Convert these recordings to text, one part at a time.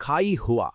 खाई हुआ।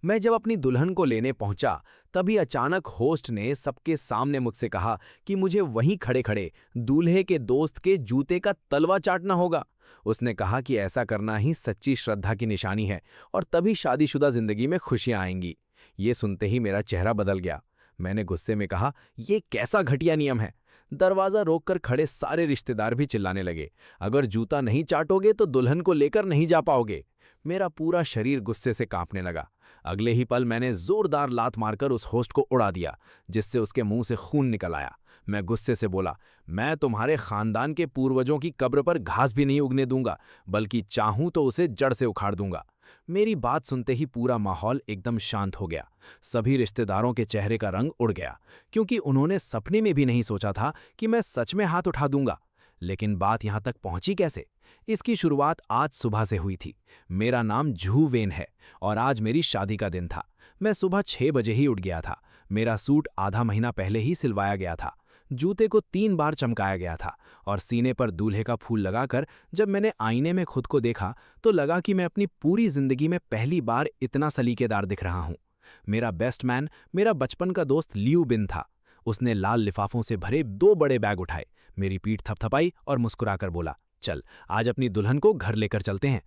मैं जब अपनी दुल्हन को लेने पहुंचा तभी अचानक होस्ट ने सबके सामने मुझसे कहा कि मुझे वहीं खड़े खड़े दूल्हे के दोस्त के जूते का तलवा चाटना होगा। उसने कहा कि ऐसा करना ही सच्ची श्रद्धा की निशानी है और तभी शादीशुदा जिंदगी में खुशियां आएंगी। ये सुनते ही मेरा चेहरा बदल गया। मैंने गुस्से में कहा, ये कैसा घटिया नियम है। दरवाजा रोककर खड़े सारे रिश्तेदार भी चिल्लाने लगे, अगर जूता नहीं चाटोगे तो दुल्हन को लेकर नहीं जा पाओगे। मेरा पूरा शरीर गुस्से से कांपने लगा। अगले ही पल मैंने जोरदार लात मारकर उस होस्ट को उड़ा दिया, जिससे उसके मुंह से खून निकल आया। मैं गुस्से से बोला, मैं तुम्हारे खानदान के पूर्वजों की कब्र पर घास भी नहीं उगने दूंगा, बल्कि चाहूं तो उसे जड़ से उखाड़ दूंगा। मेरी बात सुनते ही पूरा माहौल एकदम शांत हो गया। सभी रिश्तेदारों के चेहरे का रंग उड़ गया, क्योंकि उन्होंने सपने में भी नहीं सोचा था कि मैं सच में हाथ उठा दूंगा। लेकिन बात यहां तक पहुंची कैसे? इसकी शुरुआत आज सुबह से हुई थी। मेरा नाम झू वेन है और आज मेरी शादी का दिन था। मैं सुबह 6 बजे ही उठ गया था। मेरा सूट आधा महीना पहले ही सिलवाया गया था। जूते को 3 बार चमकाया गया था और सीने पर दूल्हे का फूल लगाकर जब मैंने आईने में खुद को देखा तो लगा कि मैं अपनी पूरी जिंदगी में पहली बार इतना सलीकेदार दिख रहा हूं। मेरा बेस्ट मैन मेरा बचपन का दोस्त लियू बिन था। उसने लाल लिफाफों से भरे 2 बड़े बैग उठाए, मेरी पीठ थपथपाई और मुस्कुराकर बोला, चल आज अपनी दुल्हन को घर लेकर चलते हैं।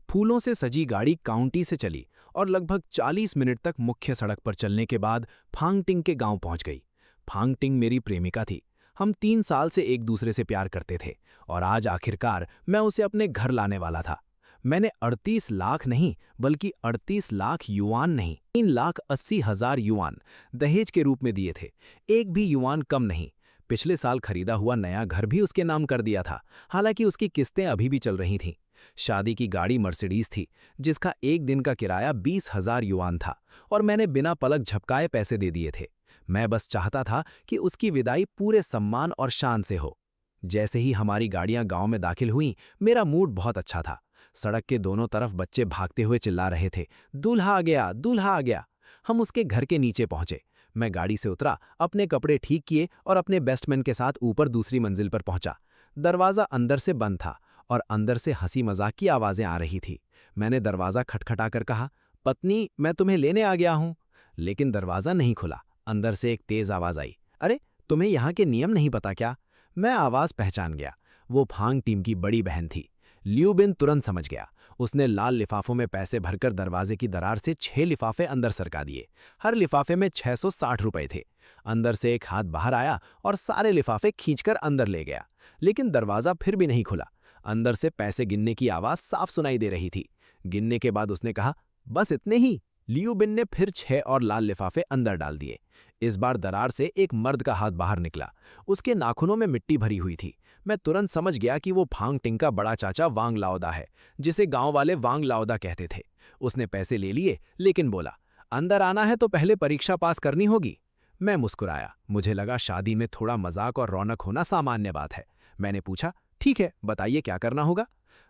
फूलों से सजी गाड़ी काउंटी से चली और लगभग 40 मिनट तक मुख्य सड़क पर चलने के बाद फांगटिंग के गांव पहुंच गई। फांगटिंग मेरी प्रेमिका थी। हम 3 साल से एक दूसरे से प्यार करते थे और आज आखिरकार मैं उसे अपने घर लाने वाला था। मैंने 38 लाख नहीं बल्कि 38 लाख युआन नहीं, 3,80,000 युआन दहेज के रूप में दिए थे। एक भी युआन कम नहीं। पिछले साल खरीदा हुआ नया घर भी उसके नाम कर दिया था, हालांकि उसकी किस्तें अभी भी चल रही थीं। शादी की गाड़ी मर्सिडीज थी, जिसका एक दिन का किराया 20,000 युआन था और मैंने बिना पलक झपकाए पैसे दे दिए थे। मैं बस चाहता था कि उसकी विदाई पूरे सम्मान और शान से हो। जैसे ही हमारी गाड़ियां गांव में दाखिल हुईं, मेरा मूड बहुत अच्छा था। सड़क के दोनों तरफ बच्चे भागते हुए चिल्ला रहे थे, दूल्हा आ गया, दूल्हा आ गया। हम उसके घर के नीचे पहुंचे। मैं गाड़ी से उतरा, अपने कपड़े ठीक किए और अपने बेस्टमैन के साथ ऊपर दूसरी मंजिल पर पहुंचा। दरवाज़ा अंदर से बंद था और अंदर से हंसी मजाक की आवाज़ें आ रही थी। मैंने दरवाज़ा खटखटाकर कहा, पत्नी मैं तुम्हें लेने आ गया हूं। लेकिन दरवाज़ा नहीं खुला। अंदर से एक तेज़ आवाज़ आई, अरे तुम्हें यहाँ के नियम नहीं पता क्या? मैं आवाज़ पहचान गया। वो फांग टीम की बड़ी बहन थी। लियू बिन तुरंत समझ गया। उसने लाल लिफाफों में पैसे भरकर दरवाजे की दरार से 6 लिफाफे अंदर सरका दिए। हर लिफाफे में 660 रुपए थे। अंदर से एक हाथ बाहर आया और सारे लिफाफे खींचकर अंदर ले गया। लेकिन दरवाजा फिर भी नहीं खुला। अंदर से पैसे गिनने की आवाज़ साफ सुनाई दे रही थी। गिनने के बाद उसने कहा, बस इतने ही? लियू बिन ने फिर 6 और लाल लिफाफे अंदर डाल दिए। इस बार दरार से एक मर्द का हाथ बाहर निकला। उसके नाखूनों में मिट्टी भरी हुई थी। मैं तुरंत समझ गया कि वो फांग टिंग का बड़ा चाचा वांग लाओदा है, जिसे गांव वाले वांग लाओदा कहते थे। उसने पैसे ले लिए, लेकिन बोला, अंदर आना है तो पहले परीक्षा पास करनी होगी। मैं मुस्कुराया। मुझे लगा शादी में थोड़ा मजाक और रौनक होना सामान्य बात है। मैंने पूछा, ठीक है, बताइए क्या करना होगा।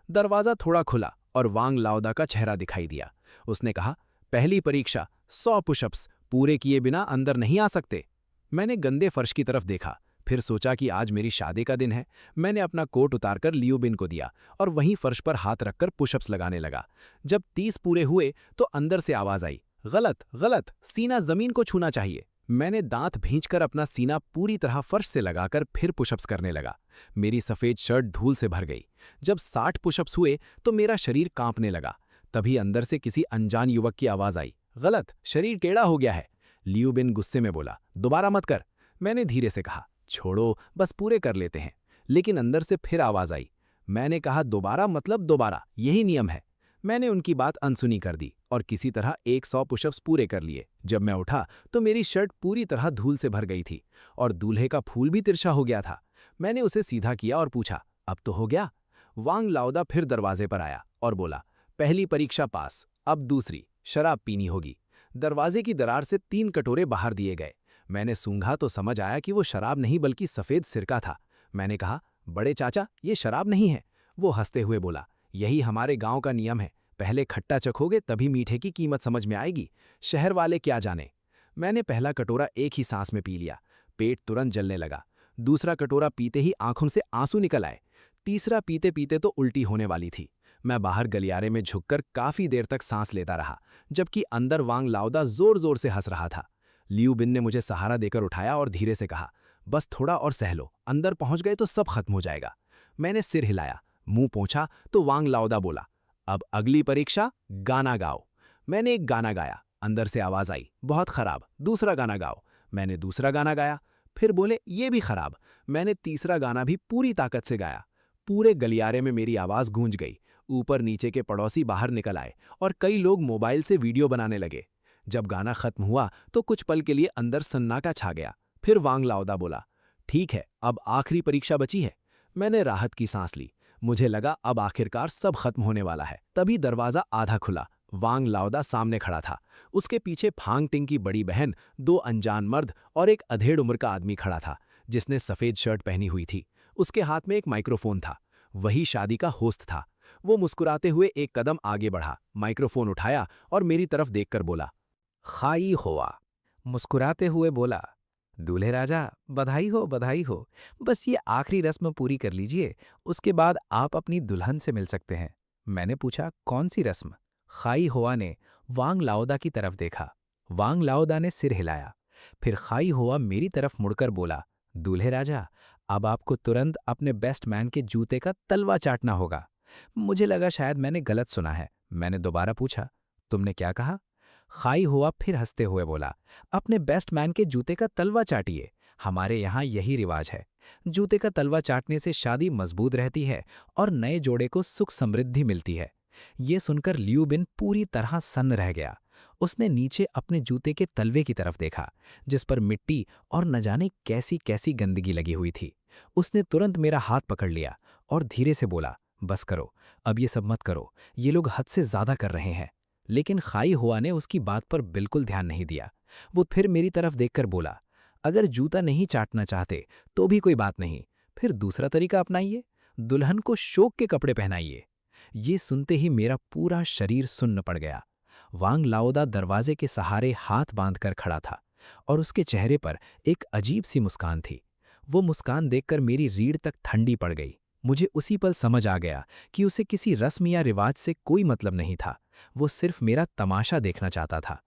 दरवाज़ा थोड़ा खुला और वांग लाओदा का चेहरा दिखाई दिया। उसने कहा, पहली परीक्षा 100 पुशअप्स पूरे किए बिना अंदर नहीं आ सकते। मैंने गंदे फर्श की तरफ देखा, फिर सोचा कि आज मेरी शादी का दिन है। मैंने अपना कोट उतारकर लियू बिन को दिया और वहीं फर्श पर हाथ रखकर पुशअप्स लगाने लगा। जब 30 पूरे हुए तो अंदर से आवाज आई, गलत गलत, सीना जमीन को छूना चाहिए। मैंने दांत भींचकर अपना सीना पूरी तरह फर्श से लगाकर फिर पुशअप्स करने लगा। मेरी सफ़ेद शर्ट धूल से भर गई। जब 60 पुशअप्स हुए तो मेरा शरीर कांपने लगा। तभी अंदर से किसी अनजान युवक की आवाज़ आई, गलत, शरीर टेढ़ा हो गया है। लियू बिन गुस्से में बोला, दोबारा मत कर। मैंने धीरे से कहा, छोड़ो, बस पूरे कर लेते हैं। लेकिन अंदर से फिर आवाज़ आई। मैंने कहा, दोबारा मतलब दोबारा, यही नियम है। मैंने उनकी बात अनसुनी कर दी और किसी तरह 100 पुशअप्स पूरे कर लिए। जब मैं उठा तो मेरी शर्ट पूरी तरह धूल से भर गई थी और दूल्हे का फूल भी तिरछा हो गया था। मैंने उसे सीधा किया और पूछा, अब तो हो गया? वांग लाओदा फिर दरवाजे पर आया और बोला, पहली परीक्षा पास, अब दूसरी, शराब पीनी होगी। दरवाजे की दरार से 3 कटोरे बाहर दिए गए। मैंने सूंघा तो समझ आया कि वो शराब नहीं बल्कि सफ़ेद सिरका था। मैंने कहा, बड़े चाचा, ये शराब नहीं है। वो हंसते हुए बोला, यही हमारे गांव का नियम है, पहले खट्टा चखोगे तभी मीठे की कीमत समझ में आएगी। शहर वाले क्या जाने। मैंने पहला कटोरा एक ही सांस में पी लिया। पेट तुरंत जलने लगा। दूसरा कटोरा पीते ही आंखों से आंसू निकल आए। तीसरा पीते पीते तो उल्टी होने वाली थी। मैं बाहर गलियारे में झुककर काफी देर तक सांस लेता रहा, जबकि अंदर वांग लाओदा जोर जोर से हंस रहा था। लियू बिन ने मुझे सहारा देकर उठाया और धीरे से कहा, बस थोड़ा और सह लो, अंदर पहुंच गए तो सब खत्म हो जाएगा। मैंने सिर हिलाया, मुंह पोंछा तो वांग लाओदा बोला, अब अगली परीक्षा, गाना गाओ। मैंने एक गाना गाया, अंदर से आवाज आई, बहुत खराब, दूसरा गाना गाओ। मैंने दूसरा गाना गाया, फिर बोले ये भी खराब। मैंने तीसरा गाना भी पूरी ताकत से गाया। पूरे गलियारे में मेरी आवाज गूंज गई। ऊपर नीचे के पड़ोसी बाहर निकल आए और कई लोग मोबाइल से वीडियो बनाने लगे। जब गाना खत्म हुआ तो कुछ पल के लिए अंदर सन्नाटा छा गया। फिर वांग लाओदा बोला, ठीक है, अब आखिरी परीक्षा बची है। मैंने राहत की सांस ली। मुझे लगा अब आखिरकार सब खत्म होने वाला है। तभी दरवाजा आधा खुला। वांग लाओदा सामने खड़ा था। उसके पीछे फांग टिंग की बड़ी बहन, दो अनजान मर्द और एक अधेड़ उम्र का आदमी खड़ा था, जिसने सफेद शर्ट पहनी हुई थी। उसके हाथ में एक माइक्रोफोन था। वही शादी का होस्ट था। वो मुस्कुराते हुए एक कदम आगे बढ़ा, माइक्रोफोन उठाया और मेरी तरफ देखकर बोला, खाई होवा। मुस्कुराते हुए बोला, दूल्हे राजा, बधाई हो बधाई हो। बस ये आखिरी रस्म पूरी कर लीजिए, उसके बाद आप अपनी दुल्हन से मिल सकते हैं। मैंने पूछा, कौन सी रस्म? खाई होआ ने वांग लाओदा की तरफ देखा। वांग लाओदा ने सिर हिलाया। फिर खाई होआ मेरी तरफ मुड़कर बोला, दूल्हे राजा, अब आपको तुरंत अपने बेस्ट मैन के जूते का तलवा चाटना होगा। मुझे लगा शायद मैंने गलत सुना है। मैंने दोबारा पूछा, तुमने क्या कहा? खाई हुआ फिर हंसते हुए बोला, अपने बेस्ट मैन के जूते का तलवा चाटिए। हमारे यहाँ यही रिवाज है। जूते का तलवा चाटने से शादी मजबूत रहती है और नए जोड़े को सुख समृद्धि मिलती है। ये सुनकर लियू बिन पूरी तरह सन्न रह गया। उसने नीचे अपने जूते के तलवे की तरफ देखा, जिस पर मिट्टी और न जाने कैसी कैसी गंदगी लगी हुई थी। उसने तुरंत मेरा हाथ पकड़ लिया और धीरे से बोला, बस करो, अब ये सब मत करो, ये लोग हद से ज्यादा कर रहे हैं। लेकिन खाई हुआ ने उसकी बात पर बिल्कुल ध्यान नहीं दिया। वो फिर मेरी तरफ देखकर बोला, अगर जूता नहीं चाटना चाहते तो भी कोई बात नहीं, फिर दूसरा तरीका अपनाइए, दुल्हन को शोक के कपड़े पहनाइए। ये सुनते ही मेरा पूरा शरीर सुन्न पड़ गया। वांग लाओदा दरवाजे के सहारे हाथ बांधकर खड़ा था और उसके चेहरे पर एक अजीब सी मुस्कान थी। वो मुस्कान देखकर मेरी रीढ़ तक ठंडी पड़ गई। मुझे उसी पल समझ आ गया कि उसे किसी रस्म या रिवाज से कोई मतलब नहीं था। वो सिर्फ मेरा तमाशा देखना चाहता था।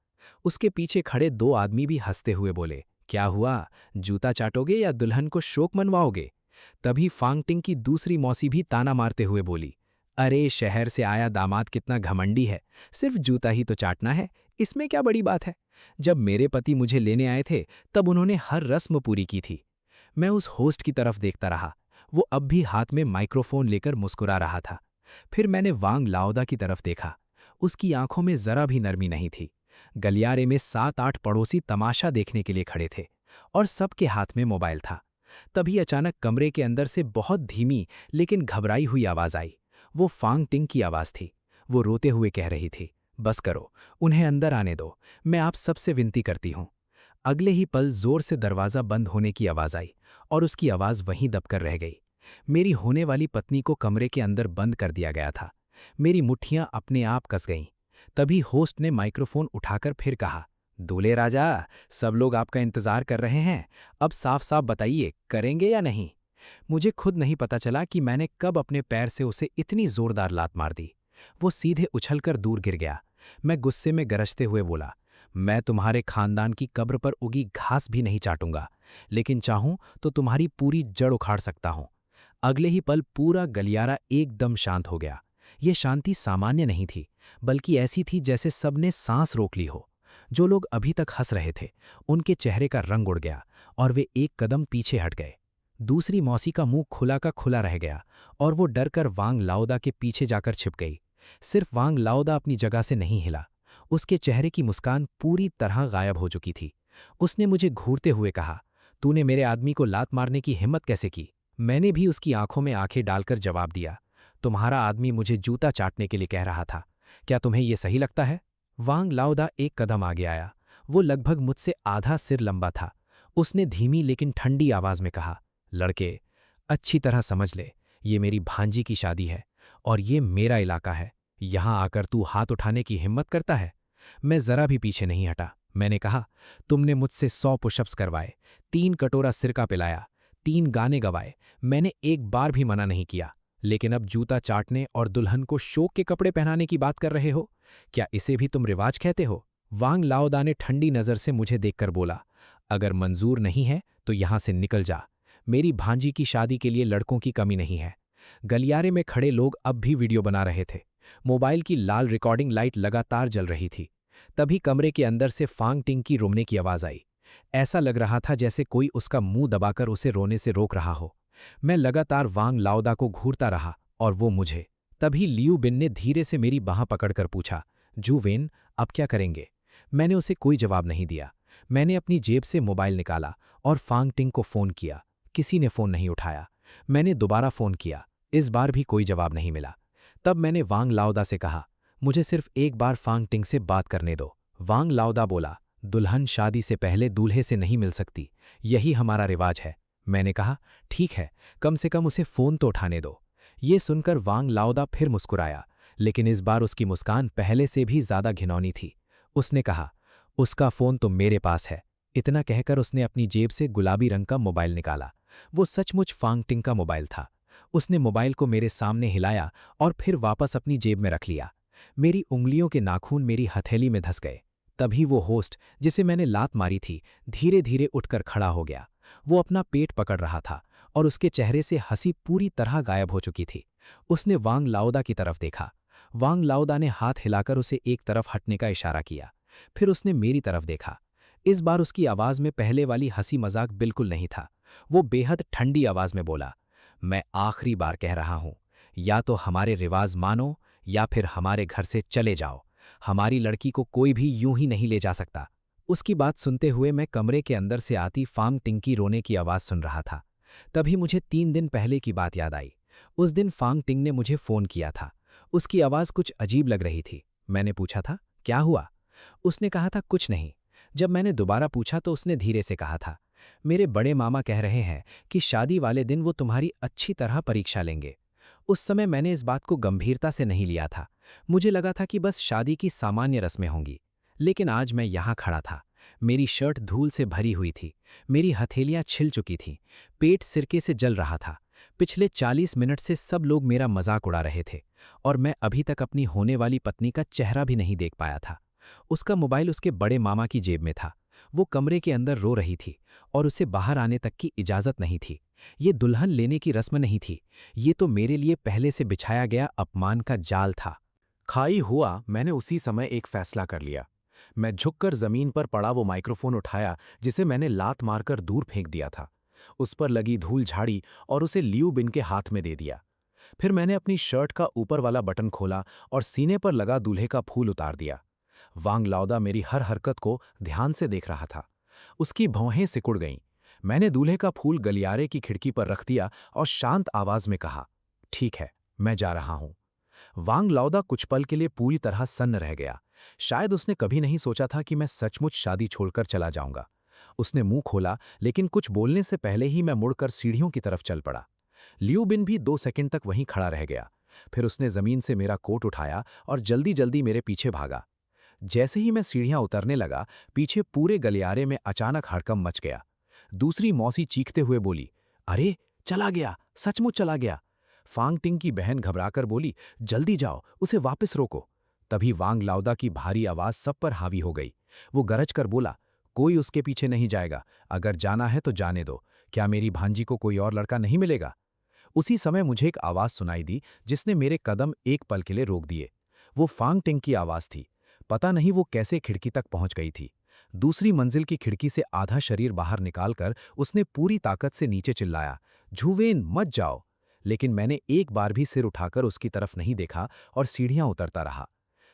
उसके पीछे खड़े दो आदमी भी हंसते हुए बोले, क्या हुआ, जूता चाटोगे या दुल्हन को शोक मनवाओगे? तभी फांगटिंग की दूसरी मौसी भी ताना मारते हुए बोली, अरे शहर से आया दामाद कितना घमंडी है, सिर्फ जूता ही तो चाटना है, इसमें क्या बड़ी बात है। जब मेरे पति मुझे लेने आए थे तब उन्होंने हर रस्म पूरी की थी। मैं उस होस्ट की तरफ देखता रहा। वो अब भी हाथ में माइक्रोफोन लेकर मुस्कुरा रहा था। फिर मैंने वांग लाओदा की तरफ देखा। उसकी आंखों में जरा भी नरमी नहीं थी। गलियारे में 7-8 पड़ोसी तमाशा देखने के लिए खड़े थे और सबके हाथ में मोबाइल था। तभी अचानक कमरे के अंदर से बहुत धीमी लेकिन घबराई हुई आवाज आई। वो फांग टिंग की आवाज थी। वो रोते हुए कह रही थी, बस करो, उन्हें अंदर आने दो, मैं आप सबसे विनती करती हूं। अगले ही पल जोर से दरवाजा बंद होने की आवाज आई और उसकी आवाज वहीं दबकर रह गई। मेरी होने वाली पत्नी को कमरे के अंदर बंद कर दिया गया था। मेरी मुट्ठियां अपने आप कस गईं। तभी होस्ट ने माइक्रोफोन उठाकर फिर कहा, दूल्हे राजा, सब लोग आपका इंतजार कर रहे हैं, अब साफ साफ बताइए, करेंगे या नहीं? मुझे खुद नहीं पता चला कि मैंने कब अपने पैर से उसे इतनी जोरदार लात मार दी। वो सीधे उछलकर दूर गिर गया। मैं गुस्से में गरजते हुए बोला, मैं तुम्हारे खानदान की कब्र पर उगी घास भी नहीं चाटूंगा, लेकिन चाहूं तो तुम्हारी पूरी जड़ उखाड़ सकता हूं। अगले ही पल पूरा गलियारा एकदम शांत हो गया। ये शांति सामान्य नहीं थी, बल्कि ऐसी थी जैसे सबने सांस रोक ली हो। जो लोग अभी तक हंस रहे थे, उनके चेहरे का रंग उड़ गया और वे एक कदम पीछे हट गए। दूसरी मौसी का मुंह खुला का खुला रह गया और वो डरकर वांग लाओदा के पीछे जाकर छिप गई। सिर्फ वांग लाओदा अपनी जगह से नहीं हिला। उसके चेहरे की मुस्कान पूरी तरह गायब हो चुकी थी। उसने मुझे घूरते हुए कहा, तूने मेरे आदमी को लात मारने की हिम्मत कैसे की? मैंने भी उसकी आंखों में आंखें डालकर जवाब दिया, तुम्हारा आदमी मुझे जूता चाटने के लिए कह रहा था, क्या तुम्हें यह सही लगता है? वांग लाओदा एक कदम आगे आया। वो लगभग मुझसे आधा सिर लंबा था। उसने धीमी लेकिन ठंडी आवाज में कहा, लड़के, अच्छी तरह समझ ले, ये मेरी भांजी की शादी है और ये मेरा इलाका है। यहां आकर तू हाथ उठाने की हिम्मत करता है? मैं जरा भी पीछे नहीं हटा। मैंने कहा, तुमने मुझसे 100 पुशअप्स करवाए, 3 कटोरा सिरका पिलाया, 3 गाने गवाए, मैंने एक बार भी मना नहीं किया, लेकिन अब जूता चाटने और दुल्हन को शौक के कपड़े पहनाने की बात कर रहे हो? क्या इसे भी तुम रिवाज कहते हो? वांग लाओदा ने ठंडी नजर से मुझे देखकर बोला, अगर मंजूर नहीं है तो यहां से निकल जा। मेरी भांजी की शादी के लिए लड़कों की कमी नहीं है। गलियारे में खड़े लोग अब भी वीडियो बना रहे थे। मोबाइल की लाल रिकॉर्डिंग लाइट लगातार जल रही थी। तभी कमरे के अंदर से फांग टिंग की रोने की आवाज आई। ऐसा लग रहा था जैसे कोई उसका मुंह दबाकर उसे रोने से रोक रहा हो। मैं लगातार वांग लाओदा को घूरता रहा और वो मुझे। तभी लियू बिन ने धीरे से मेरी बाह पकड़कर पूछा, जू वेन, अब क्या करेंगे? मैंने उसे कोई जवाब नहीं दिया। मैंने अपनी जेब से मोबाइल निकाला और फांग टिंग को फ़ोन किया। किसी ने फ़ोन नहीं उठाया। मैंने दोबारा फ़ोन किया। इस बार भी कोई जवाब नहीं मिला। तब मैंने वांग लाओदा से कहा, मुझे सिर्फ एक बार फांग टिंग से बात करने दो। वांग लाओदा बोला, दुल्हन शादी से पहले दूल्हे से नहीं मिल सकती, यही हमारा रिवाज है। मैंने कहा, ठीक है, कम से कम उसे फ़ोन तो उठाने दो। ये सुनकर वांग लाओदा फिर मुस्कुराया, लेकिन इस बार उसकी मुस्कान पहले से भी ज़्यादा घिनौनी थी। उसने कहा, उसका फ़ोन तो मेरे पास है। इतना कहकर उसने अपनी जेब से गुलाबी रंग का मोबाइल निकाला। वो सचमुच फांग टिंग का मोबाइल था। उसने मोबाइल को मेरे सामने हिलाया और फिर वापस अपनी जेब में रख लिया। मेरी उंगलियों के नाखून मेरी हथेली में धंस गए। तभी वो होस्ट, जिसे मैंने लात मारी थी, धीरे धीरे उठकर खड़ा हो गया। वो अपना पेट पकड़ रहा था और उसके चेहरे से हंसी पूरी तरह गायब हो चुकी थी। उसने वांग लाओदा की तरफ देखा। वांग लाओदा ने हाथ हिलाकर उसे एक तरफ हटने का इशारा किया। फिर उसने मेरी तरफ देखा। इस बार उसकी आवाज में पहले वाली हंसी मजाक बिल्कुल नहीं था। वो बेहद ठंडी आवाज में बोला, मैं आखिरी बार कह रहा हूं, या तो हमारे रिवाज मानो या फिर हमारे घर से चले जाओ। हमारी लड़की को कोई भी यूं ही नहीं ले जा सकता। उसकी बात सुनते हुए मैं कमरे के अंदर से आती फांग टिंग की रोने की आवाज सुन रहा था। तभी मुझे 3 दिन पहले की बात याद आई। उस दिन फांग टिंग ने मुझे फोन किया था। उसकी आवाज कुछ अजीब लग रही थी। मैंने पूछा था, क्या हुआ? उसने कहा था, कुछ नहीं। जब मैंने दोबारा पूछा तो उसने धीरे से कहा था, मेरे बड़े मामा कह रहे हैं कि शादी वाले दिन वो तुम्हारी अच्छी तरह परीक्षा लेंगे। उस समय मैंने इस बात को गंभीरता से नहीं लिया था। मुझे लगा था कि बस शादी की सामान्य रस्में होंगी। लेकिन आज मैं यहाँ खड़ा था। मेरी शर्ट धूल से भरी हुई थी। मेरी हथेलियां छिल चुकी थीं। पेट सिरके से जल रहा था। पिछले 40 मिनट से सब लोग मेरा मजाक उड़ा रहे थे और मैं अभी तक अपनी होने वाली पत्नी का चेहरा भी नहीं देख पाया था। उसका मोबाइल उसके बड़े मामा की जेब में था। वो कमरे के अंदर रो रही थी और उसे बाहर आने तक की इजाजत नहीं थी। ये दुल्हन लेने की रस्म नहीं थी। ये तो मेरे लिए पहले से बिछाया गया अपमान का जाल था। खाई हुआ मैंने उसी समय एक फैसला कर लिया। मैं झुककर जमीन पर पड़ा वो माइक्रोफोन उठाया जिसे मैंने लात मारकर दूर फेंक दिया था। उस पर लगी धूल झाड़ी और उसे लियू बिन के हाथ में दे दिया। फिर मैंने अपनी शर्ट का ऊपर वाला बटन खोला और सीने पर लगा दूल्हे का फूल उतार दिया। वांग लाओदा मेरी हर हरकत को ध्यान से देख रहा था। उसकी भौहें सिकुड़ गईं। मैंने दूल्हे का फूल गलियारे की खिड़की पर रख दिया और शांत आवाज में कहा, ठीक है, मैं जा रहा हूं। वांग लाओदा कुछ पल के लिए पूरी तरह सन्न रह गया। शायद उसने कभी नहीं सोचा था कि मैं सचमुच शादी छोड़कर चला जाऊंगा। उसने मुंह खोला, लेकिन कुछ बोलने से पहले ही मैं मुड़कर सीढ़ियों की तरफ चल पड़ा। लियू बिन भी 2 सेकंड तक वहीं खड़ा रह गया। फिर उसने जमीन से मेरा कोट उठाया और जल्दी जल्दी मेरे पीछे भागा। जैसे ही मैं सीढ़ियां उतरने लगा, पीछे पूरे गलियारे में अचानक हड़कंप मच गया। दूसरी मौसी चीखते हुए बोली, अरे चला गया, सचमुच चला गया। फांग टिंग की बहन घबराकर बोली, जल्दी जाओ, उसे वापस रोको। तभी वांग लाओदा की भारी आवाज सब पर हावी हो गई। वो गरज कर बोला, कोई उसके पीछे नहीं जाएगा। अगर जाना है तो जाने दो। क्या मेरी भांजी को कोई और लड़का नहीं मिलेगा? उसी समय मुझे एक आवाज सुनाई दी जिसने मेरे कदम एक पल के लिए रोक दिए। वो फांग टिंग की आवाज थी। पता नहीं वो कैसे खिड़की तक पहुंच गई थी। दूसरी मंजिल की खिड़की से आधा शरीर बाहर निकालकर उसने पूरी ताकत से नीचे चिल्लाया, झूवेन मत जाओ। लेकिन मैंने एक बार भी सिर उठाकर उसकी तरफ नहीं देखा और सीढ़ियां उतरता रहा।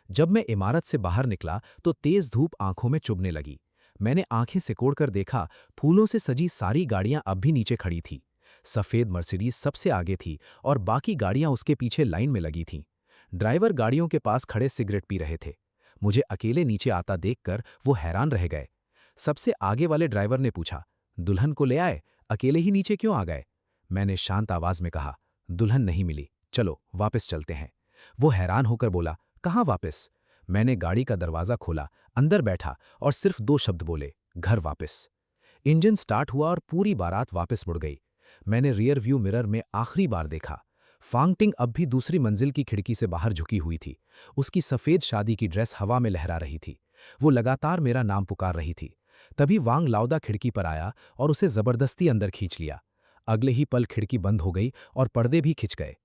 जब मैं इमारत से बाहर निकला तो तेज धूप आंखों में चुभने लगी। मैंने आंखें सिकोड़कर देखा, फूलों से सजी सारी गाड़ियां अब भी नीचे खड़ी थी। सफेद मर्सिडीज सबसे आगे थी और बाकी गाड़ियां उसके पीछे लाइन में लगी थीं। ड्राइवर गाड़ियों के पास खड़े सिगरेट पी रहे थे। मुझे अकेले नीचे आता देखकर वो हैरान रह गए। सबसे आगे वाले ड्राइवर ने पूछा, दुल्हन को ले आए, अकेले ही नीचे क्यों आ गए? मैंने शांत आवाज में कहा, दुल्हन नहीं मिली, चलो वापस चलते हैं। वो हैरान होकर बोला, कहाँ वापस? मैंने गाड़ी का दरवाजा खोला, अंदर बैठा और सिर्फ 2 शब्द बोले, घर वापस। इंजन स्टार्ट हुआ और पूरी बारात वापस मुड़ गई। मैंने रियर व्यू मिरर में आखिरी बार देखा। फांगटिंग अब भी दूसरी मंजिल की खिड़की से बाहर झुकी हुई थी। उसकी सफेद शादी की ड्रेस हवा में लहरा रही थी। वो लगातार मेरा नाम पुकार रही थी। तभी वांग लाउदा खिड़की पर आया और उसे जबरदस्ती अंदर खींच लिया। अगले ही पल खिड़की बंद हो गई और पर्दे भी खिंच गए।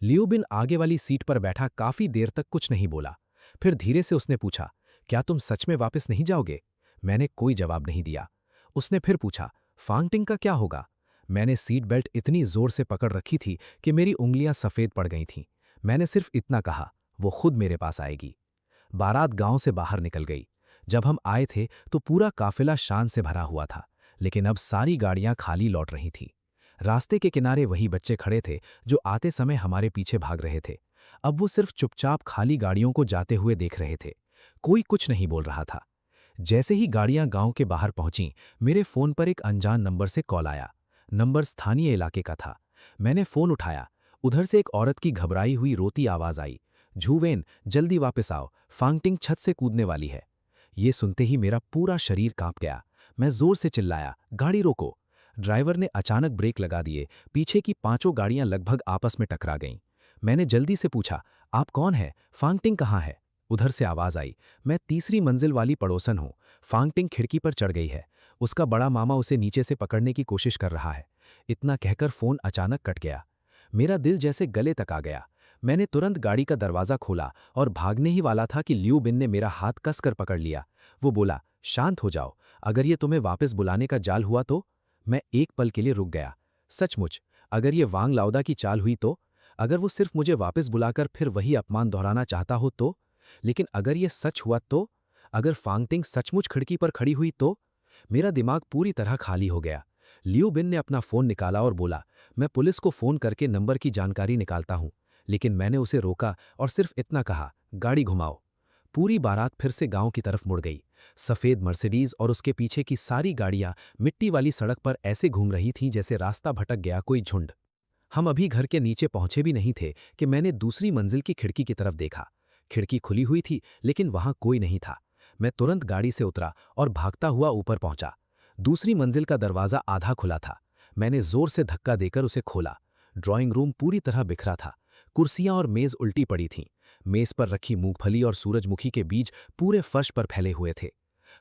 लियू बिन आगे वाली सीट पर बैठा काफी देर तक कुछ नहीं बोला। फिर धीरे से उसने पूछा, क्या तुम सच में वापस नहीं जाओगे? मैंने कोई जवाब नहीं दिया। उसने फिर पूछा, फांगटिंग का क्या होगा? मैंने सीट बेल्ट इतनी जोर से पकड़ रखी थी कि मेरी उंगलियां सफेद पड़ गई थीं। मैंने सिर्फ इतना कहा, वो खुद मेरे पास आएगी। बारात गांव से बाहर निकल गई। जब हम आए थे तो पूरा काफिला शान से भरा हुआ था, लेकिन अब सारी गाड़ियां खाली लौट रही थीं। रास्ते के किनारे वही बच्चे खड़े थे जो आते समय हमारे पीछे भाग रहे थे। अब वो सिर्फ चुपचाप खाली गाड़ियों को जाते हुए देख रहे थे। कोई कुछ नहीं बोल रहा था। जैसे ही गाड़ियां गांव के बाहर पहुंचीं, मेरे फोन पर एक अनजान नंबर से कॉल आया। नंबर स्थानीय इलाके का था। मैंने फोन उठाया। उधर से एक औरत की घबराई हुई रोती आवाज आई, झूवेन, जल्दी वापस आओ, फांगटिंग छत से कूदने वाली है। ये सुनते ही मेरा पूरा शरीर कांप गया। मैं जोर से चिल्लाया, गाड़ी रोको। ड्राइवर ने अचानक ब्रेक लगा दिए। पीछे की पांचों गाड़ियां लगभग आपस में टकरा गईं। मैंने जल्दी से पूछा, आप कौन है? फांगटिंग कहाँ है? उधर से आवाज आई, मैं तीसरी मंजिल वाली पड़ोसन हूँ। फांगटिंग खिड़की पर चढ़ गई है। उसका बड़ा मामा उसे नीचे से पकड़ने की कोशिश कर रहा है। इतना कहकर फोन अचानक कट गया। मेरा दिल जैसे गले तक आ गया। मैंने तुरंत गाड़ी का दरवाजा खोला और भागने ही वाला था कि लियू बिन ने मेरा हाथ कसकर पकड़ लिया। वो बोला, शांत हो जाओ, अगर ये तुम्हें वापस बुलाने का जाल हुआ तो? मैं एक पल के लिए रुक गया। सचमुच, अगर ये वांग लाउदा की चाल हुई तो? अगर वो सिर्फ मुझे वापस बुलाकर फिर वही अपमान दोहराना चाहता हो तो? लेकिन अगर ये सच हुआ तो? अगर फांगटिंग सचमुच खिड़की पर खड़ी हुई तो? मेरा दिमाग पूरी तरह खाली हो गया। लियू बिन ने अपना फोन निकाला और बोला, मैं पुलिस को फोन करके नंबर की जानकारी निकालता हूं। लेकिन मैंने उसे रोका और सिर्फ इतना कहा, गाड़ी घुमाओ। पूरी बारात फिर से गांव की तरफ मुड़ गई। सफेद मर्सिडीज और उसके पीछे की सारी गाड़ियां मिट्टी वाली सड़क पर ऐसे घूम रही थीं जैसे रास्ता भटक गया कोई झुंड। हम अभी घर के नीचे पहुंचे भी नहीं थे कि मैंने दूसरी मंजिल की खिड़की की तरफ देखा। खिड़की खुली हुई थी, लेकिन वहां कोई नहीं था। मैं तुरंत गाड़ी से उतरा और भागता हुआ ऊपर पहुंचा। दूसरी मंजिल का दरवाजा आधा खुला था। मैंने जोर से धक्का देकर उसे खोला। ड्राइंग रूम पूरी तरह बिखरा था। कुर्सियां और मेज उल्टी पड़ी थीं। मेज पर रखी मूंगफली और सूरजमुखी के बीज पूरे फर्श पर फैले हुए थे।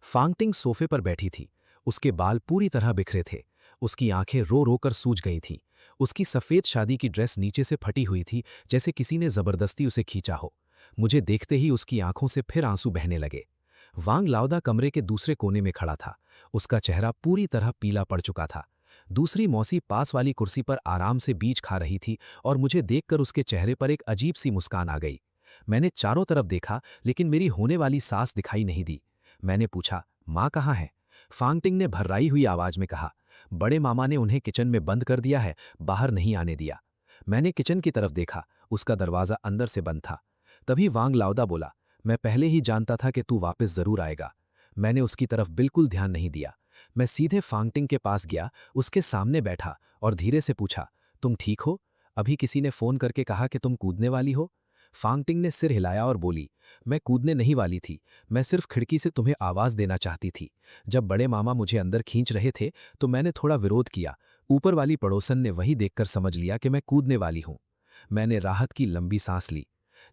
फांगटिंग सोफे पर बैठी थी। उसके बाल पूरी तरह बिखरे थे। उसकी आंखें रो रो कर सूज गई थीं। उसकी सफेद शादी की ड्रेस नीचे से फटी हुई थी, जैसे किसी ने जबरदस्ती उसे खींचा हो। मुझे देखते ही उसकी आंखों से फिर आंसू बहने लगे। वांग लाउदा कमरे के दूसरे कोने में खड़ा था। उसका चेहरा पूरी तरह पीला पड़ चुका था। दूसरी मौसी पास वाली कुर्सी पर आराम से बीज खा रही थी और मुझे देखकर उसके चेहरे पर एक अजीब सी मुस्कान आ गई। मैंने चारों तरफ देखा, लेकिन मेरी होने वाली सास दिखाई नहीं दी। मैंने पूछा, माँ कहाँ है? फांगटिंग ने भर्राई हुई आवाज में कहा, बड़े मामा ने उन्हें किचन में बंद कर दिया है, बाहर नहीं आने दिया। मैंने किचन की तरफ देखा। उसका दरवाजा अंदर से बंद था। तभी वांग लाउदा बोला, मैं पहले ही जानता था कि तू वापस जरूर आएगा। मैंने उसकी तरफ बिल्कुल ध्यान नहीं दिया। मैं सीधे फांगटिंग के पास गया, उसके सामने बैठा और धीरे से पूछा, तुम ठीक हो? अभी किसी ने फोन करके कहा कि तुम कूदने वाली हो? फांगटिंग ने सिर हिलाया और बोली, मैं कूदने नहीं वाली थी, मैं सिर्फ खिड़की से तुम्हें आवाज देना चाहती थी। जब बड़े मामा मुझे अंदर खींच रहे थे तो मैंने थोड़ा विरोध किया। ऊपर वाली पड़ोसन ने वही देखकर समझ लिया कि मैं कूदने वाली हूं। मैंने राहत की लंबी सांस ली,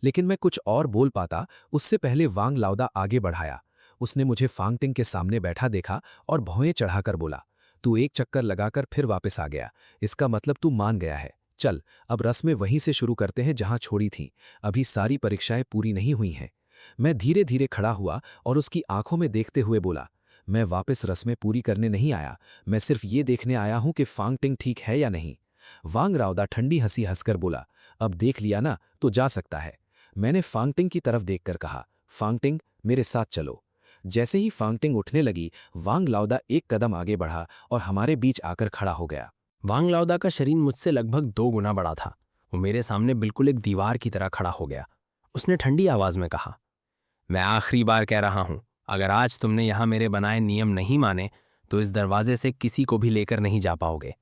लेकिन मैं कुछ और बोल पाता उससे पहले वांग लाउदा आगे बढ़ाया। उसने मुझे फांगटिंग के सामने बैठा देखा और भौएं चढ़ाकर बोला, तू एक चक्कर लगाकर फिर वापस आ गया, इसका मतलब तू मान गया है। चल, अब रस्में वहीं से शुरू करते हैं जहां छोड़ी थीं। अभी सारी परीक्षाएं पूरी नहीं हुई हैं। मैं धीरे धीरे खड़ा हुआ और उसकी आंखों में देखते हुए बोला, मैं वापस रस्में पूरी करने नहीं आया, मैं सिर्फ ये देखने आया हूं कि फांगटिंग ठीक है या नहीं। वांग लाउदा ठंडी हंसी हंसकर बोला, अब देख लिया ना, तो जा सकता है। मैंने फांगटिंग की तरफ देखकर कहा, फांगटिंग, मेरे साथ चलो। जैसे ही फांगटिंग उठने लगी, वांग लाउदा एक कदम आगे बढ़ा और हमारे बीच आकर खड़ा हो गया। वांग लाउदा का शरीर मुझसे लगभग 2 गुना बड़ा था। वो मेरे सामने बिल्कुल एक दीवार की तरह खड़ा हो गया। उसने ठंडी आवाज में कहा, मैं आखिरी बार कह रहा हूं, अगर आज तुमने यहां मेरे बनाए नियम नहीं माने तो इस दरवाजे से किसी को भी लेकर नहीं जा पाओगे।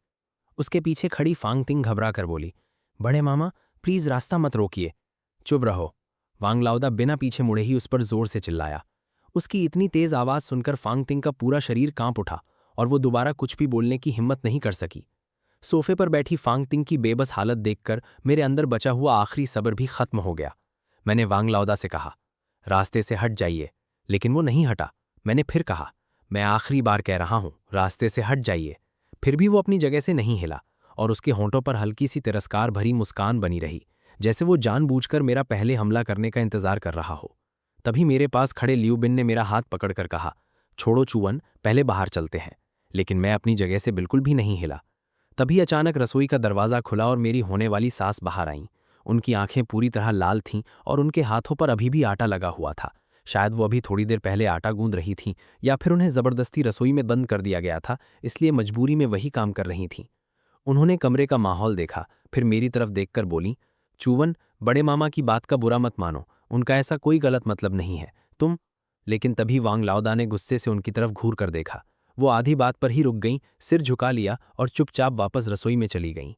उसके पीछे खड़ी फांगटिंग घबरा कर बोली, बड़े मामा, प्लीज रास्ता मत रोकिए। चुप रहो। वांग लाउदा बिना पीछे मुड़े ही उस पर जोर से चिल्लाया। उसकी इतनी तेज आवाज सुनकर फांगटिंग का पूरा शरीर कांप उठा और वो दोबारा कुछ भी बोलने की हिम्मत नहीं कर सकी। सोफे पर बैठी फांग तिंग की बेबस हालत देखकर मेरे अंदर बचा हुआ आखिरी सब्र भी खत्म हो गया। मैंने वांग लाओदा से कहा, रास्ते से हट जाइए, लेकिन वो नहीं हटा। मैंने फिर कहा, मैं आखिरी बार कह रहा हूं, रास्ते से हट जाइए। फिर भी वो अपनी जगह से नहीं हिला और उसके होंठों पर हल्की सी तिरस्कार भरी मुस्कान बनी रही, जैसे वो जानबूझकर मेरा पहले हमला करने का इंतजार कर रहा हो। तभी मेरे पास खड़े लियू बिन ने मेरा हाथ पकड़कर कहा, छोड़ो चूवन, पहले बाहर चलते हैं। लेकिन मैं अपनी जगह से बिल्कुल भी नहीं हिला। तभी अचानक रसोई का दरवाज़ा खुला और मेरी होने वाली सास बाहर आईं। उनकी आंखें पूरी तरह लाल थीं और उनके हाथों पर अभी भी आटा लगा हुआ था। शायद वो अभी थोड़ी देर पहले आटा गूंद रही थीं, या फिर उन्हें ज़बरदस्ती रसोई में बंद कर दिया गया था, इसलिए मजबूरी में वही काम कर रही थीं। उन्होंने कमरे का माहौल देखा, फिर मेरी तरफ देखकर बोलीं, चूवन, बड़े मामा की बात का बुरा मत मानो, उनका ऐसा कोई गलत मतलब नहीं है, तुम। लेकिन तभी वांग लाओदा ने गुस्से से उनकी तरफ घूर कर देखा। वो आधी बात पर ही रुक गईं, सिर झुका लिया और चुपचाप वापस रसोई में चली गईं।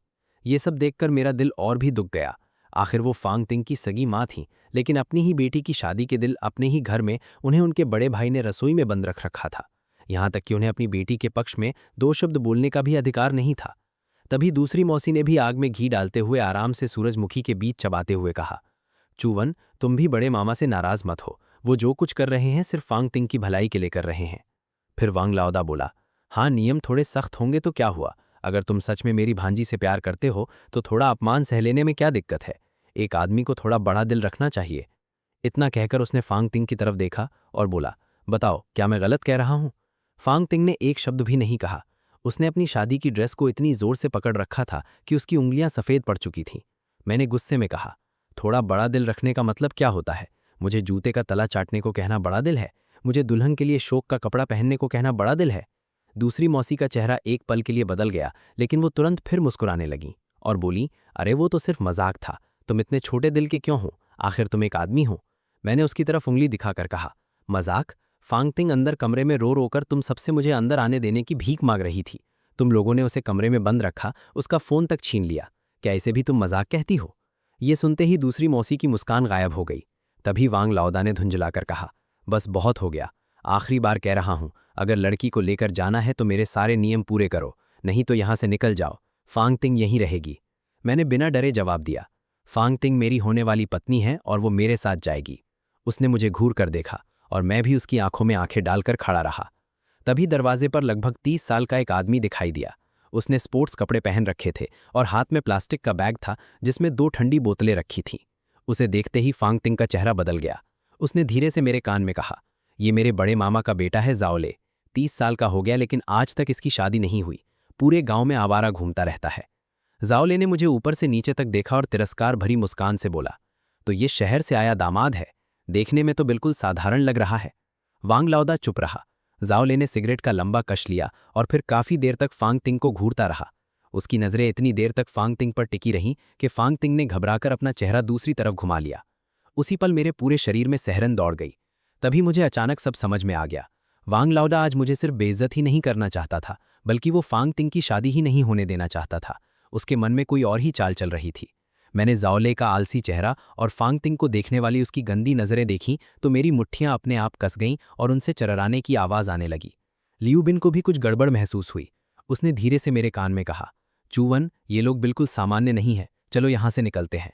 ये सब देखकर मेरा दिल और भी दुख गया। आखिर वो फांग तिंग की सगी माँ थीं, लेकिन अपनी ही बेटी की शादी के दिल अपने ही घर में उन्हें उनके बड़े भाई ने रसोई में बंद रख रखा था। यहाँ तक कि उन्हें अपनी बेटी के पक्ष में 2 शब्द बोलने का भी अधिकार नहीं था। तभी दूसरी मौसी ने भी आग में घी डालते हुए आराम से सूरजमुखी के बीच चबाते हुए कहा, चूवन, तुम भी बड़े मामा से नाराज मत हो, वो जो कुछ कर रहे हैं सिर्फ फांग तिंग की भलाई के लिए कर रहे हैं। फिर वांग लाओदा बोला, हाँ, नियम थोड़े सख्त होंगे तो क्या हुआ, अगर तुम सच में मेरी भांजी से प्यार करते हो तो थोड़ा अपमान सह लेने में क्या दिक्कत है। एक आदमी को थोड़ा बड़ा दिल रखना चाहिए। इतना कहकर उसने फांग तिंग की तरफ देखा और बोला, बताओ, क्या मैं गलत कह रहा हूं? फांग तिंग ने एक शब्द भी नहीं कहा। उसने अपनी शादी की ड्रेस को इतनी जोर से पकड़ रखा था कि उसकी उंगलियां सफ़ेद पड़ चुकी थीं। मैंने गुस्से में कहा, थोड़ा बड़ा दिल रखने का मतलब क्या होता है? मुझे जूते का तला चाटने को कहना बड़ा दिल है? मुझे दुल्हन के लिए शोक का कपड़ा पहनने को कहना बड़ा दिल है? दूसरी मौसी का चेहरा एक पल के लिए बदल गया, लेकिन वो तुरंत फिर मुस्कुराने लगी और बोली, अरे वो तो सिर्फ मजाक था, तुम इतने छोटे दिल के क्यों हो? आखिर तुम एक आदमी हो। मैंने उसकी तरफ उंगली दिखाकर कहा, मजाक? फांग तिंग अंदर कमरे में रो रोकर तुम सबसे मुझे अंदर आने देने की भीख मांग रही थी। तुम लोगों ने उसे कमरे में बंद रखा, उसका फ़ोन तक छीन लिया। क्या इसे भी तुम मजाक कहती हो? ये सुनते ही दूसरी मौसी की मुस्कान गायब हो गई। तभी वांग लाओदा ने धुंझलाकर कहा, बस बहुत हो गया, आखिरी बार कह रहा हूं, अगर लड़की को लेकर जाना है तो मेरे सारे नियम पूरे करो, नहीं तो यहां से निकल जाओ। फांग तिंग यहीं रहेगी। मैंने बिना डरे जवाब दिया, फांग तिंग मेरी होने वाली पत्नी है और वो मेरे साथ जाएगी। उसने मुझे घूर कर देखा और मैं भी उसकी आंखों में आंखें डालकर खड़ा रहा। तभी दरवाजे पर लगभग 30 साल का एक आदमी दिखाई दिया। उसने स्पोर्ट्स कपड़े पहन रखे थे और हाथ में प्लास्टिक का बैग था जिसमें 2 ठंडी बोतलें रखी थीं। उसे देखते ही फांग तिंग का चेहरा बदल गया। उसने धीरे से मेरे कान में कहा, ये मेरे बड़े मामा का बेटा है जाओले। 30 साल का हो गया लेकिन आज तक इसकी शादी नहीं हुई। पूरे गांव में आवारा घूमता रहता है। जाओले ने मुझे ऊपर से नीचे तक देखा और तिरस्कार भरी मुस्कान से बोला, तो ये शहर से आया दामाद है? देखने में तो बिल्कुल साधारण लग रहा है। वांग लाओदा चुप रहा। जाओले ने सिगरेट का लंबा कश लिया और फिर काफी देर तक फांग तिंग को घूरता रहा। उसकी नजरें इतनी देर तक फांग तिंग पर टिकी रहीं कि फांग तिंग ने घबराकर अपना चेहरा दूसरी तरफ घुमा लिया। उसी पल मेरे पूरे शरीर में सहरन दौड़ गई। तभी मुझे अचानक सब समझ में आ गया। वांग लाओदा आज मुझे सिर्फ बेइज्जत ही नहीं करना चाहता था, बल्कि वो फांग तिंग की शादी ही नहीं होने देना चाहता था। उसके मन में कोई और ही चाल चल रही थी। मैंने जाओले का आलसी चेहरा और फांग तिंग को देखने वाली उसकी गंदी नजरें देखीं तो मेरी मुट्ठियां अपने आप कस गईं और उनसे चरराने की आवाज आने लगी। लियू बिन को भी कुछ गड़बड़ महसूस हुई। उसने धीरे से मेरे कान में कहा, चूवन, ये लोग बिल्कुल सामान्य नहीं है, चलो यहां से निकलते हैं।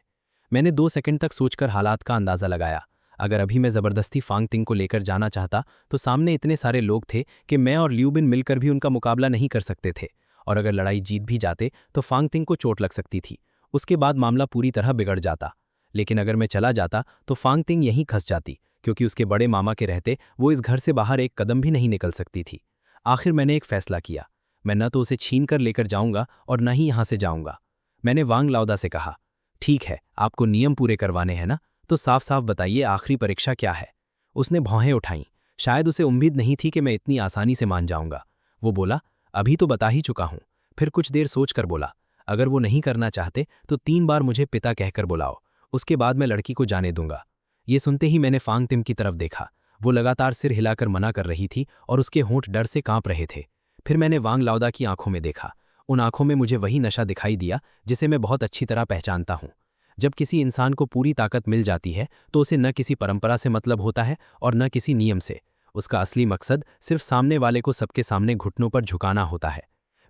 मैंने 2 सेकंड तक सोचकर हालात का अंदाजा लगाया। अगर अभी मैं जबरदस्ती फांग तिंग को लेकर जाना चाहता तो सामने इतने सारे लोग थे कि मैं और लियू बिन मिलकर भी उनका मुकाबला नहीं कर सकते थे, और अगर लड़ाई जीत भी जाते तो फांग तिंग को चोट लग सकती थी। उसके बाद मामला पूरी तरह बिगड़ जाता। लेकिन अगर मैं चला जाता तो फांग तिंग यहीं खस जाती, क्योंकि उसके बड़े मामा के रहते वो इस घर से बाहर एक कदम भी नहीं निकल सकती थी। आखिर मैंने एक फैसला किया, मैं न तो उसे छीन कर लेकर जाऊंगा और न ही यहां से जाऊंगा। मैंने वांग लाओदा से कहा, ठीक है, आपको नियम पूरे करवाने हैं ना, तो साफ साफ बताइए आखिरी परीक्षा क्या है। उसने भौहें उठाईं। शायद उसे उम्मीद नहीं थी कि मैं इतनी आसानी से मान जाऊंगा। वो बोला, अभी तो बता ही चुका हूं। फिर कुछ देर सोचकर बोला, अगर वो नहीं करना चाहते तो 3 बार मुझे पिता कहकर बुलाओ, उसके बाद मैं लड़की को जाने दूंगा। ये सुनते ही मैंने फांग तिंग की तरफ देखा। वो लगातार सिर हिलाकर मना कर रही थी और उसके होंठ डर से कांप रहे थे। फिर मैंने वांग लाओदा की आंखों में देखा। उन आंखों में मुझे वही नशा दिखाई दिया जिसे मैं बहुत अच्छी तरह पहचानता हूं। जब किसी इंसान को पूरी ताकत मिल जाती है तो उसे न किसी परंपरा से मतलब होता है और न किसी नियम से। उसका असली मकसद सिर्फ सामने वाले को सबके सामने घुटनों पर झुकाना होता है।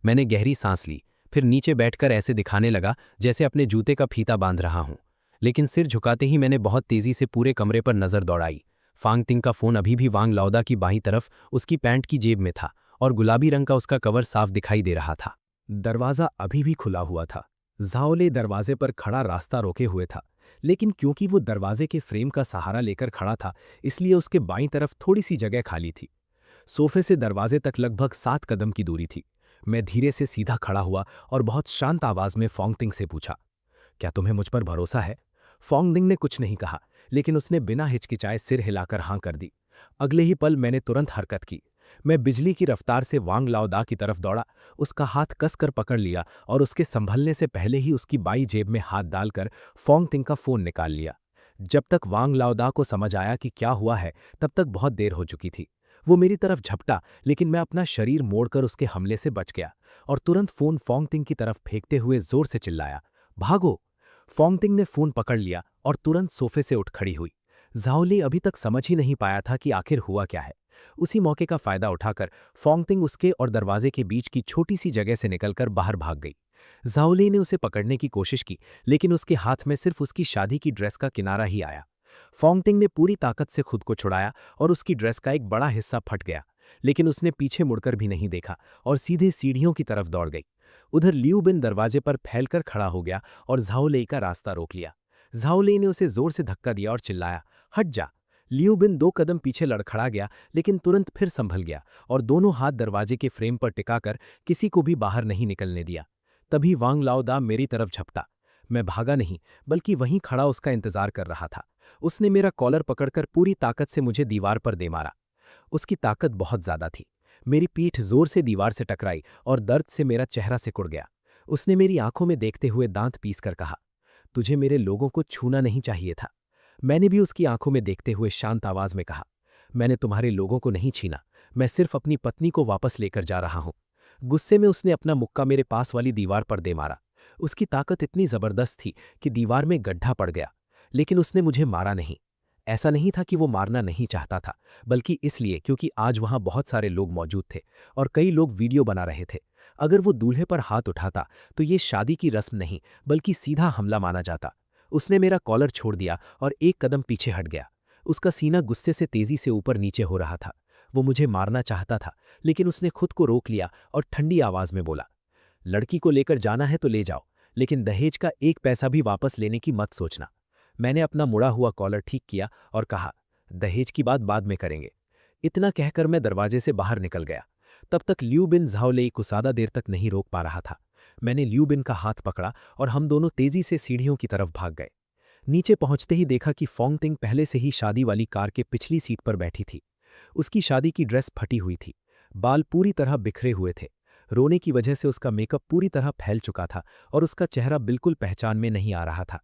मैंने गहरी सांस ली, फिर नीचे बैठकर ऐसे दिखाने लगा जैसे अपने जूते का फीता बांध रहा हूं। लेकिन सिर झुकाते ही मैंने बहुत तेजी से पूरे कमरे पर नजर दौड़ाई। फांगतिंग का फोन अभी भी वांग लाओदा की बाईं तरफ उसकी पैंट की जेब में था और गुलाबी रंग का उसका कवर साफ दिखाई दे रहा था। दरवाजा अभी भी खुला हुआ था। झाओले दरवाजे पर खड़ा रास्ता रोके हुए था, लेकिन क्योंकि वो दरवाजे के फ्रेम का सहारा लेकर खड़ा था, इसलिए उसके बाईं तरफ थोड़ी सी जगह खाली थी। सोफे से दरवाजे तक लगभग 7 कदम की दूरी थी। मैं धीरे से सीधा खड़ा हुआ और बहुत शांत आवाज में फोंगतिंग से पूछा, क्या तुम्हें मुझ पर भरोसा है? फोंगतिंग ने कुछ नहीं कहा, लेकिन उसने बिना हिचकिचाए सिर हिलाकर हां कर दी। अगले ही पल मैंने तुरंत हरकत की। मैं बिजली की रफ्तार से वांग लाओदा की तरफ दौड़ा, उसका हाथ कसकर पकड़ लिया और उसके संभलने से पहले ही उसकी बाई जेब में हाथ डालकर फोंगतिंग का फोन निकाल लिया। जब तक वांग लाओदा को समझ आया कि क्या हुआ है, तब तक बहुत देर हो चुकी थी। वो मेरी तरफ झपटा, लेकिन मैं अपना शरीर मोड़कर उसके हमले से बच गया और तुरंत फोन फोंगतिंग की तरफ फेंकते हुए जोर से चिल्लाया, भागो! फोंगतिंग ने फोन पकड़ लिया और तुरंत सोफे से उठ खड़ी हुई। झाओली अभी तक समझ ही नहीं पाया था कि आखिर हुआ क्या है। उसी मौके का फायदा उठाकर फोंगतिंग उसके और दरवाजे के बीच की छोटी सी जगह से निकलकर बाहर भाग गई। झाओली ने उसे पकड़ने की कोशिश की, लेकिन उसके हाथ में सिर्फ उसकी शादी की ड्रेस का किनारा ही आया। फोंगतिंग ने पूरी ताकत से खुद को छुड़ाया और उसकी ड्रेस का एक बड़ा हिस्सा फट गया, लेकिन उसने पीछे मुड़कर भी नहीं देखा और सीधे सीढ़ियों की तरफ दौड़ गई। उधर लियू बिन दरवाजे पर फैलकर खड़ा हो गया और झाओलेई का रास्ता रोक लिया। झाओलेई ने उसे जोर से धक्का दिया और चिल्लाया, हट जा! लियू बिन 2 कदम पीछे लड़खड़ा गया, लेकिन तुरंत फिर संभल गया और दोनों हाथ दरवाजे के फ्रेम पर टिकाकर किसी को भी बाहर नहीं निकलने दिया। तभी वांग लाओदा मेरी तरफ झपटा। मैं भागा नहीं, बल्कि वहीं खड़ा उसका इंतजार कर रहा था। उसने मेरा कॉलर पकड़कर पूरी ताकत से मुझे दीवार पर दे मारा। उसकी ताकत बहुत ज्यादा थी। मेरी पीठ जोर से दीवार से टकराई और दर्द से मेरा चेहरा सिकुड़ गया। उसने मेरी आंखों में देखते हुए दांत पीसकर कहा, तुझे मेरे लोगों को छूना नहीं चाहिए था। मैंने भी उसकी आंखों में देखते हुए शांत आवाज में कहा, मैंने तुम्हारे लोगों को नहीं छीना, मैं सिर्फ अपनी पत्नी को वापस लेकर जा रहा हूं। गुस्से में उसने अपना मुक्का मेरे पास वाली दीवार पर दे मारा। उसकी ताकत इतनी जबरदस्त थी कि दीवार में गड्ढा पड़ गया, लेकिन उसने मुझे मारा नहीं। ऐसा नहीं था कि वो मारना नहीं चाहता था, बल्कि इसलिए क्योंकि आज वहां बहुत सारे लोग मौजूद थे और कई लोग वीडियो बना रहे थे। अगर वो दूल्हे पर हाथ उठाता तो ये शादी की रस्म नहीं, बल्कि सीधा हमला माना जाता। उसने मेरा कॉलर छोड़ दिया और 1 कदम पीछे हट गया। उसका सीना गुस्से से तेजी से ऊपर नीचे हो रहा था। वो मुझे मारना चाहता था, लेकिन उसने खुद को रोक लिया और ठंडी आवाज में बोला, लड़की को लेकर जाना है तो ले जाओ, लेकिन दहेज का 1 पैसा भी वापस लेने की मत सोचना। मैंने अपना मुड़ा हुआ कॉलर ठीक किया और कहा, दहेज की बात बाद में करेंगे। इतना कहकर मैं दरवाजे से बाहर निकल गया। तब तक लियू बिन झाओलेई को ज्यादा देर तक नहीं रोक पा रहा था। मैंने लियू बिन का हाथ पकड़ा और हम दोनों तेजी से सीढ़ियों की तरफ भाग गए। नीचे पहुंचते ही देखा कि फोंगतिंग पहले से ही शादी वाली कार के पिछली सीट पर बैठी थी। उसकी शादी की ड्रेस फटी हुई थी, बाल पूरी तरह बिखरे हुए थे। रोने की वजह से उसका मेकअप पूरी तरह फैल चुका था और उसका चेहरा बिल्कुल पहचान में नहीं आ रहा था।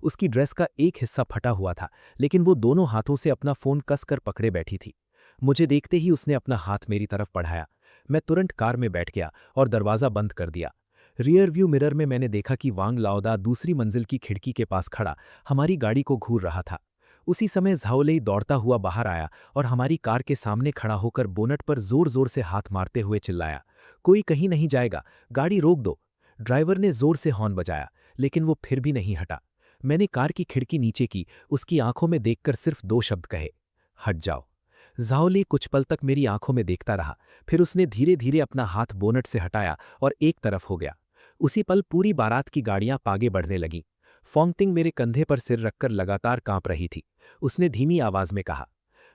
उसकी ड्रेस का एक हिस्सा फटा हुआ था, लेकिन वो दोनों हाथों से अपना फोन कसकर पकड़े बैठी थी। मुझे देखते ही उसने अपना हाथ मेरी तरफ बढ़ाया। मैं तुरंत कार में बैठ गया और दरवाजा बंद कर दिया। रियर व्यू मिरर में मैंने देखा कि वांग लाओदा दूसरी मंजिल की खिड़की के पास खड़ा हमारी गाड़ी को घूर रहा था। उसी समय झाओलेई दौड़ता हुआ बाहर आया और हमारी कार के सामने खड़ा होकर बोनट पर जोर जोर से हाथ मारते हुए चिल्लाया, कोई कहीं नहीं जाएगा, गाड़ी रोक दो। ड्राइवर ने जोर से हॉर्न बजाया, लेकिन वो फिर भी नहीं हटा। मैंने कार की खिड़की नीचे की, उसकी आंखों में देखकर सिर्फ 2 शब्द कहे, हट जाओ। झाओलेई कुछ पल तक मेरी आंखों में देखता रहा, फिर उसने धीरे धीरे अपना हाथ बोनट से हटाया और एक तरफ हो गया। उसी पल पूरी बारात की गाड़ियां आगे बढ़ने लगीं। फोंगतिंग मेरे कंधे पर सिर रखकर लगातार कांप रही थी। उसने धीमी आवाज में कहा,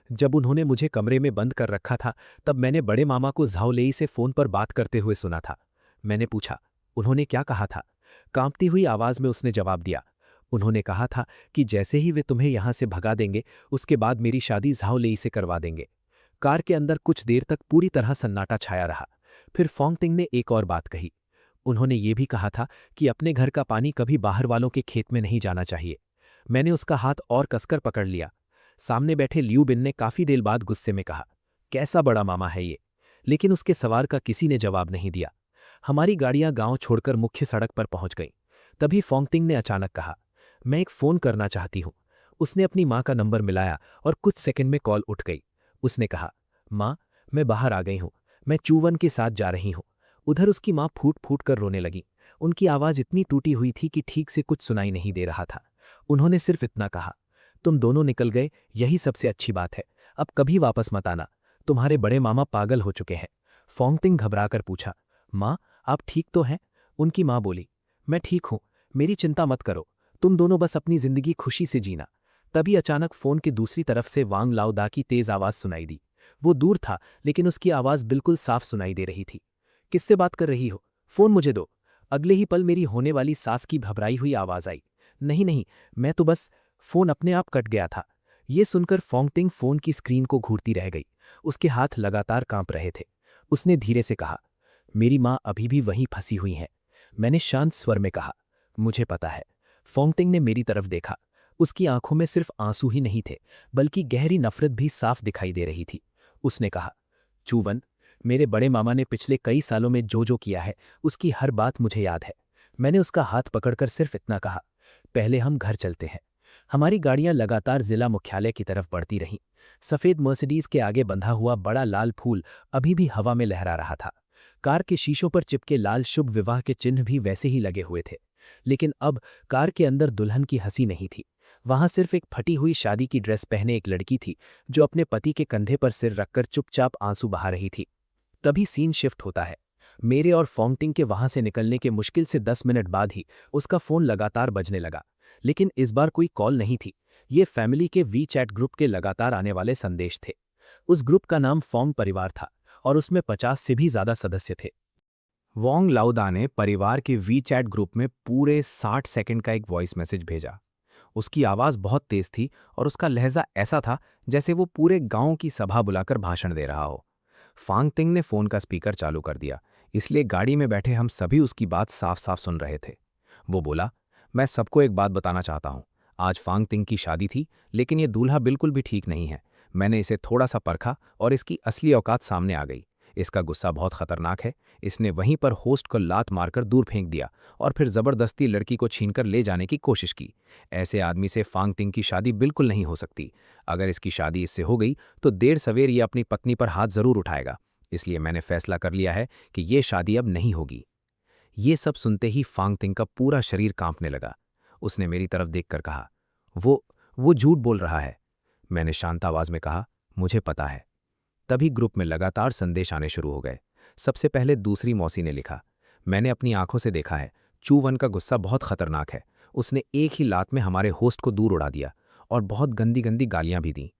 जब उन्होंने मुझे कमरे में बंद कर रखा था, तब मैंने बड़े मामा को झाओलेई से फोन पर बात करते हुए सुना था। मैंने पूछा, उन्होंने क्या कहा था? कांपती हुई आवाज में उसने जवाब दिया, उन्होंने कहा था कि जैसे ही वे तुम्हें यहां से भगा देंगे, उसके बाद मेरी शादी झाओलेई से करवा देंगे। कार के अंदर कुछ देर तक पूरी तरह सन्नाटा छाया रहा। फिर फोंगतिंग ने एक और बात कही, उन्होंने ये भी कहा था कि अपने घर का पानी कभी बाहर वालों के खेत में नहीं जाना चाहिए। मैंने उसका हाथ और कसकर पकड़ लिया। सामने बैठे लियू बिन ने काफी देर बाद गुस्से में कहा, कैसा बड़ा मामा है ये? लेकिन उसके सवार का किसी ने जवाब नहीं दिया। हमारी गाड़ियां गांव छोड़कर मुख्य सड़क पर पहुंच गईं। तभी फोंगतिंग ने अचानक कहा, मैं एक फोन करना चाहती हूं। उसने अपनी मां का नंबर मिलाया और कुछ सेकंड में कॉल उठ गई। उसने कहा, मां, मैं बाहर आ गई हूं, मैं चूवन के साथ जा रही हूं। उधर उसकी मां फूट फूट कर रोने लगी। उनकी आवाज़ इतनी टूटी हुई थी कि ठीक से कुछ सुनाई नहीं दे रहा था। उन्होंने सिर्फ इतना कहा, तुम दोनों निकल गए, यही सबसे अच्छी बात है। अब कभी वापस मत आना। तुम्हारे बड़े मामा पागल हो चुके हैं। फोंगतिंग घबराकर पूछा, माँ, आप ठीक तो हैं? उनकी माँ बोली, मैं ठीक हूँ, मेरी चिंता मत करो। तुम दोनों बस अपनी जिंदगी खुशी से जीना। तभी अचानक फोन की दूसरी तरफ से वांग लाओदा की तेज आवाज सुनाई दी। वो दूर था, लेकिन उसकी आवाज बिल्कुल साफ सुनाई दे रही थी। किससे बात कर रही हो? फोन मुझे दो। अगले ही पल मेरी होने वाली सास की घबराई हुई आवाज आई, नहीं नहीं, मैं तो बस। फोन अपने आप कट गया था। ये सुनकर फोंगतिंग फोन की स्क्रीन को घूरती रह गई। उसके हाथ लगातार कांप रहे थे। उसने धीरे से कहा, मेरी माँ अभी भी वहीं फंसी हुई हैं। मैंने शांत स्वर में कहा, मुझे पता है। फोंगतिंग ने मेरी तरफ देखा। उसकी आंखों में सिर्फ आंसू ही नहीं थे, बल्कि गहरी नफरत भी साफ दिखाई दे रही थी। उसने कहा, चूवन, मेरे बड़े मामा ने पिछले कई सालों में जो जो किया है, उसकी हर बात मुझे याद है। मैंने उसका हाथ पकड़कर सिर्फ इतना कहा, पहले हम घर चलते हैं। हमारी गाड़ियां लगातार जिला मुख्यालय की तरफ बढ़ती रहीं। सफेद मर्सिडीज के आगे बंधा हुआ बड़ा लाल फूल अभी भी हवा में लहरा रहा था। कार के शीशों पर चिपके लाल शुभ विवाह के चिन्ह भी वैसे ही लगे हुए थे। लेकिन अब कार के अंदर दुल्हन की हंसी नहीं थी। वहां सिर्फ एक फटी हुई शादी की ड्रेस पहने एक लड़की थी, जो अपने पति के कंधे पर सिर रखकर चुपचाप आंसू बहा रही थी। तभी सीन शिफ्ट होता है। मेरे और फोंगतिंग के वहां से निकलने के मुश्किल से 10 मिनट बाद ही उसका फोन लगातार बजने लगा। लेकिन इस बार कोई कॉल नहीं थी। ये फैमिली के वी-चैट ग्रुप के लगातार आने वाले संदेश थे। उस ग्रुप का नाम फोंग परिवार था और उसमें 50 से भी ज्यादा सदस्य थे। वांग लाओदा ने परिवार के वी-चैट ग्रुप में पूरे 60 सेकंड का एक वॉइस मैसेज भेजा। उसकी आवाज़ बहुत तेज थी और उसका लहजा ऐसा था जैसे वो पूरे गांव की सभा बुलाकर भाषण दे रहा हो। फांगतिंग ने फ़ोन का स्पीकर चालू कर दिया, इसलिए गाड़ी में बैठे हम सभी उसकी बात साफ साफ सुन रहे थे। वो बोला, मैं सबको एक बात बताना चाहता हूँ। आज फांगतिंग की शादी थी, लेकिन ये दूल्हा बिल्कुल भी ठीक नहीं है। मैंने इसे थोड़ा सा परखा और इसकी असली औकात सामने आ गई। इसका गुस्सा बहुत खतरनाक है। इसने वहीं पर होस्ट को लात मारकर दूर फेंक दिया और फिर जबरदस्ती लड़की को छीनकर ले जाने की कोशिश की। ऐसे आदमी से फांगतिंग की शादी बिल्कुल नहीं हो सकती। अगर इसकी शादी इससे हो गई तो देर सवेर ये अपनी पत्नी पर हाथ जरूर उठाएगा। इसलिए मैंने फैसला कर लिया है कि ये शादी अब नहीं होगी। ये सब सुनते ही फांगतिंग का पूरा शरीर कांपने लगा। उसने मेरी तरफ देखकर कहा, वो झूठ बोल रहा है। मैंने शांत आवाज में कहा, मुझे पता है। तभी ग्रुप में लगातार संदेश आने शुरू हो गए। सबसे पहले दूसरी मौसी ने लिखा, मैंने अपनी आंखों से देखा है, चूवन का गुस्सा बहुत खतरनाक है। उसने एक ही लात में हमारे होस्ट को दूर उड़ा दिया और बहुत गंदी गंदी गालियां भी दी।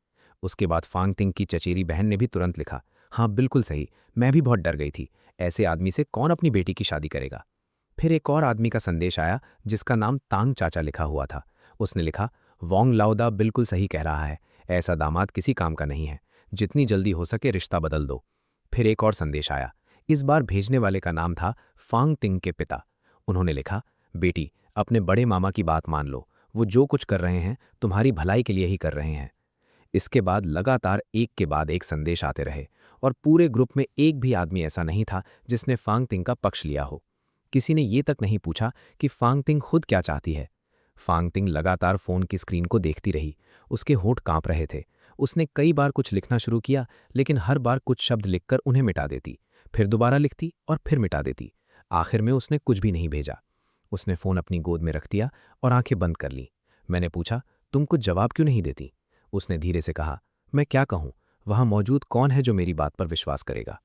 उसके बाद फांगतिंग की चचेरी बहन ने भी तुरंत लिखा, हाँ बिल्कुल सही, मैं भी बहुत डर गई थी। ऐसे आदमी से कौन अपनी बेटी की शादी करेगा। फिर एक और आदमी का संदेश आया जिसका नाम तांग चाचा लिखा हुआ था। उसने लिखा, वांग लाओदा बिल्कुल सही कह रहा है, ऐसा दामाद किसी काम का नहीं है। जितनी जल्दी हो सके रिश्ता बदल दो। फिर एक और संदेश आया। इस बार भेजने वाले का नाम था फांगतिंग के पिता। उन्होंने लिखा, बेटी अपने बड़े मामा की बात मान लो, वो जो कुछ कर रहे हैं तुम्हारी भलाई के लिए ही कर रहे हैं। इसके बाद लगातार एक के बाद एक संदेश आते रहे और पूरे ग्रुप में एक भी आदमी ऐसा नहीं था जिसने फांगतिंग का पक्ष लिया हो। किसी ने ये तक नहीं पूछा कि फांगतिंग खुद क्या चाहती है। फांगतिंग लगातार फोन की स्क्रीन को देखती रही। उसके होंठ कांप रहे थे। उसने कई बार कुछ लिखना शुरू किया, लेकिन हर बार कुछ शब्द लिखकर उन्हें मिटा देती, फिर दोबारा लिखती और फिर मिटा देती। आखिर में उसने कुछ भी नहीं भेजा। उसने फ़ोन अपनी गोद में रख दिया और आंखें बंद कर ली। मैंने पूछा, तुम कुछ जवाब क्यों नहीं देती? उसने धीरे से कहा, मैं क्या कहूँ, वहां मौजूद कौन है जो मेरी बात पर विश्वास करेगा।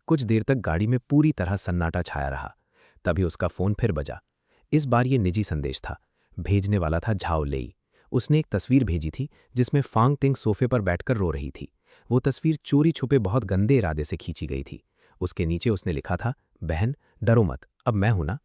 कुछ देर तक गाड़ी में पूरी तरह सन्नाटा छाया रहा। तभी उसका फ़ोन फिर बजा। इस बार ये निजी संदेश था। भेजने वाला था झाओ लेई। उसने एक तस्वीर भेजी थी जिसमें फांगतिंग सोफे पर बैठकर रो रही थी। वो तस्वीर चोरी छुपे बहुत गंदे इरादे से खींची गई थी। उसके नीचे उसने लिखा था, बहन डरो मत, अब मैं हूं ना।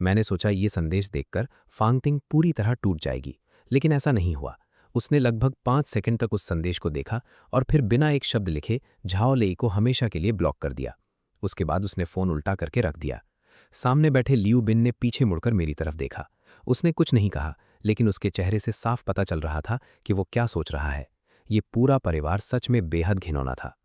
मैंने सोचा ये संदेश देखकर फांगतिंग पूरी तरह टूट जाएगी, लेकिन ऐसा नहीं हुआ। उसने लगभग 5 सेकंड तक उस संदेश को देखा और फिर बिना एक शब्द लिखे झाओ लेई को हमेशा के लिए ब्लॉक कर दिया। उसके बाद उसने फ़ोन उल्टा करके रख दिया। सामने बैठे लियू बिन ने पीछे मुड़कर मेरी तरफ देखा। उसने कुछ नहीं कहा, लेकिन उसके चेहरे से साफ पता चल रहा था कि वो क्या सोच रहा है। ये पूरा परिवार सच में बेहद घिनौना था।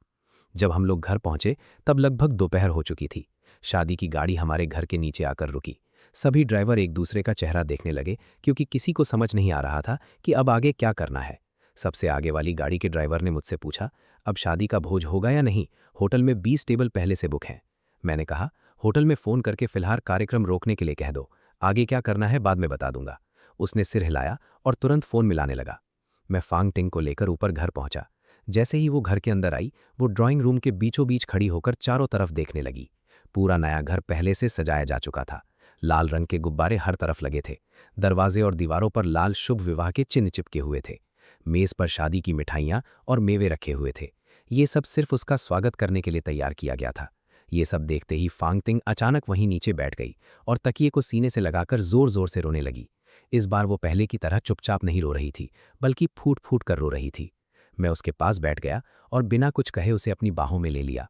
जब हम लोग घर पहुंचे तब लगभग दोपहर हो चुकी थी। शादी की गाड़ी हमारे घर के नीचे आकर रुकी। सभी ड्राइवर एक दूसरे का चेहरा देखने लगे, क्योंकि किसी को समझ नहीं आ रहा था कि अब आगे क्या करना है। सबसे आगे वाली गाड़ी के ड्राइवर ने मुझसे पूछा, अब शादी का भोज होगा या नहीं? होटल में 20 टेबल पहले से बुक हैं। मैंने कहा, होटल में फ़ोन करके फिलहाल कार्यक्रम रोकने के लिए कह दो, आगे क्या करना है बाद में बता दूंगा। उसने सिर हिलाया और तुरंत फ़ोन मिलाने लगा। मैं फांग टिंग को लेकर ऊपर घर पहुंचा। जैसे ही वो घर के अंदर आई, वो ड्राइंग रूम के बीचों बीच खड़ी होकर चारों तरफ देखने लगी। पूरा नया घर पहले से सजाया जा चुका था। लाल रंग के गुब्बारे हर तरफ लगे थे। दरवाजे और दीवारों पर लाल शुभ विवाह के चिन्ह चिपके हुए थे। मेज पर शादी की मिठाइयाँ और मेवे रखे हुए थे। ये सब सिर्फ उसका स्वागत करने के लिए तैयार किया गया था। ये सब देखते ही फांग टिंग अचानक वहीं नीचे बैठ गई और तकिए को सीने से लगाकर जोर जोर से रोने लगी। इस बार वो पहले की तरह चुपचाप नहीं रो रही थी, बल्कि फूट फूट कर रो रही थी। मैं उसके पास बैठ गया और बिना कुछ कहे उसे अपनी बाहों में ले लिया।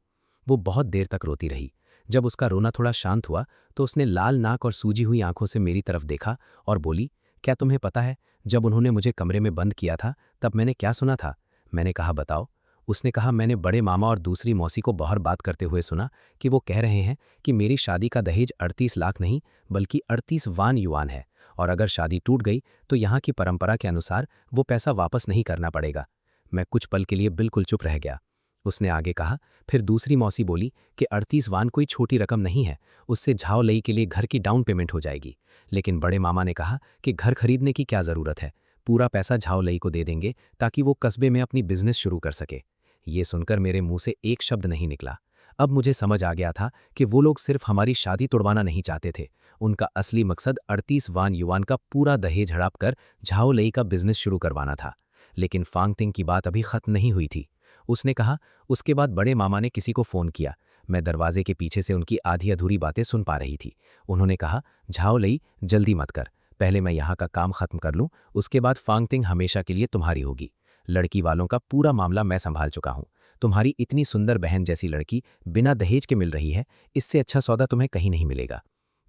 वो बहुत देर तक रोती रही। जब उसका रोना थोड़ा शांत हुआ तो उसने लाल नाक और सूजी हुई आंखों से मेरी तरफ देखा और बोली, क्या तुम्हें पता है, जब उन्होंने मुझे कमरे में बंद किया था तब मैंने क्या सुना था? मैंने कहा, बताओ। उसने कहा, मैंने बड़े मामा और दूसरी मौसी को बाहर बात करते हुए सुना कि वो कह रहे हैं कि मेरी शादी का दहेज 38 लाख नहीं बल्कि 38 वान युआन है, और अगर शादी टूट गई तो यहाँ की परंपरा के अनुसार वो पैसा वापस नहीं करना पड़ेगा। मैं कुछ पल के लिए बिल्कुल चुप रह गया। उसने आगे कहा, फिर दूसरी मौसी बोली कि 38 वान कोई छोटी रकम नहीं है, उससे झाओ लई के लिए घर की डाउन पेमेंट हो जाएगी। लेकिन बड़े मामा ने कहा कि घर खरीदने की क्या ज़रूरत है, पूरा पैसा झाओ लई को दे देंगे ताकि वो कस्बे में अपनी बिजनेस शुरू कर सके। ये सुनकर मेरे मुंह से एक शब्द नहीं निकला। अब मुझे समझ आ गया था कि वो लोग सिर्फ हमारी शादी तोड़वाना नहीं चाहते थे, उनका असली मकसद 38 वान युआन का पूरा दहेज हड़प कर झाओ लई का बिजनेस शुरू करवाना था। लेकिन फांग टिंग की बात अभी खत्म नहीं हुई थी। उसने कहा, उसके बाद बड़े मामा ने किसी को फ़ोन किया। मैं दरवाजे के पीछे से उनकी आधी अधूरी बातें सुन पा रही थी। उन्होंने कहा, झाओ लई, जल्दी मत कर, पहले मैं यहाँ का काम खत्म कर लूँ, उसके बाद फांग टिंग हमेशा के लिए तुम्हारी होगी। लड़की वालों का पूरा मामला मैं संभाल चुका हूँ। तुम्हारी इतनी सुंदर बहन जैसी लड़की बिना दहेज के मिल रही है, इससे अच्छा सौदा तुम्हें कहीं नहीं मिलेगा।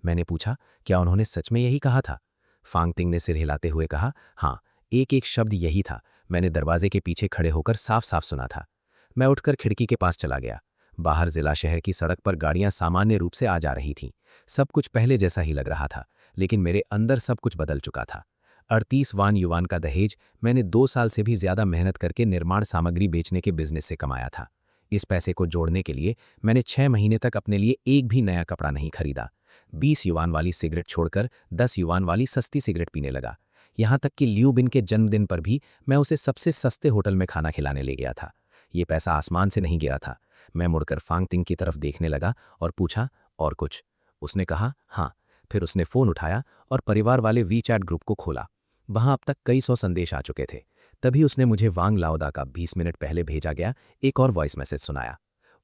मैंने पूछा, क्या उन्होंने सच में यही कहा था? फांग टिंग ने सिर हिलाते हुए कहा, हाँ, एक एक शब्द यही था। मैंने दरवाजे के पीछे खड़े होकर साफ साफ सुना था। मैं उठकर खिड़की के पास चला गया। बाहर जिला शहर की सड़क पर गाड़ियां सामान्य रूप से आ जा रही थीं। सब कुछ पहले जैसा ही लग रहा था, लेकिन मेरे अंदर सब कुछ बदल चुका था। 38 वान युआन का दहेज मैंने 2 साल से भी ज्यादा मेहनत करके निर्माण सामग्री बेचने के बिजनेस से कमाया था। इस पैसे को जोड़ने के लिए मैंने 6 महीने तक अपने लिए एक भी नया कपड़ा नहीं खरीदा। 20 युआन वाली सिगरेट छोड़कर 10 युआन वाली सस्ती सिगरेट पीने लगा। यहाँ तक कि लियू बिन के जन्मदिन पर भी मैं उसे सबसे सस्ते होटल में खाना खिलाने ले गया था। ये पैसा आसमान से नहीं गिरा था। मैं मुड़कर फांग टिंग की तरफ देखने लगा और पूछा, और कुछ? उसने कहा, हाँ। फिर उसने फ़ोन उठाया और परिवार वाले वीचैट ग्रुप को खोला। वहाँ अब तक कई 100 संदेश आ चुके थे। तभी उसने मुझे वांग लाओदा का 20 मिनट पहले भेजा गया एक और वॉइस मैसेज सुनाया।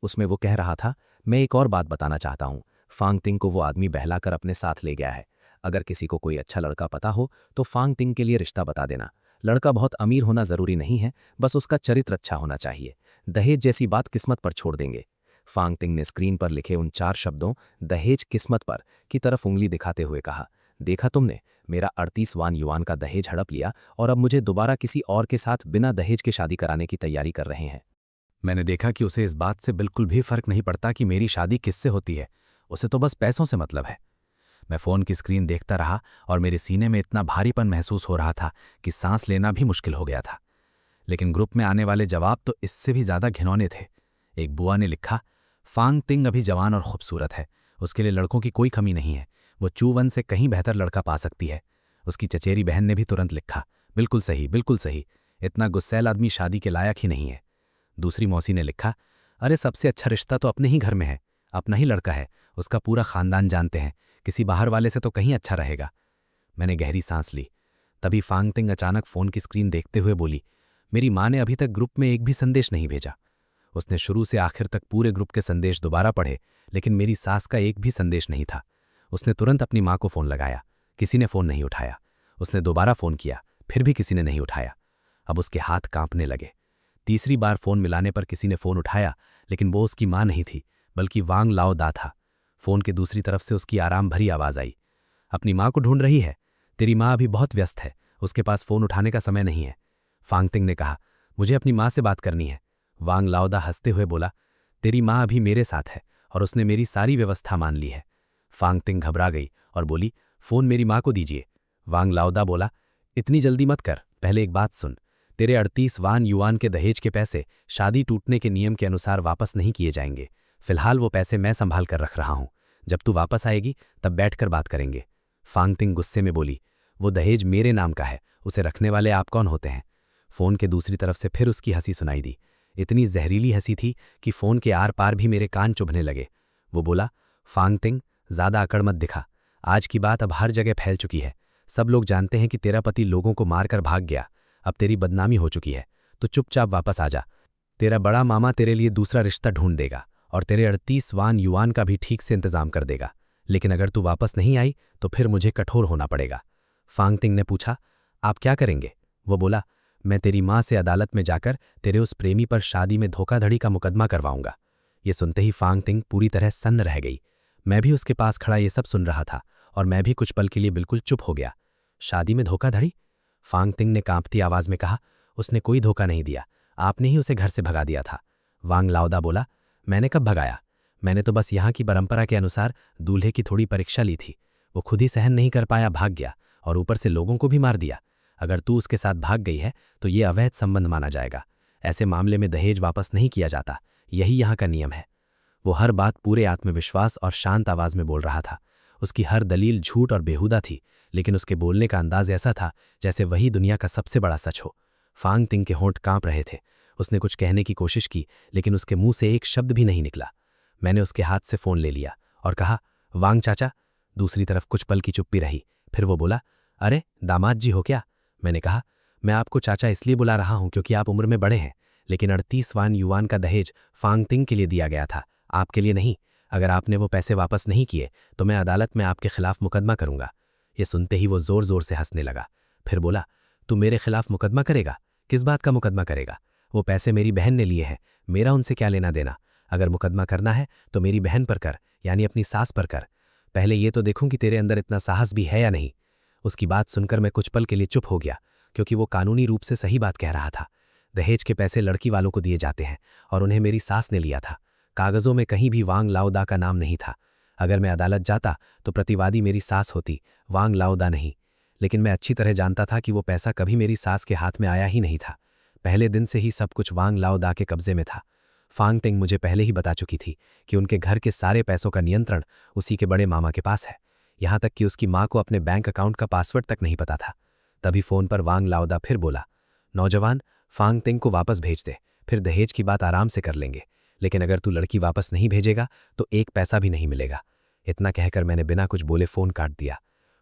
उसमें वो कह रहा था, मैं एक और बात बताना चाहता हूँ। फांग टिंग को वो आदमी बहलाकर अपने साथ ले गया है। अगर किसी को कोई अच्छा लड़का पता हो तो फांग टिंग के लिए रिश्ता बता देना। लड़का बहुत अमीर होना ज़रूरी नहीं है, बस उसका चरित्र अच्छा होना चाहिए। दहेज जैसी बात किस्मत पर छोड़ देंगे। फांग टिंग ने स्क्रीन पर लिखे उन 4 शब्दों, दहेज किस्मत पर, की तरफ उंगली दिखाते हुए कहा, देखा तुमने, मेरा 38 वान युआन का दहेज हड़प लिया और अब मुझे दोबारा किसी और के साथ बिना दहेज के शादी कराने की तैयारी कर रहे हैं। मैंने देखा कि उसे इस बात से बिल्कुल भी फर्क नहीं पड़ता कि मेरी शादी किससे होती है। उसे तो बस पैसों से मतलब है। मैं फ़ोन की स्क्रीन देखता रहा और मेरे सीने में इतना भारीपन महसूस हो रहा था कि सांस लेना भी मुश्किल हो गया था। लेकिन ग्रुप में आने वाले जवाब तो इससे भी ज़्यादा घिनौने थे। एक बुआ ने लिखा, फांग टिंग अभी जवान और खूबसूरत है, उसके लिए लड़कों की कोई कमी नहीं है, वो चूवन से कहीं बेहतर लड़का पा सकती है। उसकी चचेरी बहन ने भी तुरंत लिखा, बिल्कुल सही, बिल्कुल सही, इतना गुस्सैल आदमी शादी के लायक ही नहीं है। दूसरी मौसी ने लिखा, अरे सबसे अच्छा रिश्ता तो अपने ही घर में है, अपना ही लड़का है, उसका पूरा खानदान जानते हैं, किसी बाहर वाले से तो कहीं अच्छा रहेगा। मैंने गहरी सांस ली। तभी फांग टिंग अचानक फ़ोन की स्क्रीन देखते हुए बोली, मेरी माँ ने अभी तक ग्रुप में एक भी संदेश नहीं भेजा। उसने शुरू से आखिर तक पूरे ग्रुप के संदेश दोबारा पढ़े, लेकिन मेरी सास का एक भी संदेश नहीं था। उसने तुरंत अपनी माँ को फ़ोन लगाया, किसी ने फ़ोन नहीं उठाया। उसने दोबारा फ़ोन किया, फिर भी किसी ने नहीं उठाया। अब उसके हाथ कांपने लगे। तीसरी बार फ़ोन मिलाने पर किसी ने फ़ोन उठाया, लेकिन वो उसकी माँ नहीं थी, बल्कि वांग लाओ दा था। फ़ोन के दूसरी तरफ से उसकी आराम भरी आवाज़ आई, अपनी माँ को ढूंढ रही है, तेरी माँ अभी बहुत व्यस्त है, उसके पास फ़ोन उठाने का समय नहीं है। फांग टिंग ने कहा, मुझे अपनी माँ से बात करनी है। वांग लाओदा हंसते हुए बोला, तेरी माँ अभी मेरे साथ है और उसने मेरी सारी व्यवस्था मान ली है। फांग टिंग घबरा गई और बोली, फ़ोन मेरी माँ को दीजिए। वांग लाओदा बोला, इतनी जल्दी मत कर, पहले एक बात सुन, तेरे 38 वान युआन के दहेज के पैसे शादी टूटने के नियम के अनुसार वापस नहीं किए जाएंगे। फिलहाल वो पैसे मैं संभाल कर रख रहा हूँ। जब तू वापस आएगी तब बैठकर बात करेंगे। फांगतिंग गुस्से में बोली, वो दहेज मेरे नाम का है, उसे रखने वाले आप कौन होते हैं? फोन के दूसरी तरफ से फिर उसकी हंसी सुनाई दी। इतनी जहरीली हंसी थी कि फोन के आर पार भी मेरे कान चुभने लगे। वो बोला, फांगतिंग, ज्यादा अकड़ मत दिखा। आज की बात अब हर जगह फैल चुकी है। सब लोग जानते हैं कि तेरा पति लोगों को मारकर भाग गया। अब तेरी बदनामी हो चुकी है, तो चुपचाप वापस आ जा। तेरा बड़ा मामा तेरे लिए दूसरा रिश्ता ढूंढ देगा और तेरे 38 वान युआन का भी ठीक से इंतजाम कर देगा। लेकिन अगर तू वापस नहीं आई तो फिर मुझे कठोर होना पड़ेगा। फांगतिंग ने पूछा, आप क्या करेंगे? वो बोला, मैं तेरी माँ से अदालत में जाकर तेरे उस प्रेमी पर शादी में धोखाधड़ी का मुकदमा करवाऊंगा। ये सुनते ही फांगतिंग पूरी तरह सन्न रह गई। मैं भी उसके पास खड़ा ये सब सुन रहा था और मैं भी कुछ पल के लिए बिल्कुल चुप हो गया। शादी में धोखाधड़ी? फांगतिंग ने कांपती आवाज में कहा, उसने कोई धोखा नहीं दिया, आपने ही उसे घर से भगा दिया था। वांग लाओदा बोला, मैंने कब भगाया? मैंने तो बस यहाँ की परंपरा के अनुसार दूल्हे की थोड़ी परीक्षा ली थी। वो खुद ही सहन नहीं कर पाया, भाग गया और ऊपर से लोगों को भी मार दिया। अगर तू उसके साथ भाग गई है तो ये अवैध संबंध माना जाएगा। ऐसे मामले में दहेज वापस नहीं किया जाता, यही यहाँ का नियम है। वो हर बात पूरे आत्मविश्वास और शांत आवाज में बोल रहा था। उसकी हर दलील झूठ और बेहुदा थी, लेकिन उसके बोलने का अंदाज ऐसा था जैसे वही दुनिया का सबसे बड़ा सच हो। फांगतिंग के होंठ कांप रहे थे। उसने कुछ कहने की कोशिश की, लेकिन उसके मुंह से एक शब्द भी नहीं निकला। मैंने उसके हाथ से फोन ले लिया और कहा, वांग चाचा। दूसरी तरफ कुछ पल की चुप्पी रही। फिर वो बोला, अरे दामाद जी हो क्या? मैंने कहा, मैं आपको चाचा इसलिए बुला रहा हूं क्योंकि आप उम्र में बड़े हैं, लेकिन 38 वान युआन का दहेज फांगतिंग के लिए दिया गया था, आपके लिए नहीं। अगर आपने वो पैसे वापस नहीं किए तो मैं अदालत में आपके खिलाफ मुकदमा करूंगा। ये सुनते ही वो जोर जोर से हंसने लगा। फिर बोला, तू मेरे खिलाफ मुकदमा करेगा? किस बात का मुकदमा करेगा? वो पैसे मेरी बहन ने लिए हैं, मेरा उनसे क्या लेना देना? अगर मुकदमा करना है तो मेरी बहन पर कर, यानी अपनी सास पर कर। पहले ये तो देखूं कि तेरे अंदर इतना साहस भी है या नहीं। उसकी बात सुनकर मैं कुछ पल के लिए चुप हो गया, क्योंकि वो कानूनी रूप से सही बात कह रहा था। दहेज के पैसे लड़की वालों को दिए जाते हैं और उन्हें मेरी सास ने लिया था। कागजों में कहीं भी वांग लाओदा का नाम नहीं था। अगर मैं अदालत जाता तो प्रतिवादी मेरी सास होती, वांग लाओदा नहीं। लेकिन मैं अच्छी तरह जानता था कि वो पैसा कभी मेरी सास के हाथ में आया ही नहीं था। पहले दिन से ही सब कुछ वांग लाओदा के कब्जे में था। फांगतिंग मुझे पहले ही बता चुकी थी कि उनके घर के सारे पैसों का नियंत्रण उसी के बड़े मामा के पास है। यहाँ तक कि उसकी माँ को अपने बैंक अकाउंट का पासवर्ड तक नहीं पता था। तभी फोन पर वांग लाओदा फिर बोला, नौजवान, फांगतिंग को वापस भेज दे, फिर दहेज की बात आराम से कर लेंगे। लेकिन अगर तू लड़की वापस नहीं भेजेगा तो एक पैसा भी नहीं मिलेगा। इतना कहकर मैंने बिना कुछ बोले फोन काट दिया।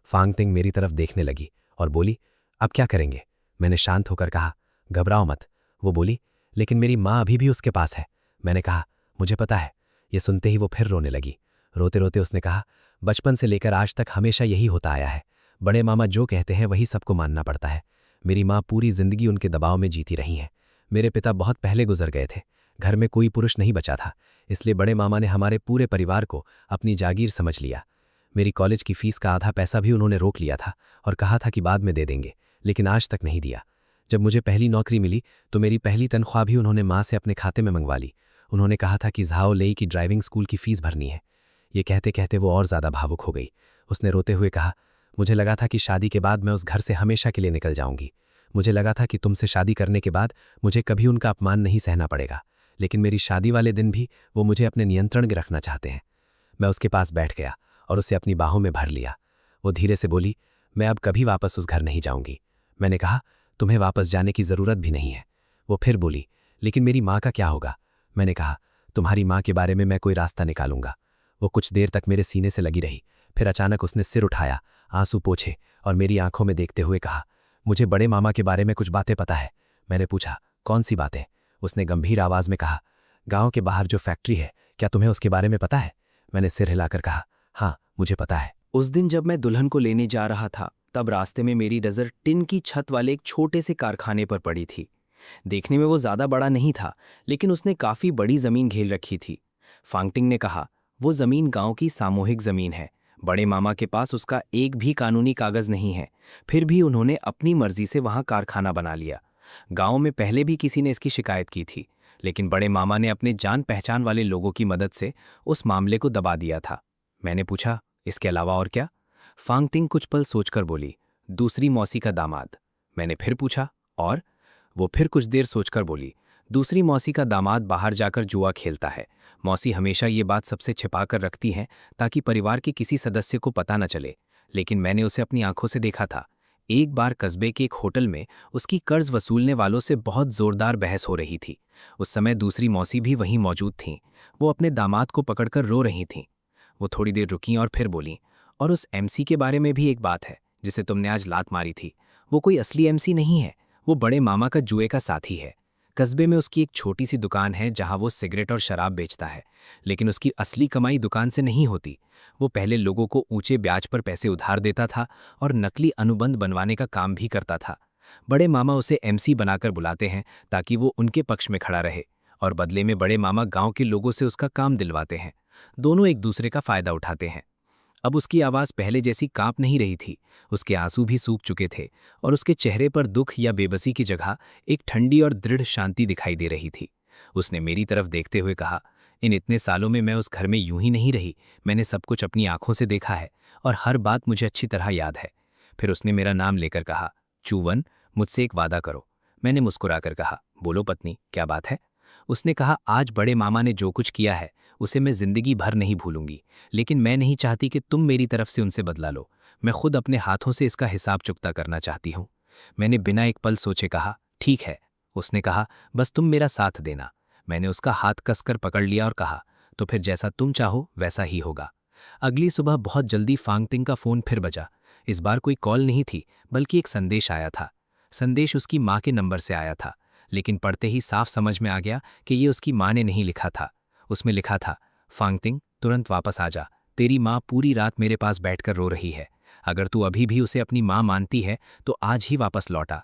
फांगतिंग मेरी तरफ देखने लगी और बोली, अब क्या करेंगे? मैंने शांत होकर कहा, घबराओ मत। वो बोली, लेकिन मेरी माँ अभी भी उसके पास है। मैंने कहा, मुझे पता है। ये सुनते ही वो फिर रोने लगी। रोते रोते उसने कहा, बचपन से लेकर आज तक हमेशा यही होता आया है। बड़े मामा जो कहते हैं वही सबको मानना पड़ता है। मेरी माँ पूरी जिंदगी उनके दबाव में जीती रही हैं। मेरे पिता बहुत पहले गुजर गए थे। घर में कोई पुरुष नहीं बचा था, इसलिए बड़े मामा ने हमारे पूरे परिवार को अपनी जागीर समझ लिया। मेरी कॉलेज की फीस का आधा पैसा भी उन्होंने रोक लिया था और कहा था कि बाद में दे देंगे, लेकिन आज तक नहीं दिया। जब मुझे पहली नौकरी मिली तो मेरी पहली तनख्वाह भी उन्होंने माँ से अपने खाते में मंगवा ली। उन्होंने कहा था कि झाओ लेई की ड्राइविंग स्कूल की फीस भरनी है। ये कहते कहते वो और ज़्यादा भावुक हो गई। उसने रोते हुए कहा, मुझे लगा था कि शादी के बाद मैं उस घर से हमेशा के लिए निकल जाऊंगी। मुझे लगा था कि तुमसे शादी करने के बाद मुझे कभी उनका अपमान नहीं सहना पड़ेगा, लेकिन मेरी शादी वाले दिन भी वो मुझे अपने नियंत्रण में रखना चाहते हैं। मैं उसके पास बैठ गया और उसे अपनी बाहों में भर लिया। वो धीरे से बोली, मैं अब कभी वापस उस घर नहीं जाऊंगी। मैंने कहा, तुम्हें वापस जाने की ज़रूरत भी नहीं है। वो फिर बोली, लेकिन मेरी माँ का क्या होगा? मैंने कहा, तुम्हारी माँ के बारे में मैं कोई रास्ता निकालूंगा। वो कुछ देर तक मेरे सीने से लगी रही, फिर अचानक उसने सिर उठाया, आंसू पोंछे और मेरी आंखों में देखते हुए कहा, मुझे बड़े मामा के बारे में कुछ बातें पता है। मैंने पूछा, कौन सी बातें? उसने गंभीर आवाज में कहा, गांव के बाहर जो फैक्ट्री है, क्या तुम्हें उसके बारे में पता है? मैंने सिर हिलाकर कहा, हाँ मुझे पता है। उस दिन जब मैं दुल्हन को लेने जा रहा था तब रास्ते में मेरी नज़र टिन की छत वाले एक छोटे से कारखाने पर पड़ी थी। देखने में वो ज़्यादा बड़ा नहीं था, लेकिन उसने काफ़ी बड़ी ज़मीन घेर रखी थी। फांगटिंग ने कहा, वो ज़मीन गांव की सामूहिक ज़मीन है। बड़े मामा के पास उसका एक भी कानूनी कागज़ नहीं है, फिर भी उन्होंने अपनी मर्जी से वहाँ कारखाना बना लिया। गांव में पहले भी किसी ने इसकी शिकायत की थी, लेकिन बड़े मामा ने अपने जान पहचान वाले लोगों की मदद से उस मामले को दबा दिया था। मैंने पूछा, इसके अलावा और क्या? फांगटिंग कुछ पल सोचकर बोली, दूसरी मौसी का दामाद। मैंने फिर पूछा, और? वो फिर कुछ देर सोचकर बोली, दूसरी मौसी का दामाद बाहर जाकर जुआ खेलता है। मौसी हमेशा ये बात सबसे छिपाकर रखती हैं ताकि परिवार के किसी सदस्य को पता न चले, लेकिन मैंने उसे अपनी आंखों से देखा था। एक बार कस्बे के एक होटल में उसकी कर्ज वसूलने वालों से बहुत जोरदार बहस हो रही थी। उस समय दूसरी मौसी भी वहीं मौजूद थीं। वो अपने दामाद को पकड़कर रो रही थीं। वो थोड़ी देर रुकीं और फिर बोलीं, और उस एमसी के बारे में भी एक बात है जिसे तुमने आज लात मारी थी। वो कोई असली एमसी नहीं है, वो बड़े मामा का जुए का साथी है। कस्बे में उसकी एक छोटी सी दुकान है जहां वो सिगरेट और शराब बेचता है, लेकिन उसकी असली कमाई दुकान से नहीं होती। वो पहले लोगों को ऊंचे ब्याज पर पैसे उधार देता था और नकली अनुबंध बनवाने का काम भी करता था। बड़े मामा उसे एमसी बनाकर बुलाते हैं ताकि वो उनके पक्ष में खड़ा रहे, और बदले में बड़े मामा गांव के लोगों से उसका काम दिलवाते हैं। दोनों एक दूसरे का फायदा उठाते हैं। अब उसकी आवाज़ पहले जैसी कांप नहीं रही थी। उसके आंसू भी सूख चुके थे और उसके चेहरे पर दुख या बेबसी की जगह एक ठंडी और दृढ़ शांति दिखाई दे रही थी। उसने मेरी तरफ देखते हुए कहा, इन इतने सालों में मैं उस घर में यूं ही नहीं रही। मैंने सब कुछ अपनी आंखों से देखा है और हर बात मुझे अच्छी तरह याद है। फिर उसने मेरा नाम लेकर कहा, चूवन, मुझसे एक वादा करो। मैंने मुस्कुराकर कहा, बोलो पत्नी, क्या बात है? उसने कहा, आज बड़े मामा ने जो कुछ किया है उसे मैं जिंदगी भर नहीं भूलूंगी, लेकिन मैं नहीं चाहती कि तुम मेरी तरफ से उनसे बदला लो। मैं खुद अपने हाथों से इसका हिसाब चुकता करना चाहती हूँ। मैंने बिना एक पल सोचे कहा, ठीक है। उसने कहा, बस तुम मेरा साथ देना। मैंने उसका हाथ कसकर पकड़ लिया और कहा, तो फिर जैसा तुम चाहो वैसा ही होगा। अगली सुबह बहुत जल्दी फांगतिंग का फ़ोन फिर बजा। इस बार कोई कॉल नहीं थी, बल्कि एक संदेश आया था। संदेश उसकी माँ के नंबर से आया था, लेकिन पढ़ते ही साफ समझ में आ गया कि ये उसकी माँ ने नहीं लिखा था। उसमें लिखा था, फांगतिंग, तुरंत वापस आ जा। तेरी माँ पूरी रात मेरे पास बैठकर रो रही है। अगर तू अभी भी उसे अपनी माँ मानती है तो आज ही वापस लौटा।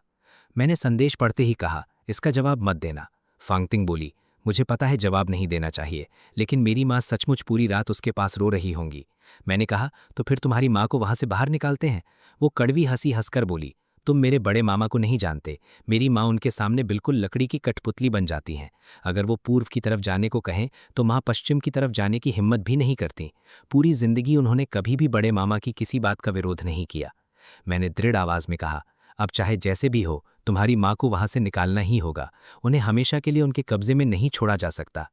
मैंने संदेश पढ़ते ही कहा, इसका जवाब मत देना। फांगतिंग बोली, मुझे पता है जवाब नहीं देना चाहिए, लेकिन मेरी माँ सचमुच पूरी रात उसके पास रो रही होंगी। मैंने कहा, तो फिर तुम्हारी माँ को वहाँ से बाहर निकालते हैं। वो कड़वी हंसी हंसकर बोली, तुम मेरे बड़े मामा को नहीं जानते। मेरी माँ उनके सामने बिल्कुल लकड़ी की कठपुतली बन जाती हैं। अगर वो पूर्व की तरफ जाने को कहें तो माँ पश्चिम की तरफ जाने की हिम्मत भी नहीं करती। पूरी जिंदगी उन्होंने कभी भी बड़े मामा की किसी बात का विरोध नहीं किया। मैंने दृढ़ आवाज में कहा, अब चाहे जैसे भी हो, तुम्हारी माँ को वहां से निकालना ही होगा। उन्हें हमेशा के लिए उनके कब्जे में नहीं छोड़ा जा सकता।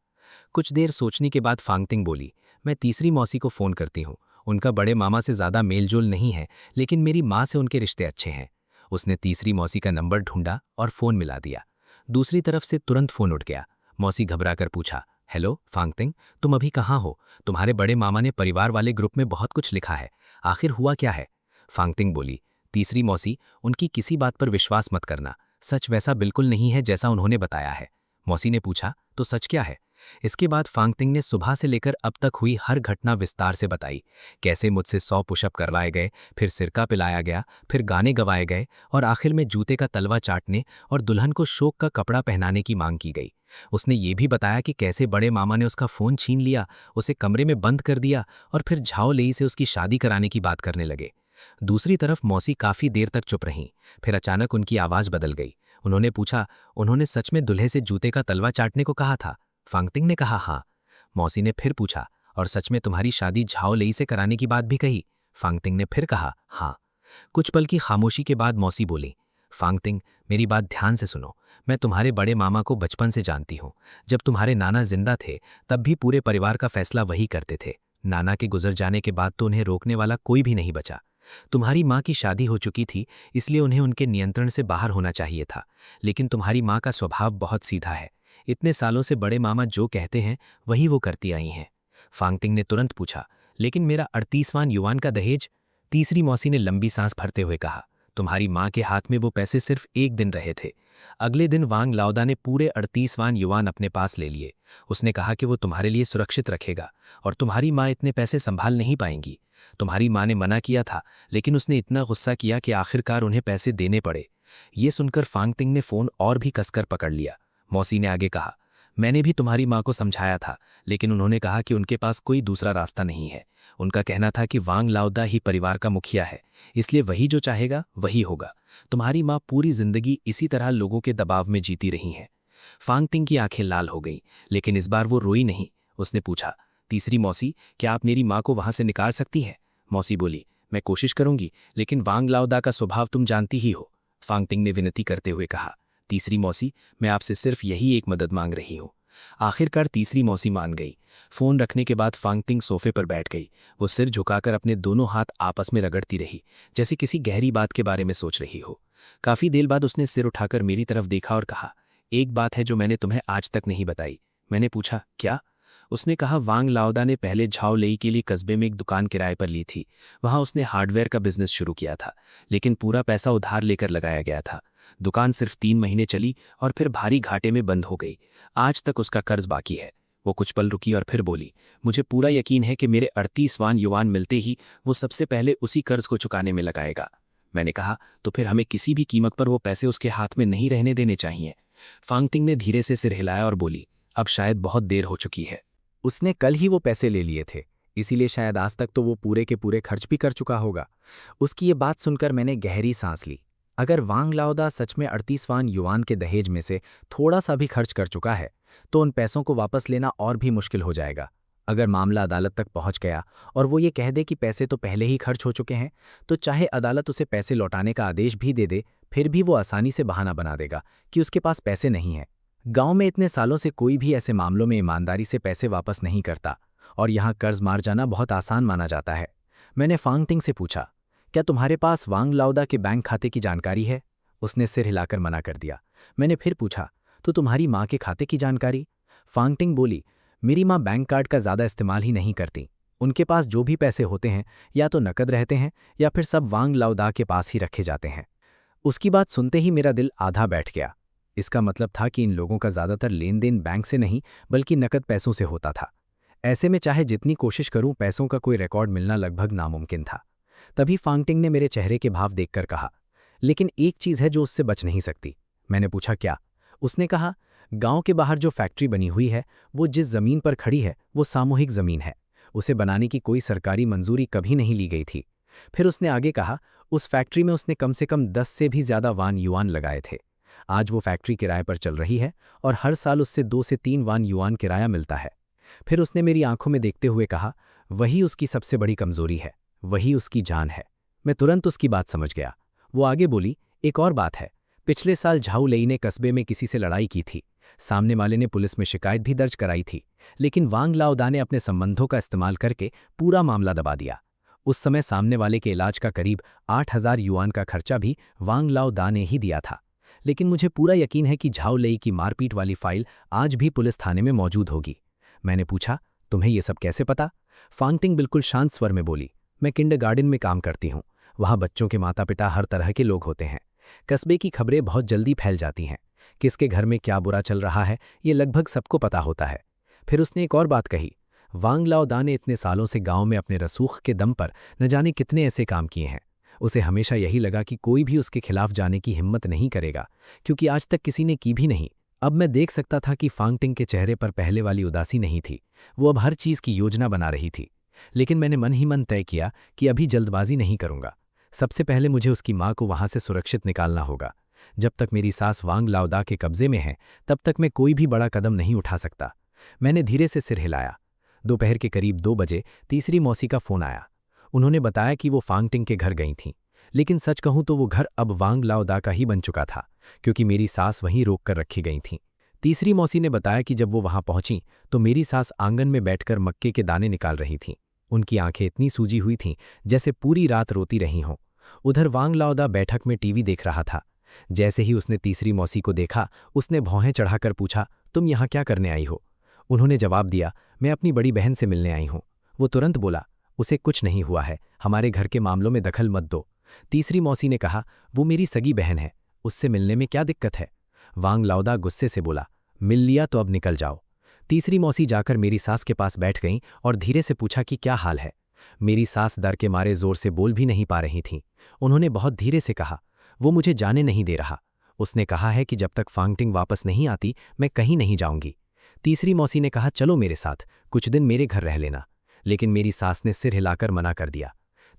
कुछ देर सोचने के बाद फांगतिंग बोली, मैं तीसरी मौसी को फ़ोन करती हूँ। उनका बड़े मामा से ज़्यादा मेलजोल नहीं है, लेकिन मेरी माँ से उनके रिश्ते अच्छे हैं। उसने तीसरी मौसी का नंबर ढूंढा और फ़ोन मिला दिया। दूसरी तरफ से तुरंत फ़ोन उठ गया। मौसी घबराकर पूछा, हेलो फांगतिंग, तुम अभी कहाँ हो? तुम्हारे बड़े मामा ने परिवार वाले ग्रुप में बहुत कुछ लिखा है, आखिर हुआ क्या है? फांगतिंग बोली, तीसरी मौसी, उनकी किसी बात पर विश्वास मत करना। सच वैसा बिल्कुल नहीं है जैसा उन्होंने बताया है। मौसी ने पूछा, तो सच क्या है? इसके बाद फांगतिंग ने सुबह से लेकर अब तक हुई हर घटना विस्तार से बताई। कैसे मुझसे 100 पुशअप करवाए गए, फिर सिरका पिलाया गया, फिर गाने गवाए गए और आखिर में जूते का तलवा चाटने और दुल्हन को शोक का कपड़ा पहनाने की मांग की गई। उसने ये भी बताया कि कैसे बड़े मामा ने उसका फ़ोन छीन लिया, उसे कमरे में बंद कर दिया और फिर झाओ लेई से उसकी शादी कराने की बात करने लगे। दूसरी तरफ मौसी काफ़ी देर तक चुप रहीं। फिर अचानक उनकी आवाज़ बदल गई। उन्होंने पूछा, उन्होंने सच में दूल्हे से जूते का तलवा चाटने को कहा था? फांगतिंग ने कहा, हाँ। मौसी ने फिर पूछा, और सच में तुम्हारी शादी झाओ लेई से कराने की बात भी कही? फांगतिंग ने फिर कहा, हाँ। कुछ पल की खामोशी के बाद मौसी बोली, फांगतिंग, मेरी बात ध्यान से सुनो। मैं तुम्हारे बड़े मामा को बचपन से जानती हूँ। जब तुम्हारे नाना जिंदा थे तब भी पूरे परिवार का फैसला वही करते थे। नाना के गुजर जाने के बाद तो उन्हें रोकने वाला कोई भी नहीं बचा। तुम्हारी माँ की शादी हो चुकी थी, इसलिए उन्हें उनके नियंत्रण से बाहर होना चाहिए था, लेकिन तुम्हारी माँ का स्वभाव बहुत सीधा है। इतने सालों से बड़े मामा जो कहते हैं वही वो करती आई हैं। फांगतिंग ने तुरंत पूछा, लेकिन मेरा 38वां युवान का दहेज? तीसरी मौसी ने लंबी सांस भरते हुए कहा, तुम्हारी माँ के हाथ में वो पैसे सिर्फ एक दिन रहे थे। अगले दिन वांग लाओदा ने पूरे 38वां युवान अपने पास ले लिए। उसने कहा कि वो तुम्हारे लिए सुरक्षित रखेगा और तुम्हारी माँ इतने पैसे संभाल नहीं पाएंगी। तुम्हारी माँ ने मना किया था, लेकिन उसने इतना गुस्सा किया कि आखिरकार उन्हें पैसे देने पड़े। ये सुनकर फांगतिंग ने फ़ोन और भी कसकर पकड़ लिया। मौसी ने आगे कहा, मैंने भी तुम्हारी माँ को समझाया था, लेकिन उन्होंने कहा कि उनके पास कोई दूसरा रास्ता नहीं है। उनका कहना था कि वांग लाओदा ही परिवार का मुखिया है, इसलिए वही जो चाहेगा वही होगा। तुम्हारी माँ पूरी जिंदगी इसी तरह लोगों के दबाव में जीती रही हैं। फांगतिंग की आंखें लाल हो गईं, लेकिन इस बार वो रोई नहीं। उसने पूछा, तीसरी मौसी, क्या आप मेरी माँ को वहां से निकाल सकती हैं? मौसी बोली, मैं कोशिश करूंगी, लेकिन वांग लाओदा का स्वभाव तुम जानती ही हो। फांगतिंग ने विनती करते हुए कहा, तीसरी मौसी, मैं आपसे सिर्फ यही एक मदद मांग रही हूँ। आखिरकार तीसरी मौसी मान गई। फोन रखने के बाद फांगटिंग सोफे पर बैठ गई। वो सिर झुकाकर अपने दोनों हाथ आपस में रगड़ती रही, जैसे किसी गहरी बात के बारे में सोच रही हो। काफी देर बाद उसने सिर उठाकर मेरी तरफ देखा और कहा, एक बात है जो मैंने तुम्हें आज तक नहीं बताई। मैंने पूछा, क्या? उसने कहा, वांग लाओदा ने पहले झाओ लेई के लिए कस्बे में एक दुकान किराए पर ली थी। वहां उसने हार्डवेयर का बिजनेस शुरू किया था, लेकिन पूरा पैसा उधार लेकर लगाया गया था। दुकान सिर्फ 3 महीने चली और फिर भारी घाटे में बंद हो गई। आज तक उसका कर्ज बाकी है। वो कुछ पल रुकी और फिर बोली, मुझे पूरा यकीन है कि मेरे 38 वान युआन मिलते ही वो सबसे पहले उसी कर्ज को चुकाने में लगाएगा। मैंने कहा, तो फिर हमें किसी भी कीमत पर वो पैसे उसके हाथ में नहीं रहने देने चाहिए। फांगटिंग ने धीरे से सिर हिलाया और बोली, अब शायद बहुत देर हो चुकी है। उसने कल ही वो पैसे ले लिए थे, इसीलिए शायद आज तक तो वो पूरे के पूरे खर्च भी कर चुका होगा। उसकी ये बात सुनकर मैंने गहरी सांस ली। अगर वांग लाओदा सच में 38 वान युआन के दहेज में से थोड़ा सा भी खर्च कर चुका है, तो उन पैसों को वापस लेना और भी मुश्किल हो जाएगा। अगर मामला अदालत तक पहुंच गया और वो ये कह दे कि पैसे तो पहले ही खर्च हो चुके हैं, तो चाहे अदालत उसे पैसे लौटाने का आदेश भी दे दे, फिर भी वो आसानी से बहाना बना देगा कि उसके पास पैसे नहीं हैं। गांव में इतने सालों से कोई भी ऐसे मामलों में ईमानदारी से पैसे वापस नहीं करता, और यहाँ कर्ज मार जाना बहुत आसान माना जाता है। मैंने फांगटिंग से पूछा, क्या तुम्हारे पास वांग लाओदा के बैंक खाते की जानकारी है? उसने सिर हिलाकर मना कर दिया। मैंने फिर पूछा, तो तुम्हारी माँ के खाते की जानकारी? फांगटिंग बोली, मेरी माँ बैंक कार्ड का ज़्यादा इस्तेमाल ही नहीं करती। उनके पास जो भी पैसे होते हैं या तो नकद रहते हैं या फिर सब वांग लाओदा के पास ही रखे जाते हैं। उसकी बात सुनते ही मेरा दिल आधा बैठ गया। इसका मतलब था कि इन लोगों का ज़्यादातर लेन देन बैंक से नहीं बल्कि नकद पैसों से होता था। ऐसे में चाहे जितनी कोशिश करूं, पैसों का कोई रिकॉर्ड मिलना लगभग नामुमकिन था। तभी फांगटिंग ने मेरे चेहरे के भाव देखकर कहा, लेकिन एक चीज़ है जो उससे बच नहीं सकती। मैंने पूछा, क्या? उसने कहा, गांव के बाहर जो फैक्ट्री बनी हुई है, वो जिस ज़मीन पर खड़ी है वो सामूहिक ज़मीन है। उसे बनाने की कोई सरकारी मंजूरी कभी नहीं ली गई थी। फिर उसने आगे कहा, उस फैक्ट्री में उसने कम से कम 10 से भी ज़्यादा वान युआन लगाए थे। आज वो फैक्ट्री किराए पर चल रही है और हर साल उससे 2 से 3 वान युआन किराया मिलता है। फिर उसने मेरी आंखों में देखते हुए कहा, वही उसकी सबसे बड़ी कमजोरी है, वही उसकी जान है। मैं तुरंत उसकी बात समझ गया। वो आगे बोली, एक और बात है, पिछले साल झाओ लेई ने कस्बे में किसी से लड़ाई की थी। सामने वाले ने पुलिस में शिकायत भी दर्ज कराई थी, लेकिन वांग लाओदा ने अपने संबंधों का इस्तेमाल करके पूरा मामला दबा दिया। उस समय सामने वाले के इलाज का करीब 8,000 युआन का खर्चा भी वांग लाओदा ने ही दिया था। लेकिन मुझे पूरा यकीन है कि झाओ लेई की मारपीट वाली फाइल आज भी पुलिस थाने में मौजूद होगी। मैंने पूछा, तुम्हें ये सब कैसे पता? फांगटिंग बिल्कुल शांत स्वर में बोली, मैं किंडरगार्टन में काम करती हूँ। वहाँ बच्चों के माता पिता हर तरह के लोग होते हैं। कस्बे की खबरें बहुत जल्दी फैल जाती हैं। किसके घर में क्या बुरा चल रहा है ये लगभग सबको पता होता है। फिर उसने एक और बात कही, वांग लाओदा ने इतने सालों से गांव में अपने रसूख के दम पर न जाने कितने ऐसे काम किए हैं। उसे हमेशा यही लगा कि कोई भी उसके खिलाफ जाने की हिम्मत नहीं करेगा, क्योंकि आज तक किसी ने की भी नहीं। अब मैं देख सकता था कि फांगटिंग के चेहरे पर पहले वाली उदासी नहीं थी। वो अब हर चीज़ की योजना बना रही थी। लेकिन मैंने मन ही मन तय किया कि अभी जल्दबाजी नहीं करूंगा। सबसे पहले मुझे उसकी माँ को वहां से सुरक्षित निकालना होगा। जब तक मेरी सास वांग लाओदा के कब्जे में है, तब तक मैं कोई भी बड़ा कदम नहीं उठा सकता। मैंने धीरे से सिर हिलाया। दोपहर के करीब 2 बजे तीसरी मौसी का फोन आया। उन्होंने बताया कि वो फांगटिंग के घर गई थीं, लेकिन सच कहूं तो वो घर अब वांग लाओदा का ही बन चुका था, क्योंकि मेरी सास वहीं रोक कर रखी गई थीं। तीसरी मौसी ने बताया कि जब वो वहां पहुंची तो मेरी सास आंगन में बैठकर मक्के के दाने निकाल रही थीं। उनकी आंखें इतनी सूजी हुई थीं जैसे पूरी रात रोती रही हों। उधर वांग लाओदा बैठक में टीवी देख रहा था। जैसे ही उसने तीसरी मौसी को देखा, उसने भौहें चढ़ाकर पूछा, तुम यहाँ क्या करने आई हो? उन्होंने जवाब दिया, मैं अपनी बड़ी बहन से मिलने आई हूँ। वो तुरंत बोला, उसे कुछ नहीं हुआ है, हमारे घर के मामलों में दखल मत दो। तीसरी मौसी ने कहा, वो मेरी सगी बहन है, उससे मिलने में क्या दिक्कत है? वांग लाओदा गुस्से से बोला, मिल लिया तो अब निकल जाओ। तीसरी मौसी जाकर मेरी सास के पास बैठ गईं और धीरे से पूछा कि क्या हाल है। मेरी सास डर के मारे जोर से बोल भी नहीं पा रही थीं। उन्होंने बहुत धीरे से कहा, वो मुझे जाने नहीं दे रहा। उसने कहा है कि जब तक फांगटिंग वापस नहीं आती मैं कहीं नहीं जाऊंगी। तीसरी मौसी ने कहा, चलो मेरे साथ, कुछ दिन मेरे घर रह लेना। लेकिन मेरी सास ने सिर हिलाकर मना कर दिया।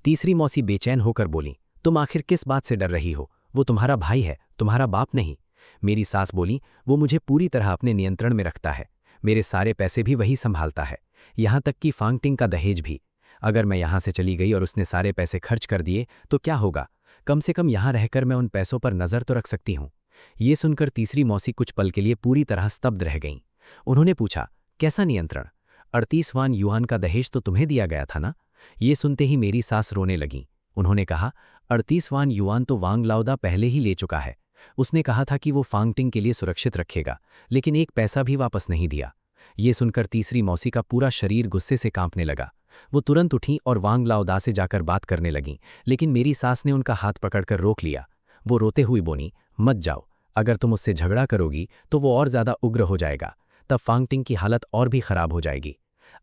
तीसरी मौसी बेचैन होकर बोली, तुम आखिर किस बात से डर रही हो? वो तुम्हारा भाई है, तुम्हारा बाप नहीं। मेरी सास बोली, वो मुझे पूरी तरह अपने नियंत्रण में रखता है, मेरे सारे पैसे भी वही संभालता है, यहाँ तक कि फांगटिंग का दहेज भी। अगर मैं यहाँ से चली गई और उसने सारे पैसे खर्च कर दिए तो क्या होगा? कम से कम यहाँ रहकर मैं उन पैसों पर नज़र तो रख सकती हूँ। ये सुनकर तीसरी मौसी कुछ पल के लिए पूरी तरह स्तब्ध रह गईं। उन्होंने पूछा, कैसा नियंत्रण? 38वां युआन का दहेज तो तुम्हें दिया गया था ना? ये सुनते ही मेरी सास रोने लगीं। उन्होंने कहा, 38वां युआन तो वांग लाओदा पहले ही ले चुका है। उसने कहा था कि वो फांगटिंग के लिए सुरक्षित रखेगा, लेकिन एक पैसा भी वापस नहीं दिया। ये सुनकर तीसरी मौसी का पूरा शरीर गुस्से से कांपने लगा। वो तुरंत उठीं और वांग लाओदा से जाकर बात करने लगीं, लेकिन मेरी सास ने उनका हाथ पकड़कर रोक लिया। वो रोते हुए बोली, मत जाओ, अगर तुम उससे झगड़ा करोगी तो वो और ज़्यादा उग्र हो जाएगा, तब फांगटिंग की हालत और भी खराब हो जाएगी।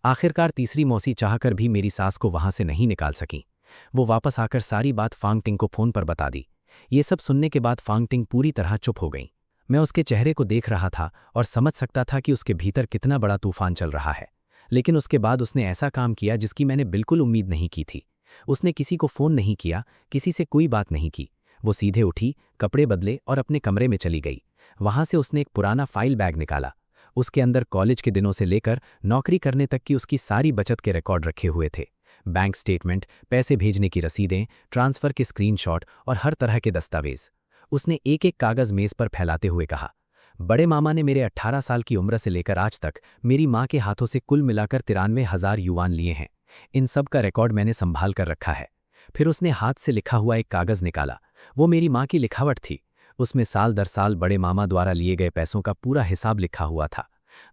आखिरकार तीसरी मौसी चाहकर भी मेरी सास को वहां से नहीं निकाल सकी। वो वापस आकर सारी बात फांगटिंग को फ़ोन पर बता दी। ये सब सुनने के बाद फांगटिंग पूरी तरह चुप हो गई। मैं उसके चेहरे को देख रहा था और समझ सकता था कि उसके भीतर कितना बड़ा तूफान चल रहा है। लेकिन उसके बाद उसने ऐसा काम किया जिसकी मैंने बिल्कुल उम्मीद नहीं की थी। उसने किसी को फ़ोन नहीं किया, किसी से कोई बात नहीं की। वो सीधे उठी, कपड़े बदले और अपने कमरे में चली गई। वहां से उसने एक पुराना फाइल बैग निकाला। उसके अंदर कॉलेज के दिनों से लेकर नौकरी करने तक की उसकी सारी बचत के रिकॉर्ड रखे हुए थे। बैंक स्टेटमेंट, पैसे भेजने की रसीदें, ट्रांसफ़र के स्क्रीनशॉट और हर तरह के दस्तावेज। उसने एक एक कागज़ मेज़ पर फैलाते हुए कहा, बड़े मामा ने मेरे 18 साल की उम्र से लेकर आज तक मेरी माँ के हाथों से कुल मिलाकर 93,000 युआन लिए हैं। इन सब का रिकॉर्ड मैंने संभाल कर रखा है। फिर उसने हाथ से लिखा हुआ एक कागज़ निकाला। वो मेरी माँ की लिखावट थी। उसमें साल दर साल बड़े मामा द्वारा लिए गए पैसों का पूरा हिसाब लिखा हुआ था।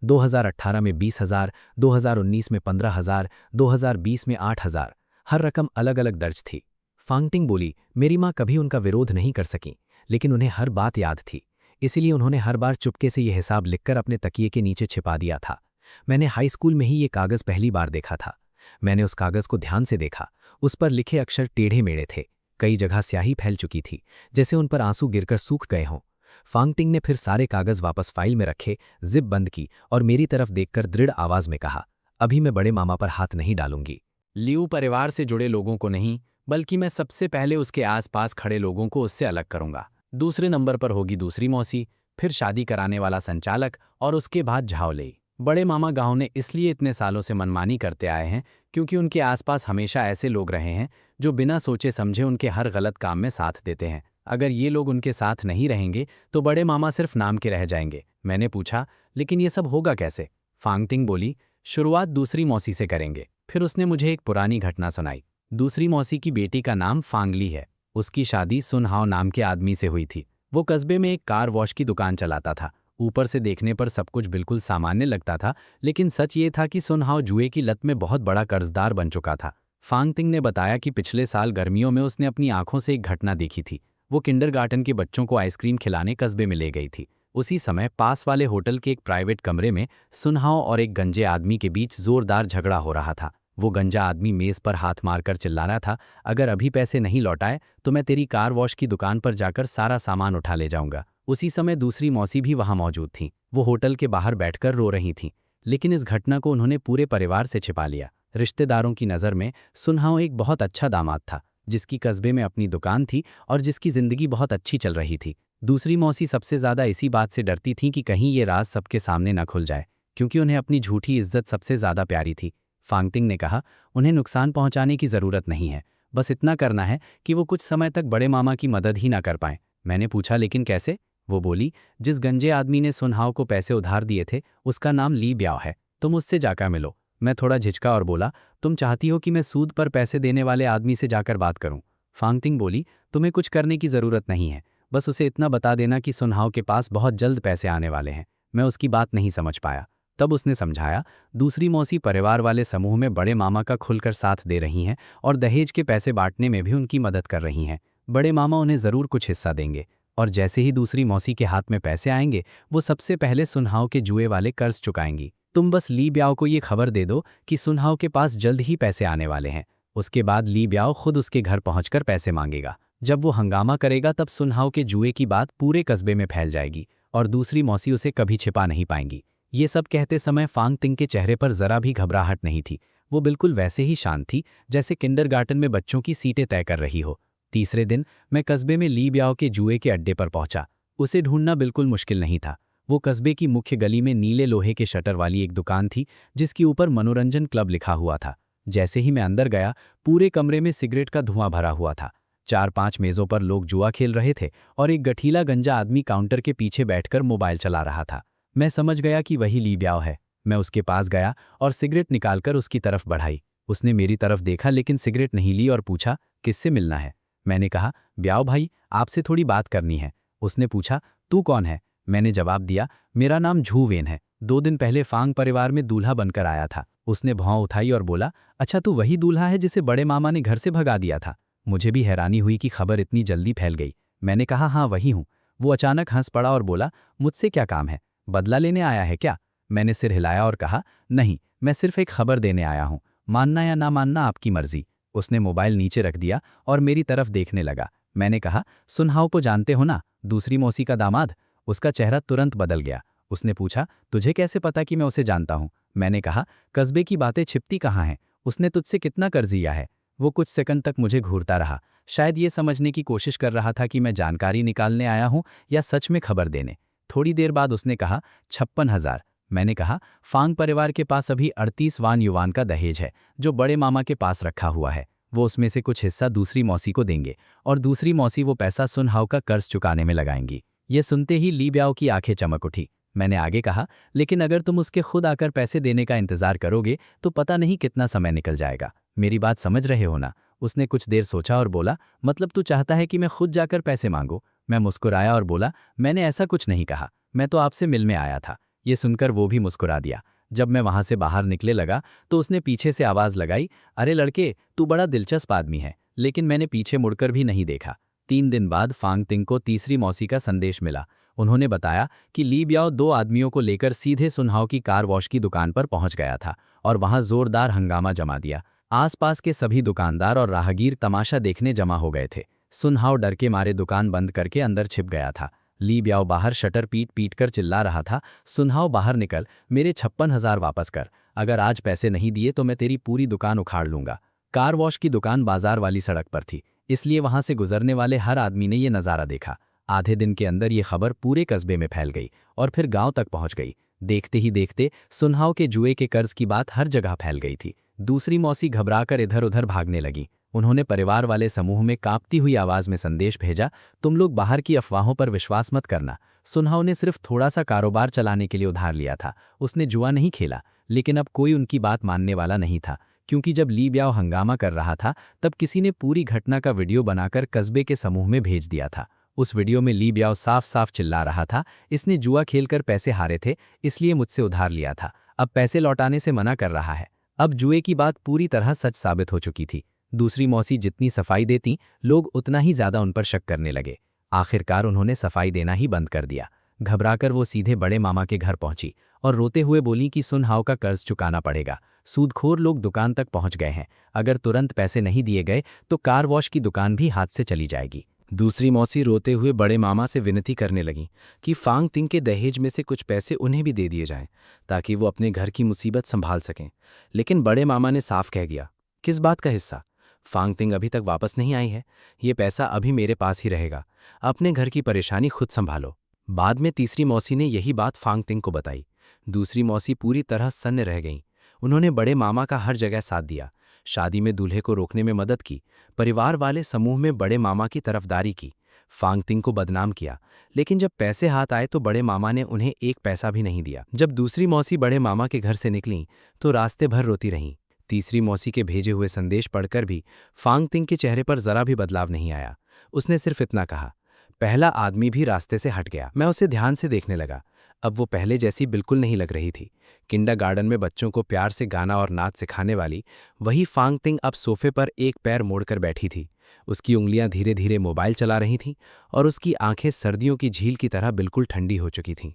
2018 में 20,000, 2019 में 15,000, 2020 में 8,000। हर रकम अलग अलग दर्ज थी। फांगटिंग बोली, मेरी माँ कभी उनका विरोध नहीं कर सकी, लेकिन उन्हें हर बात याद थी। इसीलिए उन्होंने हर बार चुपके से ये हिसाब लिखकर अपने तकिए के नीचे छिपा दिया था। मैंने हाई स्कूल में ही ये कागज़ पहली बार देखा था। मैंने उस कागज़ को ध्यान से देखा। उस पर लिखे अक्षर टेढ़े मेढ़े थे। कई जगह स्याही फैल चुकी थी, जैसे उन पर आंसू गिरकर सूख गए हों। फांगटिंग ने फिर सारे कागज़ वापस फाइल में रखे, जिप बंद की और मेरी तरफ देखकर दृढ़ आवाज़ में कहा, अभी मैं बड़े मामा पर हाथ नहीं डालूंगी। लियू परिवार से जुड़े लोगों को नहीं, बल्कि मैं सबसे पहले उसके आसपास खड़े लोगों को उससे अलग करूंगा। दूसरे नंबर पर होगी दूसरी मौसी, फिर शादी कराने वाला संचालक और उसके बाद झावले। बड़े मामा गांव ने इसलिए इतने सालों से मनमानी करते आए हैं क्योंकि उनके आसपास हमेशा ऐसे लोग रहे हैं जो बिना सोचे समझे उनके हर गलत काम में साथ देते हैं। अगर ये लोग उनके साथ नहीं रहेंगे तो बड़े मामा सिर्फ नाम के रह जाएंगे। मैंने पूछा, लेकिन ये सब होगा कैसे? फांगटिंग बोली, शुरुआत दूसरी मौसी से करेंगे। फिर उसने मुझे एक पुरानी घटना सुनाई। दूसरी मौसी की बेटी का नाम फांगली है। उसकी शादी सुनहाओ नाम के आदमी से हुई थी। वो कस्बे में एक कार वॉश की दुकान चलाता था। ऊपर से देखने पर सब कुछ बिल्कुल सामान्य लगता था, लेकिन सच ये था कि सुनहाओ जुए की लत में बहुत बड़ा कर्जदार बन चुका था। फांगटिंग ने बताया कि पिछले साल गर्मियों में उसने अपनी आंखों से एक घटना देखी थी। वो किंडरगार्टन के बच्चों को आइसक्रीम खिलाने कस्बे में ले गई थी। उसी समय पास वाले होटल के एक प्राइवेट कमरे में सुनहाओ और एक गंजे आदमी के बीच जोरदार झगड़ा हो रहा था। वो गंजा आदमी मेज़ पर हाथ मारकर चिल्ला रहा था, अगर अभी पैसे नहीं लौटाए तो मैं तेरी कार वॉश की दुकान पर जाकर सारा सामान उठा ले जाऊंगा। उसी समय दूसरी मौसी भी वहां मौजूद थीं। वो होटल के बाहर बैठकर रो रही थीं, लेकिन इस घटना को उन्होंने पूरे परिवार से छिपा लिया। रिश्तेदारों की नज़र में सुनहाओ एक बहुत अच्छा दामाद था, जिसकी कस्बे में अपनी दुकान थी और जिसकी जिंदगी बहुत अच्छी चल रही थी। दूसरी मौसी सबसे ज़्यादा इसी बात से डरती थीं कि कहीं ये राज सबके सामने न खुल जाए, क्योंकि उन्हें अपनी झूठी इज्जत सबसे ज़्यादा प्यारी थी। फांगटिंग ने कहा, उन्हें नुकसान पहुंचाने की ज़रूरत नहीं है, बस इतना करना है कि वो कुछ समय तक बड़े मामा की मदद ही ना कर पाएं। मैंने पूछा, लेकिन कैसे? वो बोली, जिस गंजे आदमी ने सुनहाओ को पैसे उधार दिए थे उसका नाम ली ब्याओ है। तुम उससे जाकर मिलो। मैं थोड़ा झिझका और बोला, तुम चाहती हो कि मैं सूद पर पैसे देने वाले आदमी से जाकर बात करूं? फांगटिंग बोली, तुम्हें कुछ करने की ज़रूरत नहीं है, बस उसे इतना बता देना कि सुनहाओ के पास बहुत जल्द पैसे आने वाले हैं। मैं उसकी बात नहीं समझ पाया। तब उसने समझाया, दूसरी मौसी परिवार वाले समूह में बड़े मामा का खुलकर साथ दे रही हैं और दहेज के पैसे बांटने में भी उनकी मदद कर रही हैं। बड़े मामा उन्हें ज़रूर कुछ हिस्सा देंगे और जैसे ही दूसरी मौसी के हाथ में पैसे आएंगे वो सबसे पहले सुनहाओ के जुए वाले कर्ज चुकाएंगी। तुम बस ली ब्याओ को ये खबर दे दो कि सुनहाओ के पास जल्द ही पैसे आने वाले हैं। उसके बाद ली ब्याओ खुद उसके घर पहुंचकर पैसे मांगेगा। जब वो हंगामा करेगा तब सुनहाओ के जुए की बात पूरे कस्बे में फैल जाएगी और दूसरी मौसी उसे कभी छिपा नहीं पाएंगी। ये सब कहते समय फांगटिंग के चेहरे पर जरा भी घबराहट नहीं थी। वो बिल्कुल वैसे ही शांत थी जैसे किंडरगार्टन में बच्चों की सीटें तय कर रही हो। तीसरे दिन मैं कस्बे में ली ब्याओ के जुए के अड्डे पर पहुंचा। उसे ढूंढना बिल्कुल मुश्किल नहीं था। वो कस्बे की मुख्य गली में नीले लोहे के शटर वाली एक दुकान थी जिसके ऊपर मनोरंजन क्लब लिखा हुआ था। जैसे ही मैं अंदर गया, पूरे कमरे में सिगरेट का धुआं भरा हुआ था। 4-5 मेज़ों पर लोग जुआ खेल रहे थे और एक गठीला गंजा आदमी काउंटर के पीछे बैठकर मोबाइल चला रहा था। मैं समझ गया कि वही ली ब्याओ है। मैं उसके पास गया और सिगरेट निकालकर उसकी तरफ बढ़ाई। उसने मेरी तरफ देखा लेकिन सिगरेट नहीं ली और पूछा, किससे मिलना है? मैंने कहा, ब्याओ भाई, आपसे थोड़ी बात करनी है। उसने पूछा, तू कौन है? मैंने जवाब दिया, मेरा नाम झूवेन है। 2 दिन पहले फांग परिवार में दूल्हा बनकर आया था। उसने भौं उठाई और बोला, अच्छा तू वही दूल्हा है जिसे बड़े मामा ने घर से भगा दिया था? मुझे भी हैरानी हुई कि खबर इतनी जल्दी फैल गई। मैंने कहा, हाँ वही हूँ। वो अचानक हंस पड़ा और बोला, मुझसे क्या काम है? बदला लेने आया है क्या? मैंने सिर हिलाया और कहा, नहीं, मैं सिर्फ एक खबर देने आया हूँ। मानना या ना मानना आपकी मर्जी। उसने मोबाइल नीचे रख दिया और मेरी तरफ देखने लगा। मैंने कहा, सुनहाओ को जानते हो ना, दूसरी मौसी का दामाद? उसका चेहरा तुरंत बदल गया। उसने पूछा, तुझे कैसे पता कि मैं उसे जानता हूँ? मैंने कहा, कस्बे की बातें छिपती कहाँ हैं? उसने तुझसे कितना कर्ज लिया है? वो कुछ सेकंड तक मुझे घूरता रहा, शायद ये समझने की कोशिश कर रहा था कि मैं जानकारी निकालने आया हूँ या सच में खबर देने। थोड़ी देर बाद उसने कहा, 56,000। मैंने कहा, फांग परिवार के पास अभी 38 वान युवान का दहेज है जो बड़े मामा के पास रखा हुआ है। वो उसमें से कुछ हिस्सा दूसरी मौसी को देंगे और दूसरी मौसी वो पैसा सुनहाओ का कर्ज चुकाने में लगाएंगी। ये सुनते ही ली ब्याओ की आंखें चमक उठी। मैंने आगे कहा, लेकिन अगर तुम उसके खुद आकर पैसे देने का इंतजार करोगे तो पता नहीं कितना समय निकल जाएगा। मेरी बात समझ रहे हो ना? उसने कुछ देर सोचा और बोला, मतलब तू चाहता है कि मैं खुद जाकर पैसे मांगू? मैं मुस्कुराया और बोला, मैंने ऐसा कुछ नहीं कहा, मैं तो आपसे मिलने आया था। ये सुनकर वो भी मुस्कुरा दिया। जब मैं वहां से बाहर निकले लगा तो उसने पीछे से आवाज लगाई, अरे लड़के, तू बड़ा दिलचस्प आदमी है। लेकिन मैंने पीछे मुड़कर भी नहीं देखा। 3 दिन बाद फांग तिंग को तीसरी मौसी का संदेश मिला। उन्होंने बताया कि ली ब्याओ 2 आदमियों को लेकर सीधे सुनहाओ की कार वॉश की दुकान पर पहुंच गया था और वहां जोरदार हंगामा जमा दिया। आसपास के सभी दुकानदार और राहगीर तमाशा देखने जमा हो गए थे। सुनहाओ डर के मारे दुकान बंद करके अंदर छिप गया था। ली ब्याओ बाहर शटर पीट पीट कर चिल्ला रहा था, सुनहाओ बाहर निकल, मेरे 56,000 वापस कर। अगर आज पैसे नहीं दिए तो मैं तेरी पूरी दुकान उखाड़ लूंगा। कार वॉश की दुकान बाजार वाली सड़क पर थी, इसलिए वहां से गुजरने वाले हर आदमी ने ये नज़ारा देखा। आधे दिन के अंदर ये खबर पूरे कस्बे में फैल गई और फिर गांव तक पहुंच गई। देखते ही देखते सुनहाओ के जुए के कर्ज की बात हर जगह फैल गई थी। दूसरी मौसी घबराकर इधर उधर भागने लगी। उन्होंने परिवार वाले समूह में कांपती हुई आवाज में संदेश भेजा, तुम लोग बाहर की अफवाहों पर विश्वास मत करना। सुनहाओ ने सिर्फ थोड़ा सा कारोबार चलाने के लिए उधार लिया था, उसने जुआ नहीं खेला। लेकिन अब कोई उनकी बात मानने वाला नहीं था, क्योंकि जब ली ब्याओ हंगामा कर रहा था तब किसी ने पूरी घटना का वीडियो बनाकर कस्बे के समूह में भेज दिया था। उस वीडियो में ली ब्याओ साफ साफ चिल्ला रहा था, इसने जुआ खेलकर पैसे हारे थे, इसलिए मुझसे उधार लिया था, अब पैसे लौटाने से मना कर रहा है। अब जुए की बात पूरी तरह सच साबित हो चुकी थी। दूसरी मौसी जितनी सफाई देती, लोग उतना ही ज्यादा उन पर शक करने लगे। आखिरकार उन्होंने सफाई देना ही बंद कर दिया। घबराकर वो सीधे बड़े मामा के घर पहुंची और रोते हुए बोली कि सुनहाओ का कर्ज चुकाना पड़ेगा। सूदखोर लोग दुकान तक पहुंच गए हैं, अगर तुरंत पैसे नहीं दिए गए तो कार वॉश की दुकान भी हाथ से चली जाएगी। दूसरी मौसी रोते हुए बड़े मामा से विनती करने लगी कि फांग तिंग के दहेज में से कुछ पैसे उन्हें भी दे दिए जाएं, ताकि वो अपने घर की मुसीबत संभाल सकें। लेकिन बड़े मामा ने साफ कह दिया, किस बात का हिस्सा? फांग तिंग अभी तक वापस नहीं आई है, ये पैसा अभी मेरे पास ही रहेगा, अपने घर की परेशानी खुद संभालो। बाद में तीसरी मौसी ने यही बात फांग तिंग को बताई। दूसरी मौसी पूरी तरह सन्न रह गईं। उन्होंने बड़े मामा का हर जगह साथ दिया, शादी में दूल्हे को रोकने में मदद की, परिवार वाले समूह में बड़े मामा की तरफदारी की, फांग तिंग को बदनाम किया। लेकिन जब पैसे हाथ आए तो बड़े मामा ने उन्हें एक पैसा भी नहीं दिया। जब दूसरी मौसी बड़े मामा के घर से निकलीं तो रास्ते भर रोती रहीं। तीसरी मौसी के भेजे हुए संदेश पढ़कर भी फांग तिंग के चेहरे पर जरा भी बदलाव नहीं आया। उसने सिर्फ इतना कहा, पहला आदमी भी रास्ते से हट गया। मैं उसे ध्यान से देखने लगा। अब वो पहले जैसी बिल्कुल नहीं लग रही थी। किंडरगार्टन में बच्चों को प्यार से गाना और नाच सिखाने वाली वही फांग तिंग अब सोफे पर एक पैर मोड़कर बैठी थी। उसकी उंगलियां धीरे धीरे मोबाइल चला रही थीं और उसकी आंखें सर्दियों की झील की तरह बिल्कुल ठंडी हो चुकी थीं।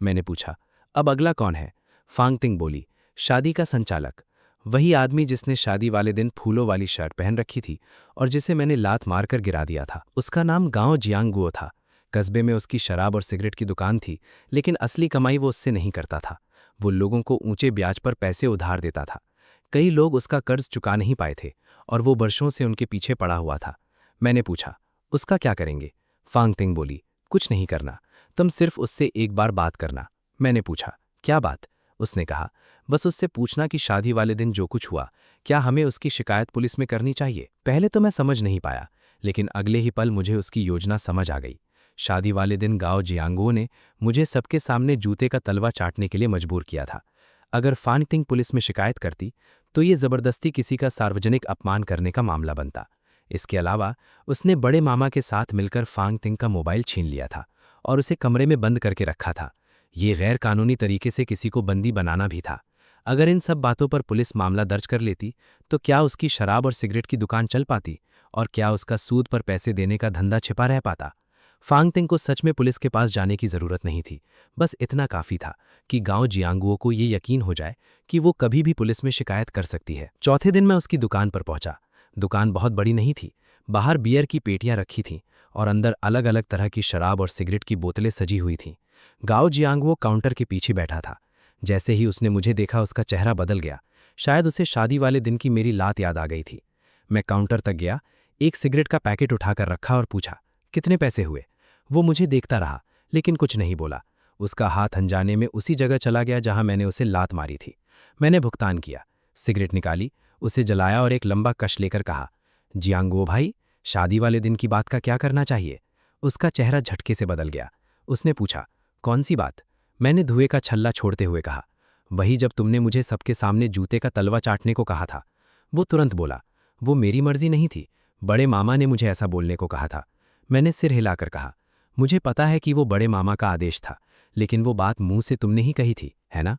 मैंने पूछा, अब अगला कौन है? फांग तिंग बोली, शादी का संचालक, वही आदमी जिसने शादी वाले दिन फूलों वाली शर्ट पहन रखी थी और जिसे मैंने लात मारकर गिरा दिया था। उसका नाम गांव जियांगुओ था। कस्बे में उसकी शराब और सिगरेट की दुकान थी, लेकिन असली कमाई वो उससे नहीं करता था। वो लोगों को ऊंचे ब्याज पर पैसे उधार देता था। कई लोग उसका कर्ज चुका नहीं पाए थे और वो वर्षों से उनके पीछे पड़ा हुआ था। मैंने पूछा, उसका क्या करेंगे? फांग तिंग बोली, कुछ नहीं करना, तुम सिर्फ उससे एक बार बात करना। मैंने पूछा, क्या बात? उसने कहा, बस उससे पूछना कि शादी वाले दिन जो कुछ हुआ, क्या हमें उसकी शिकायत पुलिस में करनी चाहिए? पहले तो मैं समझ नहीं पाया, लेकिन अगले ही पल मुझे उसकी योजना समझ आ गई। शादी वाले दिन गांव जियांगो ने मुझे सबके सामने जूते का तलवा चाटने के लिए मजबूर किया था। अगर फांगटिंग पुलिस में शिकायत करती तो ये जबरदस्ती किसी का सार्वजनिक अपमान करने का मामला बनता। इसके अलावा उसने बड़े मामा के साथ मिलकर फांगटिंग का मोबाइल छीन लिया था और उसे कमरे में बंद करके रखा था। ये गैर कानूनी तरीके से किसी को बंदी बनाना भी था। अगर इन सब बातों पर पुलिस मामला दर्ज कर लेती तो क्या उसकी शराब और सिगरेट की दुकान चल पाती और क्या उसका सूद पर पैसे देने का धंधा छिपा रह पाता। फांगटिंग को सच में पुलिस के पास जाने की जरूरत नहीं थी। बस इतना काफी था कि गांव जियांगुओ को ये यकीन हो जाए कि वो कभी भी पुलिस में शिकायत कर सकती है। चौथे दिन मैं उसकी दुकान पर पहुंचा। दुकान बहुत बड़ी नहीं थी। बाहर बियर की पेटियां रखी थीं और अंदर अलग अलग तरह की शराब और सिगरेट की बोतलें सजी हुई थीं। गांव जियांगुओ काउंटर के पीछे बैठा था। जैसे ही उसने मुझे देखा उसका चेहरा बदल गया। शायद उसे शादी वाले दिन की मेरी लात याद आ गई थी। मैं काउंटर तक गया, एक सिगरेट का पैकेट उठाकर रखा और पूछा, कितने पैसे हुए? वो मुझे देखता रहा लेकिन कुछ नहीं बोला। उसका हाथ अनजाने में उसी जगह चला गया जहां मैंने उसे लात मारी थी। मैंने भुगतान किया, सिगरेट निकाली, उसे जलाया और एक लंबा कश लेकर कहा, जियांगुओ भाई, शादी वाले दिन की बात का क्या करना चाहिए? उसका चेहरा झटके से बदल गया। उसने पूछा, कौन सी बात? मैंने धुएं का छल्ला छोड़ते हुए कहा, वही जब तुमने मुझे सबके सामने जूते का तलवा चाटने को कहा था। वो तुरंत बोला, वो मेरी मर्जी नहीं थी, बड़े मामा ने मुझे ऐसा बोलने को कहा था। मैंने सिर हिलाकर कहा, मुझे पता है कि वो बड़े मामा का आदेश था, लेकिन वो बात मुंह से तुमने ही कही थी, है ना?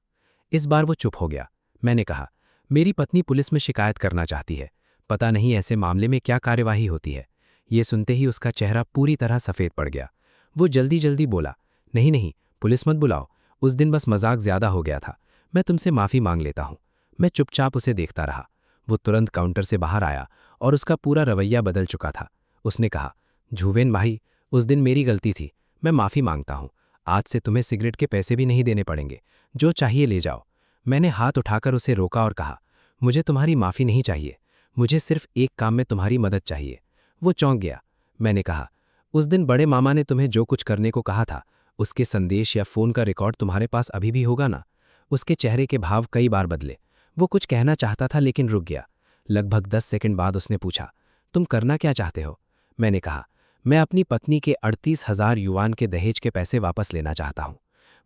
इस बार वो चुप हो गया। मैंने कहा, मेरी पत्नी पुलिस में शिकायत करना चाहती है, पता नहीं ऐसे मामले में क्या कार्यवाही होती है। ये सुनते ही उसका चेहरा पूरी तरह सफ़ेद पड़ गया। वो जल्दी जल्दी बोला, नहीं नहीं, पुलिस मत बुलाओ, उस दिन बस मजाक ज्यादा हो गया था, मैं तुमसे माफ़ी मांग लेता हूँ। मैं चुपचाप उसे देखता रहा। वो तुरंत काउंटर से बाहर आया और उसका पूरा रवैया बदल चुका था। उसने कहा, झूवेन भाई, उस दिन मेरी गलती थी, मैं माफ़ी मांगता हूँ। आज से तुम्हें सिगरेट के पैसे भी नहीं देने पड़ेंगे, जो चाहिए ले जाओ। मैंने हाथ उठाकर उसे रोका और कहा, मुझे तुम्हारी माफ़ी नहीं चाहिए, मुझे सिर्फ एक काम में तुम्हारी मदद चाहिए। वो चौंक गया। मैंने कहा, उस दिन बड़े मामा ने तुम्हें जो कुछ करने को कहा था उसके संदेश या फ़ोन का रिकॉर्ड तुम्हारे पास अभी भी होगा ना? उसके चेहरे के भाव कई बार बदले। वो कुछ कहना चाहता था लेकिन रुक गया। लगभग 10 सेकंड बाद उसने पूछा, तुम करना क्या चाहते हो? मैंने कहा, मैं अपनी पत्नी के 38,000 युआन के दहेज के पैसे वापस लेना चाहता हूँ।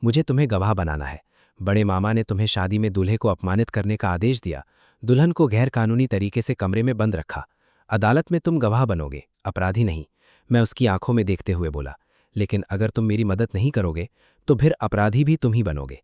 मुझे तुम्हें गवाह बनाना है। बड़े मामा ने तुम्हें शादी में दूल्हे को अपमानित करने का आदेश दिया, दुल्हन को गैर कानूनी तरीके से कमरे में बंद रखा। अदालत में तुम गवाह बनोगे, अपराधी नहीं। मैं उसकी आंखों में देखते हुए बोला, लेकिन अगर तुम मेरी मदद नहीं करोगे तो फिर अपराधी भी तुम ही बनोगे।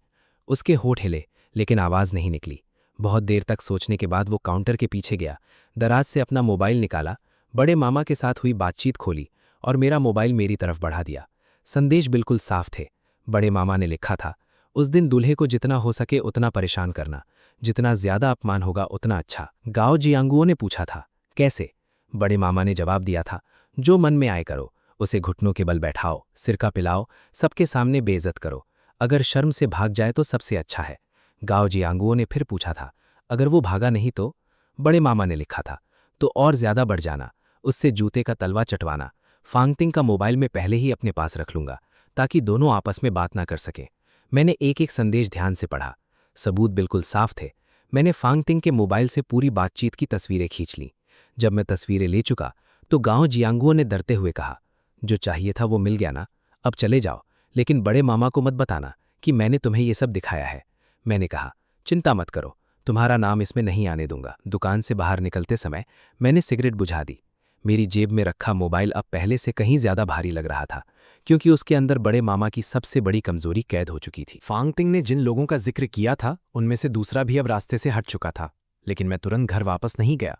उसके होठ हिले लेकिन आवाज़ नहीं निकली। बहुत देर तक सोचने के बाद वो काउंटर के पीछे गया, दराज से अपना मोबाइल निकाला, बड़े मामा के साथ हुई बातचीत खोली और मेरा मोबाइल मेरी तरफ बढ़ा दिया। संदेश बिल्कुल साफ थे। बड़े मामा ने लिखा था, उस दिन दूल्हे को जितना हो सके उतना परेशान करना, जितना ज्यादा अपमान होगा उतना अच्छा। गांव जियांगुओ ने पूछा था, कैसे? बड़े मामा ने जवाब दिया था, जो मन में आए करो, उसे घुटनों के बल बैठाओ, सिरका पिलाओ, सबके सामने बेइज्जत करो, अगर शर्म से भाग जाए तो सबसे अच्छा है। गांव जियांगुओ ने फिर पूछा था, अगर वो भागा नहीं तो? बड़े मामा ने लिखा था, तो और ज्यादा बढ़ जाना, उससे जूते का तलवा चटवाना। फांगटिंग का मोबाइल में पहले ही अपने पास रख लूंगा ताकि दोनों आपस में बात ना कर सकें। मैंने एक एक संदेश ध्यान से पढ़ा। सबूत बिल्कुल साफ थे। मैंने फांगटिंग के मोबाइल से पूरी बातचीत की तस्वीरें खींच लीं। जब मैं तस्वीरें ले चुका तो गांव जियांगुओ ने डरते हुए कहा, जो चाहिए था वो मिल गया ना, अब चले जाओ, लेकिन बड़े मामा को मत बताना कि मैंने तुम्हें ये सब दिखाया है। मैंने कहा, चिंता मत करो, तुम्हारा नाम इसमें नहीं आने दूंगा। दुकान से बाहर निकलते समय मैंने सिगरेट बुझा दी। मेरी जेब में रखा मोबाइल अब पहले से कहीं ज्यादा भारी लग रहा था, क्योंकि उसके अंदर बड़े मामा की सबसे बड़ी कमजोरी कैद हो चुकी थी। फांगटिंग ने जिन लोगों का जिक्र किया था उनमें से दूसरा भी अब रास्ते से हट चुका था, लेकिन मैं तुरंत घर वापस नहीं गया।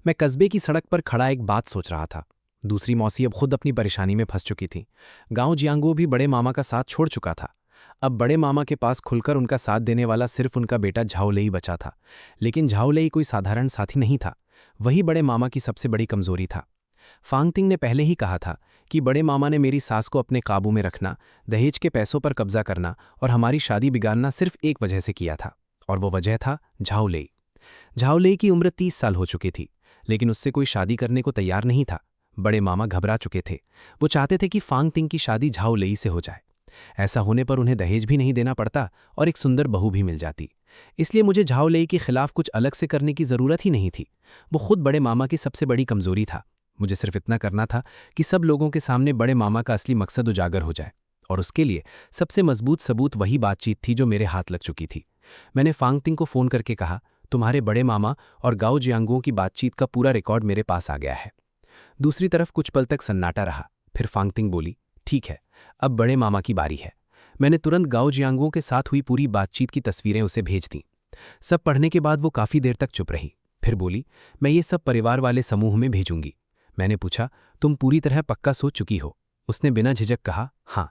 मैं कस्बे की सड़क पर खड़ा एक बात सोच रहा था। दूसरी मौसी अब खुद अपनी परेशानी में फंस चुकी थी। गांव जियांगुओ भी बड़े मामा का साथ छोड़ चुका था। अब बड़े मामा के पास खुलकर उनका साथ देने वाला सिर्फ उनका बेटा झाओलेई बचा था। लेकिन झाओलेई कोई साधारण साथी नहीं था, वही बड़े मामा की सबसे बड़ी कमजोरी था। फांगटिंग ने पहले ही कहा था कि बड़े मामा ने मेरी सास को अपने काबू में रखना, दहेज के पैसों पर कब्जा करना और हमारी शादी बिगाड़ना सिर्फ एक वजह से किया था, और वो वजह था झाओलेई। झाओलेई की उम्र 30 साल हो चुकी थी, लेकिन उससे कोई शादी करने को तैयार नहीं था। बड़े मामा घबरा चुके थे। वो चाहते थे कि फांगटिंग की शादी झाओलेई से हो जाए। ऐसा होने पर उन्हें दहेज भी नहीं देना पड़ता और एक सुंदर बहू भी मिल जाती। इसलिए मुझे झाओलेई के खिलाफ कुछ अलग से करने की जरूरत ही नहीं थी। वो खुद बड़े मामा की सबसे बड़ी कमजोरी था। मुझे सिर्फ इतना करना था कि सब लोगों के सामने बड़े मामा का असली मकसद उजागर हो जाए, और उसके लिए सबसे मजबूत सबूत वही बातचीत थी जो मेरे हाथ लग चुकी थी। मैंने फांगतिंग को फ़ोन करके कहा, तुम्हारे बड़े मामा और गाओ जियांगुओं की बातचीत का पूरा रिकॉर्ड मेरे पास आ गया है। दूसरी तरफ कुछ पल तक सन्नाटा रहा। फिर फांगतिंग बोली, ठीक है, अब बड़े मामा की बारी है। मैंने तुरंत गाओ जियांगुओं के साथ हुई पूरी बातचीत की तस्वीरें उसे भेज दीं। सब पढ़ने के बाद वो काफ़ी देर तक चुप रही। फिर बोली, मैं ये सब परिवार वाले समूह में भेजूंगी। मैंने पूछा, तुम पूरी तरह पक्का सोच चुकी हो? उसने बिना झिझक कहा, हाँ।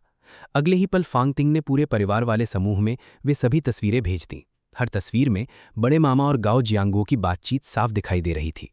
अगले ही पल फांगतिंग ने पूरे परिवार वाले समूह में वे सभी तस्वीरें भेज दीं। हर तस्वीर में बड़े मामा और गाओ जियांगुओं की बातचीत साफ दिखाई दे रही थी।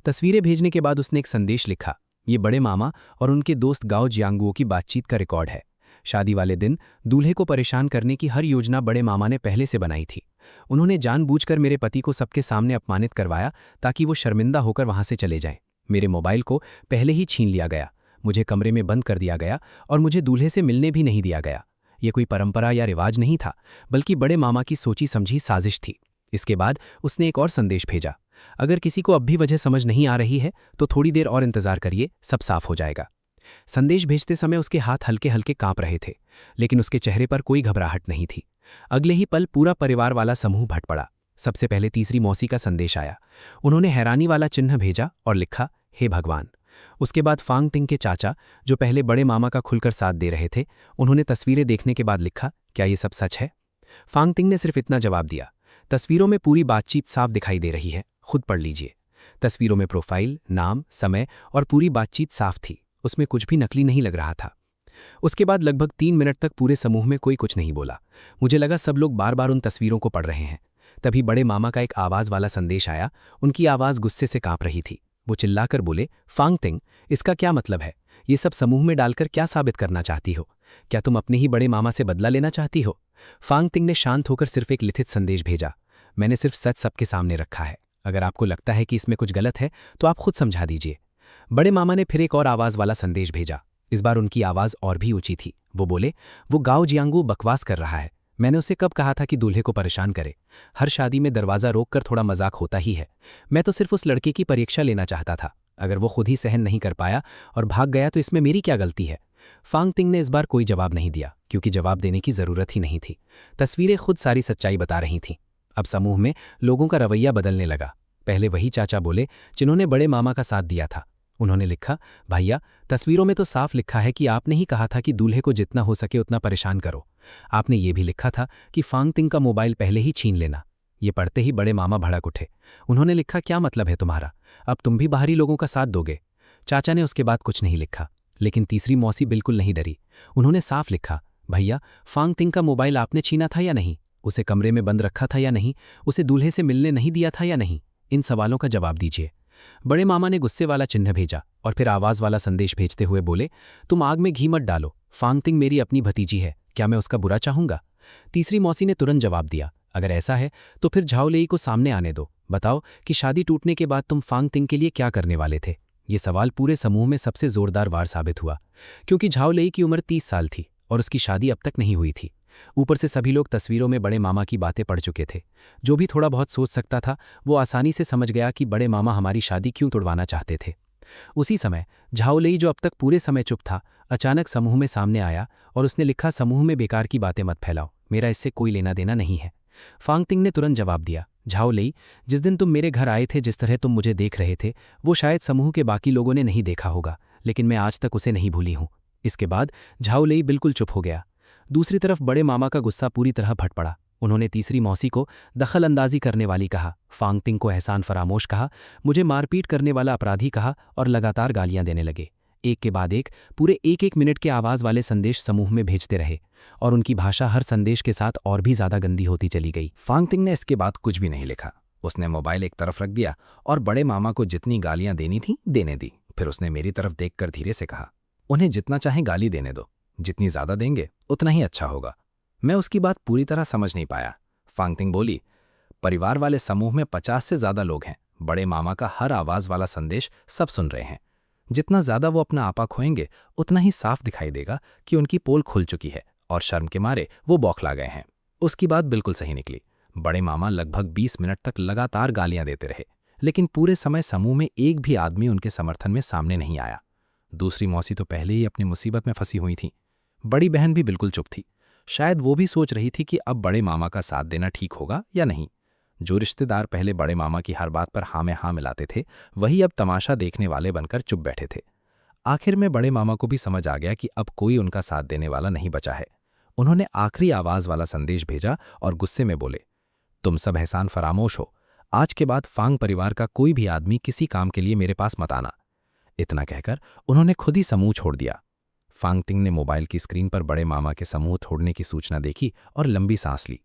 तस्वीरें भेजने के बाद उसने एक संदेश लिखा, ये बड़े मामा और उनके दोस्त गाओ जियांगुओं की बातचीत का रिकॉर्ड है। शादी वाले दिन दूल्हे को परेशान करने की हर योजना बड़े मामा ने पहले से बनाई थी। उन्होंने जानबूझकर मेरे पति को सबके सामने अपमानित करवाया ताकि वो शर्मिंदा होकर वहां से चले जाएं। मेरे मोबाइल को पहले ही छीन लिया गया, मुझे कमरे में बंद कर दिया गया और मुझे दूल्हे से मिलने भी नहीं दिया गया। ये कोई परंपरा या रिवाज नहीं था, बल्कि बड़े मामा की सोची समझी साजिश थी। इसके बाद उसने एक और संदेश भेजा, अगर किसी को अब भी वजह समझ नहीं आ रही है तो थोड़ी देर और इंतजार करिए, सब साफ हो जाएगा। संदेश भेजते समय उसके हाथ हल्के हल्के कांप रहे थे, लेकिन उसके चेहरे पर कोई घबराहट नहीं थी। अगले ही पल पूरा परिवार वाला समूह भट पड़ा। सबसे पहले तीसरी मौसी का संदेश आया। उन्होंने हैरानी वाला चिन्ह भेजा और लिखा, हे भगवान। उसके बाद फांगतिंग के चाचा, जो पहले बड़े मामा का खुलकर साथ दे रहे थे, उन्होंने तस्वीरें देखने के बाद लिखा, क्या ये सब सच है? फांगतिंग ने सिर्फ इतना जवाब दिया, तस्वीरों में पूरी बातचीत साफ दिखाई दे रही है, खुद पढ़ लीजिए। तस्वीरों में प्रोफाइल, नाम, समय और पूरी बातचीत साफ थी, उसमें कुछ भी नकली नहीं लग रहा था। उसके बाद लगभग 3 मिनट तक पूरे समूह में कोई कुछ नहीं बोला। मुझे लगा सब लोग बार बार उन तस्वीरों को पढ़ रहे हैं। तभी बड़े मामा का एक आवाज़ वाला संदेश आया। उनकी आवाज़ गुस्से से कांप रही थी। वो चिल्लाकर बोले, फांगतिंग, इसका क्या मतलब है? ये सब समूह में डालकर क्या साबित करना चाहती हो? क्या तुम अपने ही बड़े मामा से बदला लेना चाहती हो? फांगतिंग ने शांत होकर सिर्फ एक लिखित संदेश भेजा, मैंने सिर्फ सच सबके सामने रखा है। अगर आपको लगता है कि इसमें कुछ गलत है तो आप खुद समझा दीजिए। बड़े मामा ने फिर एक और आवाज़ वाला संदेश भेजा। इस बार उनकी आवाज़ और भी ऊंची थी। वो बोले, वो गाओ जियांगु बकवास कर रहा है। मैंने उसे कब कहा था कि दूल्हे को परेशान करे? हर शादी में दरवाज़ा रोककर थोड़ा मजाक होता ही है। मैं तो सिर्फ उस लड़के की परीक्षा लेना चाहता था। अगर वो खुद ही सहन नहीं कर पाया और भाग गया तो इसमें मेरी क्या गलती है? फांगतिंग ने इस बार कोई जवाब नहीं दिया, क्योंकि जवाब देने की ज़रूरत ही नहीं थी। तस्वीरें खुद सारी सच्चाई बता रही थीं। अब समूह में लोगों का रवैया बदलने लगा। पहले वही चाचा बोले जिन्होंने बड़े मामा का साथ दिया था। उन्होंने लिखा, भैया, तस्वीरों में तो साफ लिखा है कि आपने ही कहा था कि दूल्हे को जितना हो सके उतना परेशान करो। आपने ये भी लिखा था कि फांगतिंग का मोबाइल पहले ही छीन लेना। ये पढ़ते ही बड़े मामा भड़क उठे। उन्होंने लिखा, क्या मतलब है तुम्हारा? अब तुम भी बाहरी लोगों का साथ दोगे? चाचा ने उसके बाद कुछ नहीं लिखा, लेकिन तीसरी मौसी बिल्कुल नहीं डरी। उन्होंने साफ लिखा, भैया, फांगतिंग का मोबाइल आपने छीना था या नहीं? उसे कमरे में बंद रखा था या नहीं? उसे दूल्हे से मिलने नहीं दिया था या नहीं? इन सवालों का जवाब दीजिए। बड़े मामा ने गुस्से वाला चिन्ह भेजा और फिर आवाज़ वाला संदेश भेजते हुए बोले, तुम आग में घी मत डालो। फांगतिंग मेरी अपनी भतीजी है, क्या मैं उसका बुरा चाहूंगा? तीसरी मौसी ने तुरंत जवाब दिया, अगर ऐसा है तो फिर झाओलेई को सामने आने दो। बताओ कि शादी टूटने के बाद तुम फांगतिंग के लिए क्या करने वाले थे? ये सवाल पूरे समूह में सबसे जोरदार वार साबित हुआ, क्योंकि झाओलेई की उम्र 30 साल थी और उसकी शादी अब तक नहीं हुई थी। ऊपर से सभी लोग तस्वीरों में बड़े मामा की बातें पढ़ चुके थे। जो भी थोड़ा बहुत सोच सकता था वो आसानी से समझ गया कि बड़े मामा हमारी शादी क्यों तुड़वाना चाहते थे। उसी समय झाओलेई, जो अब तक पूरे समय चुप था, अचानक समूह में सामने आया और उसने लिखा, समूह में बेकार की बातें मत फैलाओ, मेरा इससे कोई लेना देना नहीं है। फांगतिंग ने तुरंत जवाब दिया, झाओलेई, जिस दिन तुम मेरे घर आए थे, जिस तरह तुम मुझे देख रहे थे, वो शायद समूह के बाकी लोगों ने नहीं देखा होगा, लेकिन मैं आज तक उसे नहीं भूली हूँ। इसके बाद झाओलेई बिल्कुल चुप हो गया। दूसरी तरफ बड़े मामा का गुस्सा पूरी तरह भट पड़ा। उन्होंने तीसरी मौसी को दखल अंदाजी करने वाली कहा, फांगतिंग को एहसान फरामोश कहा, मुझे मारपीट करने वाला अपराधी कहा और लगातार गालियां देने लगे। एक के बाद एक पूरे 1-1 मिनट के आवाज़ वाले संदेश समूह में भेजते रहे और उनकी भाषा हर संदेश के साथ और भी ज़्यादा गंदी होती चली गई। फांगतिंग ने इसके बाद कुछ भी नहीं लिखा। उसने मोबाइल एक तरफ रख दिया और बड़े मामा को जितनी गालियां देनी थी देने दी। फिर उसने मेरी तरफ देखकर धीरे से कहा, उन्हें जितना चाहे गाली देने दो, जितनी ज़्यादा देंगे उतना ही अच्छा होगा। मैं उसकी बात पूरी तरह समझ नहीं पाया। फांगतिंग बोली, परिवार वाले समूह में 50 से ज़्यादा लोग हैं। बड़े मामा का हर आवाज़ वाला संदेश सब सुन रहे हैं। जितना ज़्यादा वो अपना आपा खोएंगे उतना ही साफ दिखाई देगा कि उनकी पोल खुल चुकी है और शर्म के मारे वो बौखला गए हैं। उसकी बात बिल्कुल सही निकली। बड़े मामा लगभग 20 मिनट तक लगातार गालियां देते रहे। लेकिन पूरे समय समूह में एक भी आदमी उनके समर्थन में सामने नहीं आया। दूसरी मौसी तो पहले ही अपनी मुसीबत में फंसी हुई थी। बड़ी बहन भी बिल्कुल चुप थी। शायद वो भी सोच रही थी कि अब बड़े मामा का साथ देना ठीक होगा या नहीं। जो रिश्तेदार पहले बड़े मामा की हर बात पर हाँ में हाँ मिलाते थे, वही अब तमाशा देखने वाले बनकर चुप बैठे थे। आखिर में बड़े मामा को भी समझ आ गया कि अब कोई उनका साथ देने वाला नहीं बचा है। उन्होंने आखिरी आवाज वाला संदेश भेजा और गुस्से में बोले, तुम सब एहसान फरामोश हो। आज के बाद फांग परिवार का कोई भी आदमी किसी काम के लिए मेरे पास मत आना। इतना कहकर उन्होंने खुद ही समूह छोड़ दिया। फांगतिंग ने मोबाइल की स्क्रीन पर बड़े मामा के समूह छोड़ने की सूचना देखी और लंबी सांस ली,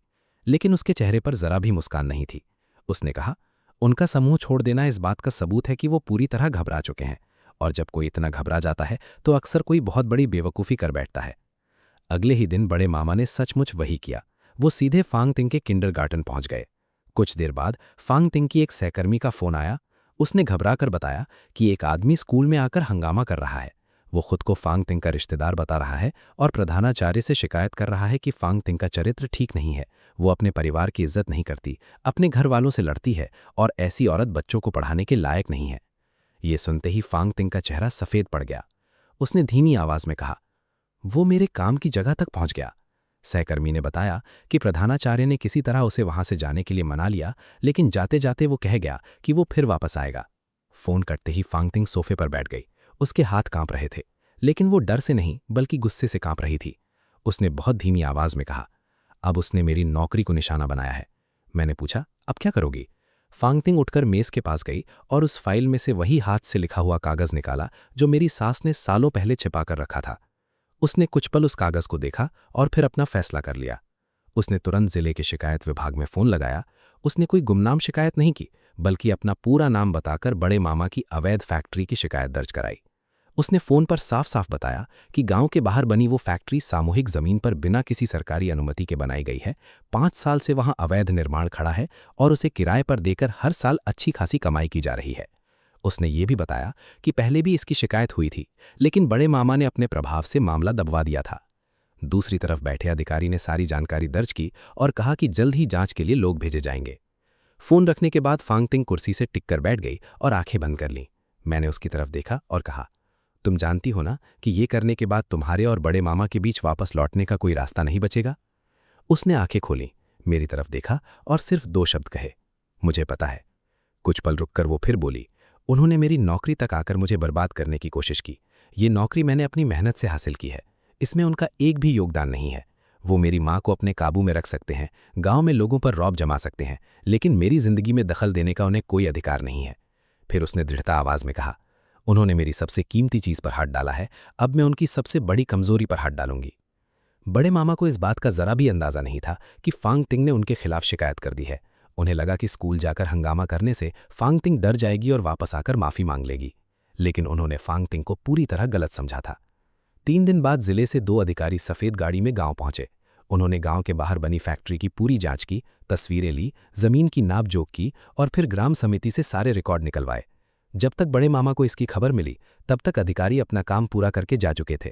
लेकिन उसके चेहरे पर जरा भी मुस्कान नहीं थी। उसने कहा, उनका समूह छोड़ देना इस बात का सबूत है कि वो पूरी तरह घबरा चुके हैं, और जब कोई इतना घबरा जाता है तो अक्सर कोई बहुत बड़ी बेवकूफ़ी कर बैठता है। अगले ही दिन बड़े मामा ने सचमुच वही किया। वो सीधे फांगतिंग के किंडरगार्टन पहुंच गए। कुछ देर बाद फांगतिंग की एक सहकर्मी का फोन आया। उसने घबराकर बताया कि एक आदमी स्कूल में आकर हंगामा कर रहा है। वो खुद को फांगतिंग का रिश्तेदार बता रहा है और प्रधानाचार्य से शिकायत कर रहा है कि फांगतिंग का चरित्र ठीक नहीं है। वो अपने परिवार की इज्जत नहीं करती, अपने घर वालों से लड़ती है और ऐसी औरत बच्चों को पढ़ाने के लायक नहीं है। ये सुनते ही फांगतिंग का चेहरा सफ़ेद पड़ गया। उसने धीमी आवाज में कहा, वो मेरे काम की जगह तक पहुंच गया। सहकर्मी ने बताया कि प्रधानाचार्य ने किसी तरह उसे वहां से जाने के लिए मना लिया, लेकिन जाते जाते वो कह गया कि वो फिर वापस आएगा। फोन कटते ही फांगतिंग सोफे पर बैठ गई। उसके हाथ कांप रहे थे, लेकिन वो डर से नहीं बल्कि गुस्से से कांप रही थी। उसने बहुत धीमी आवाज में कहा, अब उसने मेरी नौकरी को निशाना बनाया है। मैंने पूछा, अब क्या करोगी? फांगतिंग उठकर मेज के पास गई और उस फाइल में से वही हाथ से लिखा हुआ कागज निकाला जो मेरी सास ने सालों पहले छिपा कर रखा था। उसने कुछ पल उस कागज को देखा और फिर अपना फैसला कर लिया। उसने तुरंत जिले के शिकायत विभाग में फोन लगाया। उसने कोई गुमनाम शिकायत नहीं की, बल्कि अपना पूरा नाम बताकर बड़े मामा की अवैध फैक्ट्री की शिकायत दर्ज कराई। उसने फोन पर साफ साफ बताया कि गांव के बाहर बनी वो फैक्ट्री सामूहिक जमीन पर बिना किसी सरकारी अनुमति के बनाई गई है। 5 साल से वहां अवैध निर्माण खड़ा है और उसे किराए पर देकर हर साल अच्छी खासी कमाई की जा रही है। उसने ये भी बताया कि पहले भी इसकी शिकायत हुई थी, लेकिन बड़े मामा ने अपने प्रभाव से मामला दबवा दिया था। दूसरी तरफ बैठे अधिकारी ने सारी जानकारी दर्ज की और कहा कि जल्द ही जांच के लिए लोग भेजे जाएंगे। फोन रखने के बाद फांगतिंग कुर्सी से टिक कर बैठ गई और आंखें बंद कर लीं। मैंने उसकी तरफ देखा और कहा, तुम जानती हो ना कि ये करने के बाद तुम्हारे और बड़े मामा के बीच वापस लौटने का कोई रास्ता नहीं बचेगा? उसने आंखें खोलीं, मेरी तरफ देखा और सिर्फ 2 शब्द कहे, मुझे पता है। कुछ पल रुककर वो फिर बोली, उन्होंने मेरी नौकरी तक आकर मुझे बर्बाद करने की कोशिश की। ये नौकरी मैंने अपनी मेहनत से हासिल की है, इसमें उनका एक भी योगदान नहीं है। वो मेरी माँ को अपने काबू में रख सकते हैं, गांव में लोगों पर रौब जमा सकते हैं, लेकिन मेरी जिंदगी में दखल देने का उन्हें कोई अधिकार नहीं है। फिर उसने दृढ़ता आवाज में कहा, उन्होंने मेरी सबसे कीमती चीज पर हाथ डाला है, अब मैं उनकी सबसे बड़ी कमजोरी पर हाथ डालूंगी। बड़े मामा को इस बात का जरा भी अंदाजा नहीं था कि फांगतिंग ने उनके खिलाफ शिकायत कर दी है। उन्हें लगा कि स्कूल जाकर हंगामा करने से फांगतिंग डर जाएगी और वापस आकर माफी मांग लेगी, लेकिन उन्होंने फांगतिंग को पूरी तरह गलत समझा था। 3 दिन बाद जिले से 2 अधिकारी सफेद गाड़ी में गांव पहुंचे। उन्होंने गांव के बाहर बनी फैक्ट्री की पूरी जांच की, तस्वीरें ली, जमीन की नाप जोख की और फिर ग्राम समिति से सारे रिकॉर्ड निकलवाए। जब तक बड़े मामा को इसकी खबर मिली, तब तक अधिकारी अपना काम पूरा करके जा चुके थे।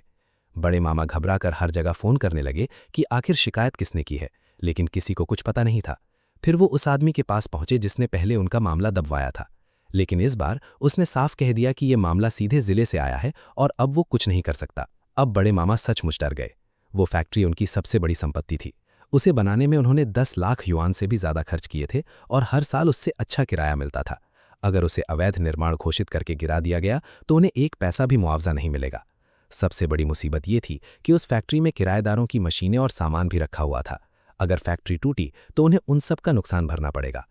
बड़े मामा घबराकर हर जगह फोन करने लगे कि आखिर शिकायत किसने की है, लेकिन किसी को कुछ पता नहीं था। फिर वो उस आदमी के पास पहुंचे जिसने पहले उनका मामला दबवाया था, लेकिन इस बार उसने साफ कह दिया कि ये मामला सीधे जिले से आया है और अब वो कुछ नहीं कर सकता। अब बड़े मामा सचमुच डर गए। वो फैक्ट्री उनकी सबसे बड़ी संपत्ति थी। उसे बनाने में उन्होंने 10 लाख युआन से भी ज्यादा खर्च किए थे और हर साल उससे अच्छा किराया मिलता था। अगर उसे अवैध निर्माण घोषित करके गिरा दिया गया तो उन्हें 1 पैसा भी मुआवजा नहीं मिलेगा। सबसे बड़ी मुसीबत ये थी कि उस फैक्ट्री में किराएदारों की मशीनें और सामान भी रखा हुआ था। अगर फैक्ट्री टूटी तो उन्हें उन सब का नुकसान भरना पड़ेगा।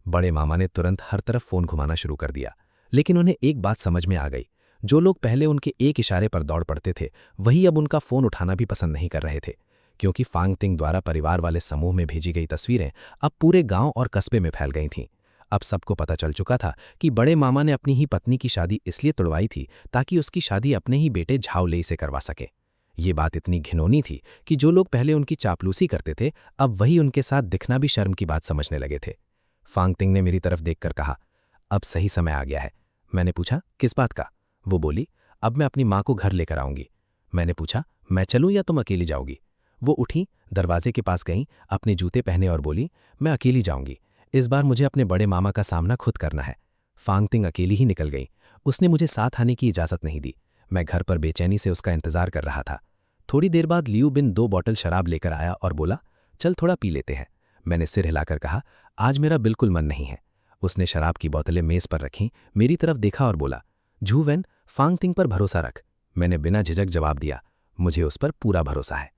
बड़े मामा ने तुरंत हर तरफ फोन घुमाना शुरू कर दिया, लेकिन उन्हें एक बात समझ में आ गई। जो लोग पहले उनके एक इशारे पर दौड़ पड़ते थे, वही अब उनका फोन उठाना भी पसंद नहीं कर रहे थे, क्योंकि फांगतिंग द्वारा परिवार वाले समूह में भेजी गई तस्वीरें अब पूरे गांव और कस्बे में फैल गई थीं। अब सबको पता चल चुका था कि बड़े मामा ने अपनी ही पत्नी की शादी इसलिए तुड़वाई थी ताकि उसकी शादी अपने ही बेटे झावलेई से करवा सके। ये बात इतनी घिनौनी थी कि जो लोग पहले उनकी चापलूसी करते थे, अब वही उनके साथ दिखना भी शर्म की बात समझने लगे थे। फांगतिंग ने मेरी तरफ देखकर कहा, अब सही समय आ गया है। मैंने पूछा, किस बात का? वो बोली, अब मैं अपनी माँ को घर लेकर आऊंगी। मैंने पूछा, मैं चलूं या तुम अकेली जाओगी? वो उठी, दरवाजे के पास गईं, अपने जूते पहने और बोली, मैं अकेली जाऊंगी। इस बार मुझे अपने बड़े मामा का सामना खुद करना है। फांगतिंग अकेली ही निकल गई। उसने मुझे साथ आने की इजाज़त नहीं दी। मैं घर पर बेचैनी से उसका इंतजार कर रहा था। थोड़ी देर बाद लियू बिन 2 बॉटल शराब लेकर आया और बोला, चल थोड़ा पी लेते हैं। मैंने सिर हिलाकर कहा, आज मेरा बिल्कुल मन नहीं है। उसने शराब की बोतलें मेज़ पर रखीं, मेरी तरफ देखा और बोला, झूवेन, फांगतिंग पर भरोसा रख। मैंने बिना झिझक जवाब दिया, मुझे उस पर पूरा भरोसा है।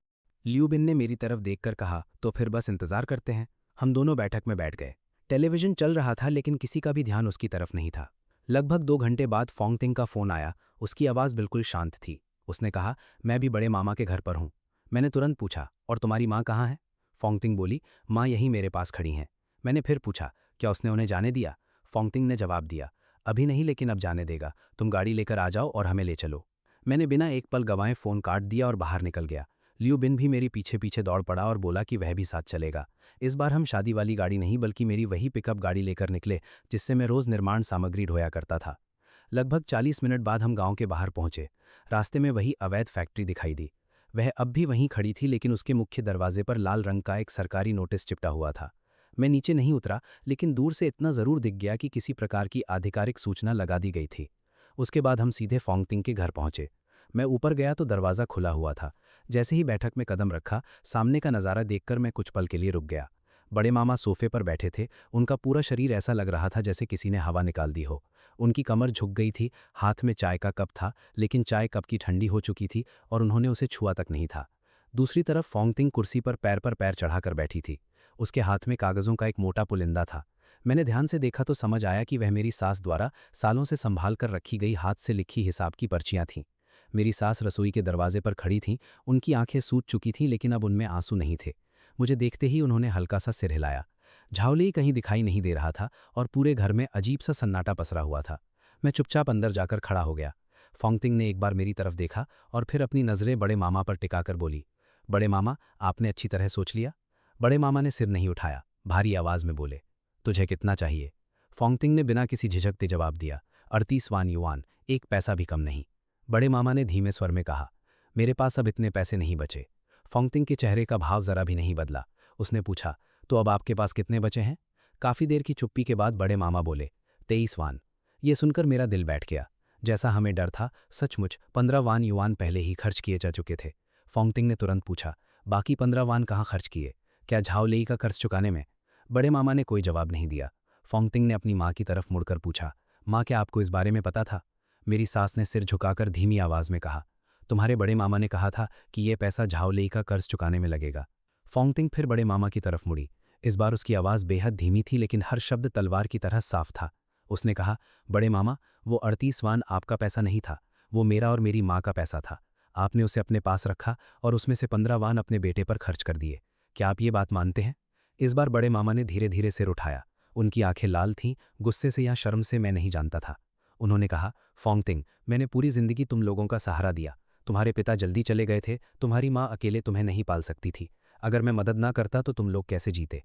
लियू बिन ने मेरी तरफ देखकर कहा, तो फिर बस इंतजार करते हैं। हम दोनों बैठक में बैठ गए। टेलीविजन चल रहा था लेकिन किसी का भी ध्यान उसकी तरफ नहीं था। लगभग 2 घंटे बाद फांगतिंग का फ़ोन आया। उसकी आवाज़ बिल्कुल शांत थी। उसने कहा, मैं भी बड़े मामा के घर पर हूँ। मैंने तुरंत पूछा, और तुम्हारी माँ कहाँ है? फांगतिंग बोली, माँ यहीं मेरे पास खड़ी हैं। मैंने फिर पूछा, क्या उसने उन्हें जाने दिया? फांगतिंग ने जवाब दिया, अभी नहीं लेकिन अब जाने देगा। तुम गाड़ी लेकर आ जाओ और हमें ले चलो। मैंने बिना एक पल गंवाए फ़ोन काट दिया और बाहर निकल गया। लियू बिन भी मेरे पीछे पीछे दौड़ पड़ा और बोला कि वह भी साथ चलेगा। इस बार हम शादी वाली गाड़ी नहीं बल्कि मेरी वही पिकअप गाड़ी लेकर निकले जिससे मैं रोज़ निर्माण सामग्री ढोया करता था। लगभग 40 मिनट बाद हम गांव के बाहर पहुंचे। रास्ते में वही अवैध फैक्ट्री दिखाई दी। वह अब भी वहीं खड़ी थी लेकिन उसके मुख्य दरवाजे पर लाल रंग का एक सरकारी नोटिस चिपटा हुआ था। मैं नीचे नहीं उतरा लेकिन दूर से इतना ज़रूर दिख गया कि किसी प्रकार की आधिकारिक सूचना लगा दी गई थी। उसके बाद हम सीधे फांगतिंग के घर पहुंचे। मैं ऊपर गया तो दरवाज़ा खुला हुआ था। जैसे ही बैठक में कदम रखा, सामने का नज़ारा देखकर मैं कुछ पल के लिए रुक गया। बड़े मामा सोफे पर बैठे थे। उनका पूरा शरीर ऐसा लग रहा था जैसे किसी ने हवा निकाल दी हो। उनकी कमर झुक गई थी। हाथ में चाय का कप था लेकिन चाय कप की ठंडी हो चुकी थी और उन्होंने उसे छुआ तक नहीं था। दूसरी तरफ फांगतिंग कुर्सी पर पैर चढ़ाकर बैठी थी। उसके हाथ में कागज़ों का एक मोटा पुलिंदा था। मैंने ध्यान से देखा तो समझ आया कि वह मेरी सास द्वारा सालों से संभाल कर रखी गई हाथ से लिखी हिसाब की पर्चियां थीं। मेरी सास रसोई के दरवाजे पर खड़ी थीं। उनकी आंखें सूज चुकी थीं लेकिन अब उनमें आंसू नहीं थे। मुझे देखते ही उन्होंने हल्का सा सिर हिलाया। झावली कहीं दिखाई नहीं दे रहा था और पूरे घर में अजीब सा सन्नाटा पसरा हुआ था। मैं चुपचाप अंदर जाकर खड़ा हो गया। फांगतिंग ने एक बार मेरी तरफ देखा और फिर अपनी नज़रें बड़े मामा पर टिकाकर बोली, बड़े मामा, आपने अच्छी तरह सोच लिया? बड़े मामा ने सिर नहीं उठाया, भारी आवाज़ में बोले, तुझे कितना चाहिए? फांगतिंग ने बिना किसी झिझक के जवाब दिया, 38 वान युआन, 1 पैसा भी कम नहीं। बड़े मामा ने धीमे स्वर में कहा, मेरे पास अब इतने पैसे नहीं बचे। फांगतिंग के चेहरे का भाव जरा भी नहीं बदला। उसने पूछा, तो अब आपके पास कितने बचे हैं? काफ़ी देर की चुप्पी के बाद बड़े मामा बोले, 23 वान। ये सुनकर मेरा दिल बैठ गया। जैसा हमें डर था, सचमुच 15 वान युआन पहले ही खर्च किए जा चुके थे। फांगतिंग ने तुरंत पूछा, बाकी 15 वान कहाँ खर्च किए? क्या झावलेई का कर्ज चुकाने में? बड़े मामा ने कोई जवाब नहीं दिया। फांगतिंग ने अपनी माँ की तरफ मुड़कर पूछा, माँ, क्या आपको इस बारे में पता था? मेरी सास ने सिर झुकाकर धीमी आवाज़ में कहा, तुम्हारे बड़े मामा ने कहा था कि ये पैसा झावलेई का कर्ज चुकाने में लगेगा। फांगतिंग फिर बड़े मामा की तरफ मुड़ी। इस बार उसकी आवाज़ बेहद धीमी थी लेकिन हर शब्द तलवार की तरह साफ था। उसने कहा, बड़े मामा, वो 38 वान आपका पैसा नहीं था, वो मेरा और मेरी माँ का पैसा था। आपने उसे अपने पास रखा और उसमें से 15 वान अपने बेटे पर खर्च कर दिए। क्या आप ये बात मानते हैं? इस बार बड़े मामा ने धीरे धीरे सिर उठाया। उनकी आंखें लाल थीं, गुस्से से या शर्म से मैं नहीं जानता था। उन्होंने कहा, फांगतिंग, मैंने पूरी जिंदगी तुम लोगों का सहारा दिया। तुम्हारे पिता जल्दी चले गए थे, तुम्हारी माँ अकेले तुम्हें नहीं पाल सकती थी। अगर मैं मदद ना करता तो तुम लोग कैसे जीते?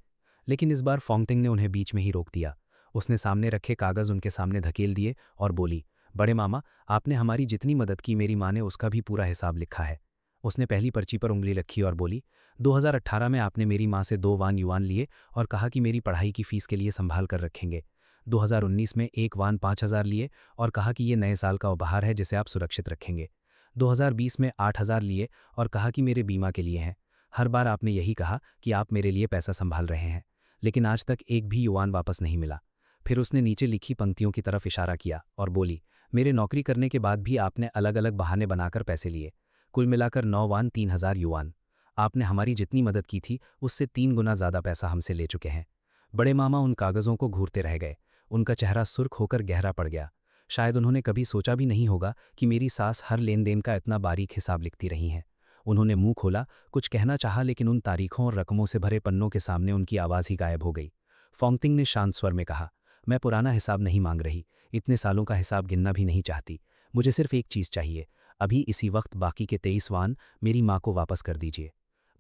लेकिन इस बार फांगतिंग ने उन्हें बीच में ही रोक दिया। उसने सामने रखे कागज़ उनके सामने धकेल दिए और बोली, बड़े मामा, आपने हमारी जितनी मदद की मेरी माँ ने उसका भी पूरा हिसाब लिखा है। उसने पहली पर्ची पर उंगली रखी और बोली, 2018 में आपने मेरी माँ से 2 वान युआन लिए और कहा कि मेरी पढ़ाई की फीस के लिए संभाल कर रखेंगे। 2019 में 1 वान 5000 लिए और कहा कि ये नए साल का उपहार है जिसे आप सुरक्षित रखेंगे। 2020 में 8000 लिए और कहा कि मेरे बीमा के लिए हैं। हर बार आपने यही कहा कि आप मेरे लिए पैसा संभाल रहे हैं, लेकिन आज तक एक भी युआन वापस नहीं मिला। फिर उसने नीचे लिखी पंक्तियों की तरफ इशारा किया और बोली, मेरे नौकरी करने के बाद भी आपने अलग अलग बहाने बनाकर पैसे लिए। कुल मिलाकर 9 वान 3000 युआन। आपने हमारी जितनी मदद की थी उससे 3 गुना ज़्यादा पैसा हमसे ले चुके हैं। बड़े मामा उन कागज़ों को घूरते रह गए। उनका चेहरा सुर्ख होकर गहरा पड़ गया। शायद उन्होंने कभी सोचा भी नहीं होगा कि मेरी सास हर लेन देन का इतना बारीक हिसाब लिखती रही हैं। उन्होंने मुंह खोला, कुछ कहना चाहा लेकिन उन तारीखों और रकमों से भरे पन्नों के सामने उनकी आवाज़ ही गायब हो गई। फांगतिंग ने शांत स्वर में कहा, मैं पुराना हिसाब नहीं मांग रही, इतने सालों का हिसाब गिनना भी नहीं चाहती। मुझे सिर्फ एक चीज़ चाहिए, अभी इसी वक्त बाकी के 23 वान मेरी माँ को वापस कर दीजिए।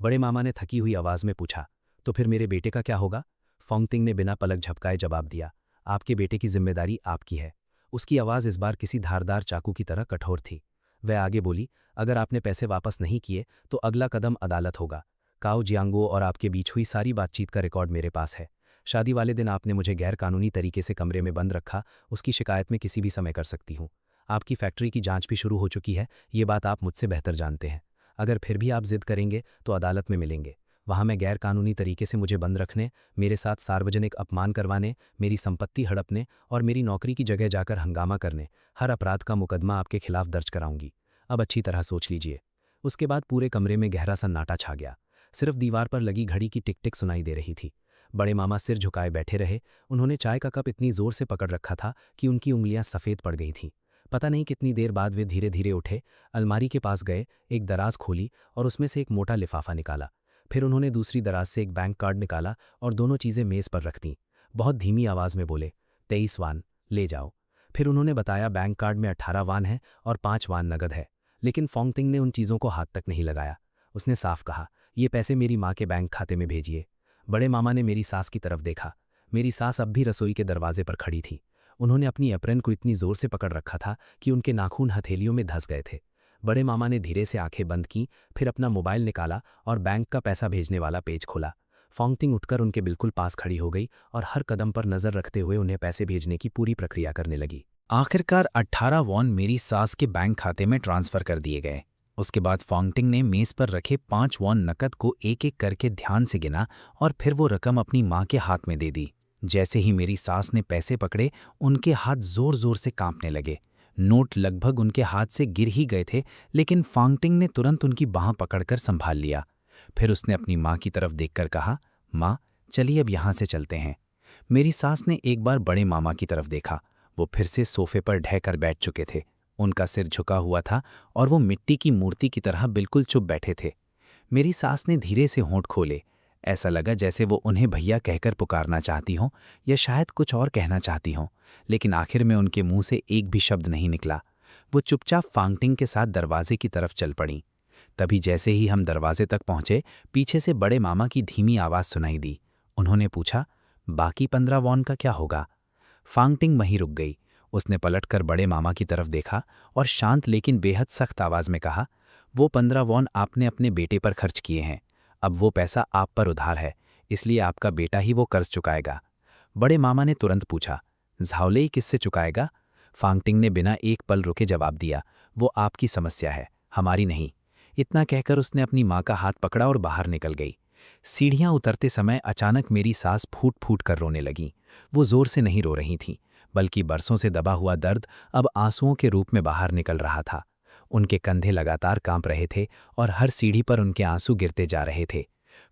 बड़े मामा ने थकी हुई आवाज़ में पूछा, तो फिर मेरे बेटे का क्या होगा? फांगतिंग ने बिना पलक झपकाए जवाब दिया, आपके बेटे की जिम्मेदारी आपकी है। उसकी आवाज़ इस बार किसी धारदार चाकू की तरह कठोर थी। वह आगे बोली, अगर आपने पैसे वापस नहीं किए तो अगला कदम अदालत होगा। काओ जियांगो और आपके बीच हुई सारी बातचीत का रिकॉर्ड मेरे पास है। शादी वाले दिन आपने मुझे गैरकानूनी तरीके से कमरे में बंद रखा, उसकी शिकायत मैं किसी भी समय कर सकती हूँ। आपकी फैक्ट्री की जांच भी शुरू हो चुकी है, ये बात आप मुझसे बेहतर जानते हैं। अगर फिर भी आप जिद करेंगे तो अदालत में मिलेंगे। वहाँ मैं गैरकानूनी तरीके से मुझे बंद रखने, मेरे साथ सार्वजनिक अपमान करवाने, मेरी संपत्ति हड़पने और मेरी नौकरी की जगह जाकर हंगामा करने, हर अपराध का मुकदमा आपके खिलाफ दर्ज कराऊंगी। अब अच्छी तरह सोच लीजिए। उसके बाद पूरे कमरे में गहरा सन्नाटा छा गया। सिर्फ दीवार पर लगी घड़ी की टिक टिक सुनाई दे रही थी। बड़े मामा सिर झुकाए बैठे रहे। उन्होंने चाय का कप इतनी जोर से पकड़ रखा था कि उनकी उंगलियां सफ़ेद पड़ गई थीं। पता नहीं कितनी देर बाद वे धीरे धीरे उठे, अलमारी के पास गए, एक दराज खोली और उसमें से एक मोटा लिफाफा निकाला। फिर उन्होंने दूसरी दराज से एक बैंक कार्ड निकाला और दोनों चीज़ें मेज़ पर रख दीं। बहुत धीमी आवाज़ में बोले, 23 वान, ले जाओ। फिर उन्होंने बताया बैंक कार्ड में 18 वान है और 5 वान नगद है। लेकिन फोंगतिंग ने उन चीज़ों को हाथ तक नहीं लगाया। उसने साफ कहा, ये पैसे मेरी माँ के बैंक खाते में भेजिए। बड़े मामा ने मेरी सास की तरफ देखा। मेरी सास अब भी रसोई के दरवाजे पर खड़ी थी। उन्होंने अपनी एप्रन को इतनी जोर से पकड़ रखा था कि उनके नाखून हथेलियों में धंस गए थे। बड़े मामा ने धीरे से आंखें बंद की, फिर अपना मोबाइल निकाला और बैंक का पैसा भेजने वाला पेज खोला। फोंगतिंग उठकर उनके बिल्कुल पास खड़ी हो गई और हर कदम पर नजर रखते हुए उन्हें पैसे भेजने की पूरी प्रक्रिया करने लगी। आखिरकार 18 वॉन मेरी सास के बैंक खाते में ट्रांसफर कर दिए गए। उसके बाद फोंगटिंग ने मेज पर रखे 5 वॉन नकद को एक एक करके ध्यान से गिना और फिर वो रकम अपनी माँ के हाथ में दे दी। जैसे ही मेरी सास ने पैसे पकड़े, उनके हाथ जोर जोर से कांपने लगे। नोट लगभग उनके हाथ से गिर ही गए थे, लेकिन फोंगटिंग ने तुरंत उनकी बाँह पकड़कर संभाल लिया। फिर उसने अपनी माँ की तरफ देखकर कहा, माँ, चलिए अब यहाँ से चलते हैं। मेरी सास ने एक बार बड़े मामा की तरफ देखा। वो फिर से सोफे पर ढहकर बैठ चुके थे। उनका सिर झुका हुआ था और वो मिट्टी की मूर्ति की तरह बिल्कुल चुप बैठे थे। मेरी सास ने धीरे से होंठ खोले। ऐसा लगा जैसे वो उन्हें भैया कहकर पुकारना चाहती हों या शायद कुछ और कहना चाहती हों, लेकिन आखिर में उनके मुंह से एक भी शब्द नहीं निकला। वो चुपचाप फोंगटिंग के साथ दरवाजे की तरफ चल पड़ी। तभी जैसे ही हम दरवाजे तक पहुंचे, पीछे से बड़े मामा की धीमी आवाज़ सुनाई दी। उन्होंने पूछा, बाकी 15 वॉन का क्या होगा? फोंगटिंग वहीं रुक गई। उसने पलटकर बड़े मामा की तरफ देखा और शांत लेकिन बेहद सख्त आवाज़ में कहा, वो 15 वॉन आपने अपने बेटे पर खर्च किए हैं। अब वो पैसा आप पर उधार है, इसलिए आपका बेटा ही वो कर्ज चुकाएगा। बड़े मामा ने तुरंत पूछा, झावलेई किससे चुकाएगा? फोंगटिंग ने बिना एक पल रुके जवाब दिया, वो आपकी समस्या है, हमारी नहीं। इतना कहकर उसने अपनी माँ का हाथ पकड़ा और बाहर निकल गई। सीढ़ियाँ उतरते समय अचानक मेरी सास फूट फूट कर रोने लगी। वो जोर से नहीं रो रही थीं, बल्कि बरसों से दबा हुआ दर्द अब आंसुओं के रूप में बाहर निकल रहा था। उनके कंधे लगातार कांप रहे थे और हर सीढ़ी पर उनके आंसू गिरते जा रहे थे।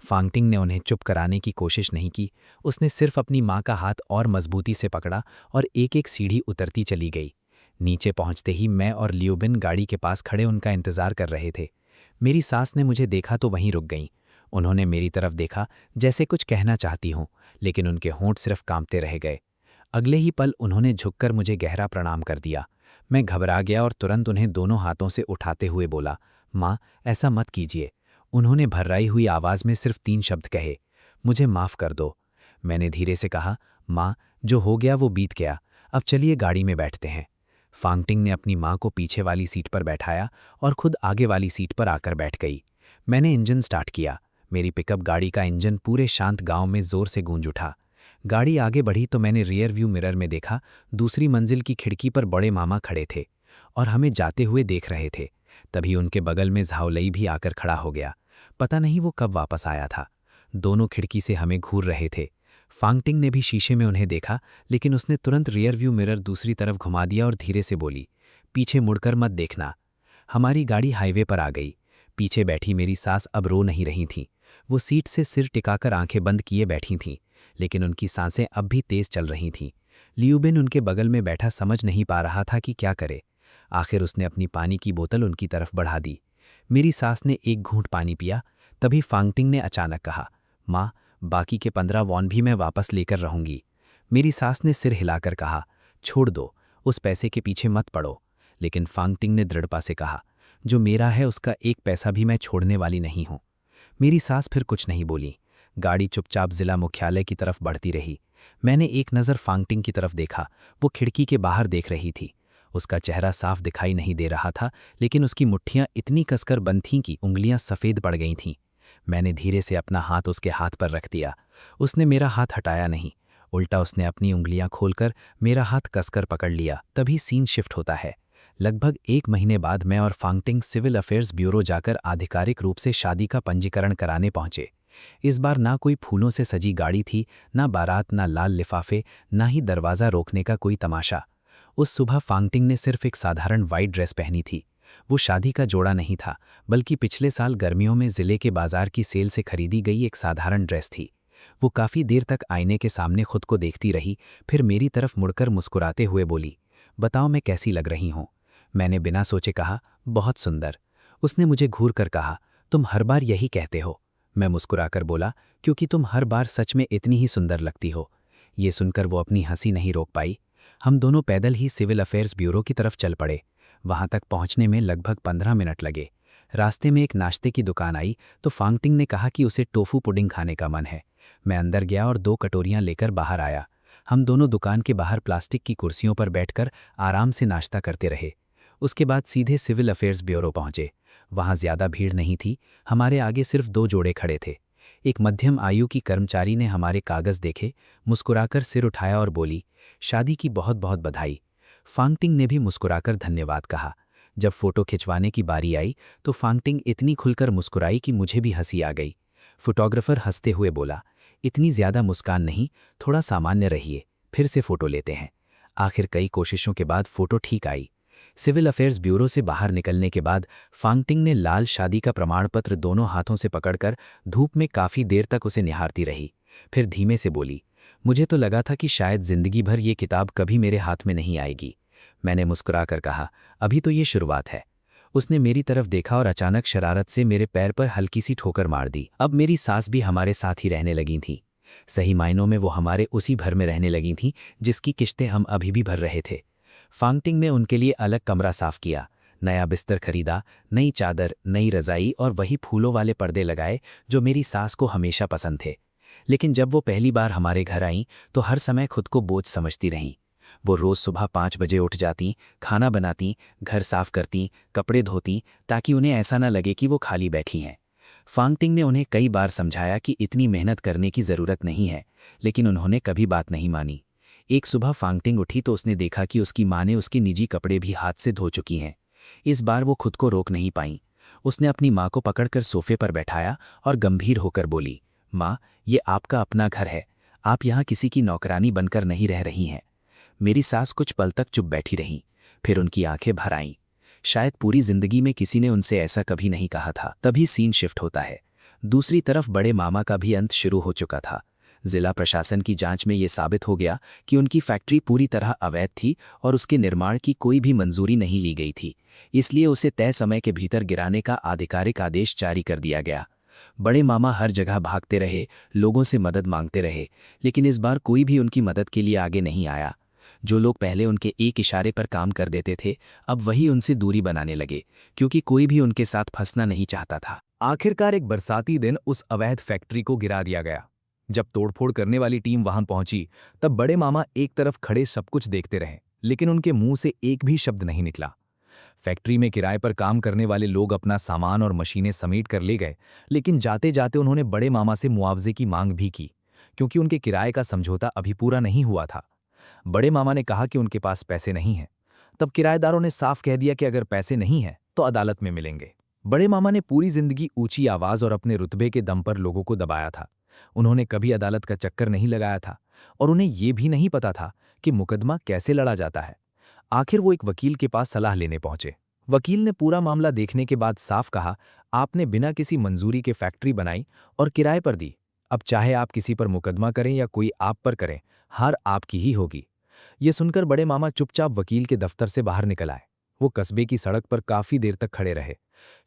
फोंगटिंग ने उन्हें चुप कराने की कोशिश नहीं की। उसने सिर्फ अपनी माँ का हाथ और मजबूती से पकड़ा और एक एक सीढ़ी उतरती चली गई। नीचे पहुंचते ही मैं और लियोबिन गाड़ी के पास खड़े उनका इंतजार कर रहे थे। मेरी सास ने मुझे देखा तो वहीं रुक गईं। उन्होंने मेरी तरफ देखा जैसे कुछ कहना चाहती हों, लेकिन उनके होंठ सिर्फ कांपते रह गए। अगले ही पल उन्होंने झुककर मुझे गहरा प्रणाम कर दिया। मैं घबरा गया और तुरंत उन्हें दोनों हाथों से उठाते हुए बोला, माँ, ऐसा मत कीजिए। उन्होंने भर्राई हुई आवाज़ में सिर्फ 3 शब्द कहे, मुझे माफ़ कर दो। मैंने धीरे से कहा, माँ, जो हो गया वो बीत गया, अब चलिए गाड़ी में बैठते हैं। फोंगटिंग ने अपनी माँ को पीछे वाली सीट पर बैठाया और खुद आगे वाली सीट पर आकर बैठ गई। मैंने इंजन स्टार्ट किया। मेरी पिकअप गाड़ी का इंजन पूरे शांत गांव में जोर से गूंज उठा। गाड़ी आगे बढ़ी तो मैंने रियर व्यू मिरर में देखा, दूसरी मंजिल की खिड़की पर बड़े मामा खड़े थे और हमें जाते हुए देख रहे थे। तभी उनके बगल में झावलई भी आकर खड़ा हो गया। पता नहीं वो कब वापस आया था। दोनों खिड़की से हमें घूर रहे थे। फोंगटिंग ने भी शीशे में उन्हें देखा, लेकिन उसने तुरंत रियर व्यू मिरर दूसरी तरफ घुमा दिया और धीरे से बोली, पीछे मुड़कर मत देखना। हमारी गाड़ी हाईवे पर आ गई। पीछे बैठी मेरी सास अब रो नहीं रही थीं। वो सीट से सिर टिकाकर आंखें बंद किए बैठी थीं, लेकिन उनकी सांसें अब भी तेज चल रही थीं। लियोबिन उनके बगल में बैठा समझ नहीं पा रहा था कि क्या करे। आखिर उसने अपनी पानी की बोतल उनकी तरफ बढ़ा दी। मेरी सास ने एक घूंट पानी पिया। तभी फोंगटिंग ने अचानक कहा, माँ, बाकी के 15 वॉन भी मैं वापस लेकर रहूंगी। मेरी सास ने सिर हिलाकर कहा, छोड़ दो, उस पैसे के पीछे मत पड़ो। लेकिन फोंगटिंग ने दृढ़ता से कहा, जो मेरा है उसका एक पैसा भी मैं छोड़ने वाली नहीं हूँ। मेरी सास फिर कुछ नहीं बोली। गाड़ी चुपचाप जिला मुख्यालय की तरफ बढ़ती रही। मैंने एक नज़र फोंगटिंग की तरफ देखा। वो खिड़की के बाहर देख रही थी। उसका चेहरा साफ दिखाई नहीं दे रहा था, लेकिन उसकी मुट्ठियां इतनी कसकर बंद थीं कि उंगलियां सफ़ेद पड़ गई थीं। मैंने धीरे से अपना हाथ उसके हाथ पर रख दिया उसने मेरा हाथ हटाया नहीं, उल्टा उसने अपनी उंगलियां खोलकर मेरा हाथ कसकर पकड़ लिया। तभी सीन शिफ्ट होता है। लगभग 1 महीने बाद मैं और फांगटिंग सिविल अफेयर्स ब्यूरो जाकर आधिकारिक रूप से शादी का पंजीकरण कराने पहुंचे। इस बार ना कोई फूलों से सजी गाड़ी थी, ना बारात, ना लाल लिफाफे, ना ही दरवाज़ा रोकने का कोई तमाशा। उस सुबह फांगटिंग ने सिर्फ एक साधारण वाइट ड्रेस पहनी थी। वो शादी का जोड़ा नहीं था, बल्कि पिछले साल गर्मियों में ज़िले के बाजार की सेल से खरीदी गई एक साधारण ड्रेस थी। वो काफ़ी देर तक आईने के सामने खुद को देखती रही, फिर मेरी तरफ मुड़कर मुस्कुराते हुए बोली, बताओ मैं कैसी लग रही हूँ? मैंने बिना सोचे कहा, बहुत सुंदर। उसने मुझे घूर कर कहा, तुम हर बार यही कहते हो। मैं मुस्कुराकर बोला, क्योंकि तुम हर बार सच में इतनी ही सुंदर लगती हो। ये सुनकर वो अपनी हंसी नहीं रोक पाई। हम दोनों पैदल ही सिविल अफेयर्स ब्यूरो की तरफ चल पड़े। वहां तक पहुंचने में लगभग 15 मिनट लगे। रास्ते में एक नाश्ते की दुकान आई तो फांगटिंग ने कहा कि उसे टोफू पुडिंग खाने का मन है। मैं अंदर गया और 2 कटोरियां लेकर बाहर आया। हम दोनों दुकान के बाहर प्लास्टिक की कुर्सियों पर बैठकर आराम से नाश्ता करते रहे। उसके बाद सीधे सिविल अफेयर्स ब्यूरो पहुंचे। वहां ज्यादा भीड़ नहीं थी, हमारे आगे सिर्फ 2 जोड़े खड़े थे। एक मध्यम आयु की कर्मचारी ने हमारे कागज देखे, मुस्कुराकर सिर उठाया और बोली, शादी की बहुत बहुत बधाई। फांगटिंग ने भी मुस्कुराकर धन्यवाद कहा। जब फोटो खिंचवाने की बारी आई तो फांगटिंग इतनी खुलकर मुस्कुराई कि मुझे भी हंसी आ गई। फोटोग्राफर हंसते हुए बोला, इतनी ज्यादा मुस्कान नहीं, थोड़ा सामान्य रहिए, फिर से फोटो लेते हैं। आखिर कई कोशिशों के बाद फोटो ठीक आई। सिविल अफेयर्स ब्यूरो से बाहर निकलने के बाद फांगटिंग ने लाल शादी का प्रमाण पत्र दोनों हाथों से पकड़कर धूप में काफ़ी देर तक उसे निहारती रही। फिर धीमे से बोली, मुझे तो लगा था कि शायद जिंदगी भर ये किताब कभी मेरे हाथ में नहीं आएगी। मैंने मुस्कुराकर कहा, अभी तो ये शुरुआत है। उसने मेरी तरफ देखा और अचानक शरारत से मेरे पैर पर हल्की सी ठोकर मार दी। अब मेरी सास भी हमारे साथ ही रहने लगी थी। सही मायनों में वो हमारे उसी घर में रहने लगी थीं जिसकी किश्तें हम अभी भी भर रहे थे। फांगटिंग ने उनके लिए अलग कमरा साफ किया, नया बिस्तर खरीदा, नई चादर, नई रजाई और वही फूलों वाले पर्दे लगाए जो मेरी सास को हमेशा पसंद थे। लेकिन जब वो पहली बार हमारे घर आईं तो हर समय खुद को बोझ समझती रहीं। वो रोज़ सुबह 5 बजे उठ जातीं, खाना बनातीं, घर साफ करतीं, कपड़े धोतीं, ताकि उन्हें ऐसा न लगे कि वो खाली बैठी हैं। फांगटिंग ने उन्हें कई बार समझाया कि इतनी मेहनत करने की ज़रूरत नहीं है, लेकिन उन्होंने कभी बात नहीं मानी। एक सुबह फांगटिंग उठी तो उसने देखा कि उसकी माँ ने उसके निजी कपड़े भी हाथ से धो चुकी हैं। इस बार वो खुद को रोक नहीं पाई। उसने अपनी माँ को पकड़कर सोफे पर बैठाया और गंभीर होकर बोली, माँ, ये आपका अपना घर है, आप यहाँ किसी की नौकरानी बनकर नहीं रह रही हैं। मेरी सास कुछ पल तक चुप बैठी रहीं, फिर उनकी आंखें भर आईं। शायद पूरी जिंदगी में किसी ने उनसे ऐसा कभी नहीं कहा था। तभी सीन शिफ्ट होता है। दूसरी तरफ बड़े मामा का भी अंत शुरू हो चुका था। जिला प्रशासन की जांच में ये साबित हो गया कि उनकी फैक्ट्री पूरी तरह अवैध थी और उसके निर्माण की कोई भी मंजूरी नहीं ली गई थी। इसलिए उसे तय समय के भीतर गिराने का आधिकारिक आदेश जारी कर दिया गया। बड़े मामा हर जगह भागते रहे, लोगों से मदद मांगते रहे, लेकिन इस बार कोई भी उनकी मदद के लिए आगे नहीं आया। जो लोग पहले उनके एक इशारे पर काम कर देते थे, अब वही उनसे दूरी बनाने लगे, क्योंकि कोई भी उनके साथ फंसना नहीं चाहता था। आखिरकार एक बरसाती दिन उस अवैध फैक्ट्री को गिरा दिया गया। जब तोड़फोड़ करने वाली टीम वहां पहुंची तब बड़े मामा एक तरफ खड़े सब कुछ देखते रहे, लेकिन उनके मुंह से एक भी शब्द नहीं निकला। फैक्ट्री में किराए पर काम करने वाले लोग अपना सामान और मशीनें समेट कर ले गए, लेकिन जाते जाते उन्होंने बड़े मामा से मुआवजे की मांग भी की, क्योंकि उनके किराए का समझौता अभी पूरा नहीं हुआ था। बड़े मामा ने कहा कि उनके पास पैसे नहीं हैं। तब किराएदारों ने साफ कह दिया कि अगर पैसे नहीं हैं तो अदालत में मिलेंगे। बड़े मामा ने पूरी जिंदगी ऊंची आवाज और अपने रुतबे के दम पर लोगों को दबाया था। उन्होंने कभी अदालत का चक्कर नहीं लगाया था और उन्हें यह भी नहीं पता था कि मुकदमा कैसे लड़ा जाता है। आखिर वो एक वकील के पास सलाह लेने पहुंचे। वकील ने पूरा मामला देखने के बाद साफ कहा, आपने बिना किसी मंजूरी के फैक्ट्री बनाई और किराए पर दी। अब चाहे आप किसी पर मुकदमा करें या कोई आप पर करें, हार आपकी ही होगी। ये सुनकर बड़े मामा चुपचाप वकील के दफ्तर से बाहर निकल आए। वो कस्बे की सड़क पर काफी देर तक खड़े रहे।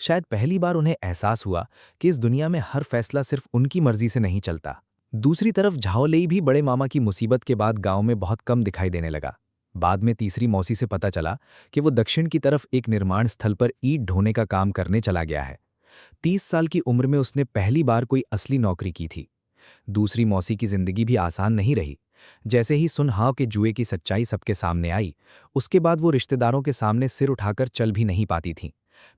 शायद पहली बार उन्हें एहसास हुआ कि इस दुनिया में हर फैसला सिर्फ उनकी मर्जी से नहीं चलता। दूसरी तरफ झाओलेई भी बड़े मामा की मुसीबत के बाद गांव में बहुत कम दिखाई देने लगा। बाद में तीसरी मौसी से पता चला कि वो दक्षिण की तरफ एक निर्माण स्थल पर ईंट ढोने का काम करने चला गया है। 30 साल की उम्र में उसने पहली बार कोई असली नौकरी की थी। दूसरी मौसी की जिंदगी भी आसान नहीं रही। जैसे ही सुनहाव के जुए की सच्चाई सबके सामने आई, उसके बाद वो रिश्तेदारों के सामने सिर उठाकर चल भी नहीं पाती थीं।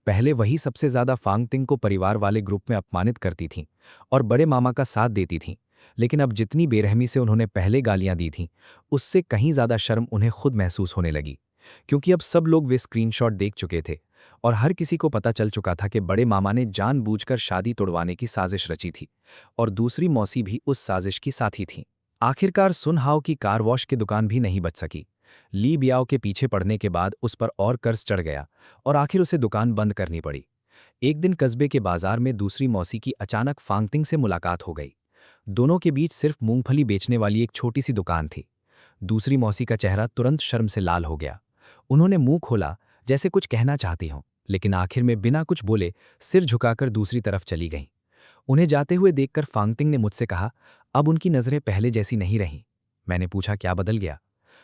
पहले वही सबसे ज्यादा फांगटिंग को परिवार वाले ग्रुप में अपमानित करती थीं और बड़े मामा का साथ देती थीं, लेकिन अब जितनी बेरहमी से उन्होंने पहले गालियां दी थीं, उससे कहीं ज़्यादा शर्म उन्हें खुद महसूस होने लगी। क्योंकि अब सब लोग वे स्क्रीनशॉट देख चुके थे और हर किसी को पता चल चुका था कि बड़े मामा ने जानबूझकर शादी तोड़वाने की साजिश रची थी और दूसरी मौसी भी उस साजिश की साथी थी। आखिरकार सुन हाओ की कार वॉश की दुकान भी नहीं बच सकी। ली बियाओ के पीछे पड़ने के बाद उस पर और कर्ज चढ़ गया और आखिर उसे दुकान बंद करनी पड़ी। एक दिन कस्बे के बाजार में दूसरी मौसी की अचानक फांगटिंग से मुलाकात हो गई। दोनों के बीच सिर्फ मूंगफली बेचने वाली एक छोटी सी दुकान थी। दूसरी मौसी का चेहरा तुरंत शर्म से लाल हो गया। उन्होंने मुंह खोला जैसे कुछ कहना चाहती हों, लेकिन आखिर में बिना कुछ बोले सिर झुकाकर दूसरी तरफ चली गईं। उन्हें जाते हुए देखकर फांगटिंग ने मुझसे कहा, अब उनकी नज़रें पहले जैसी नहीं रहीं। मैंने पूछा, क्या बदल गया?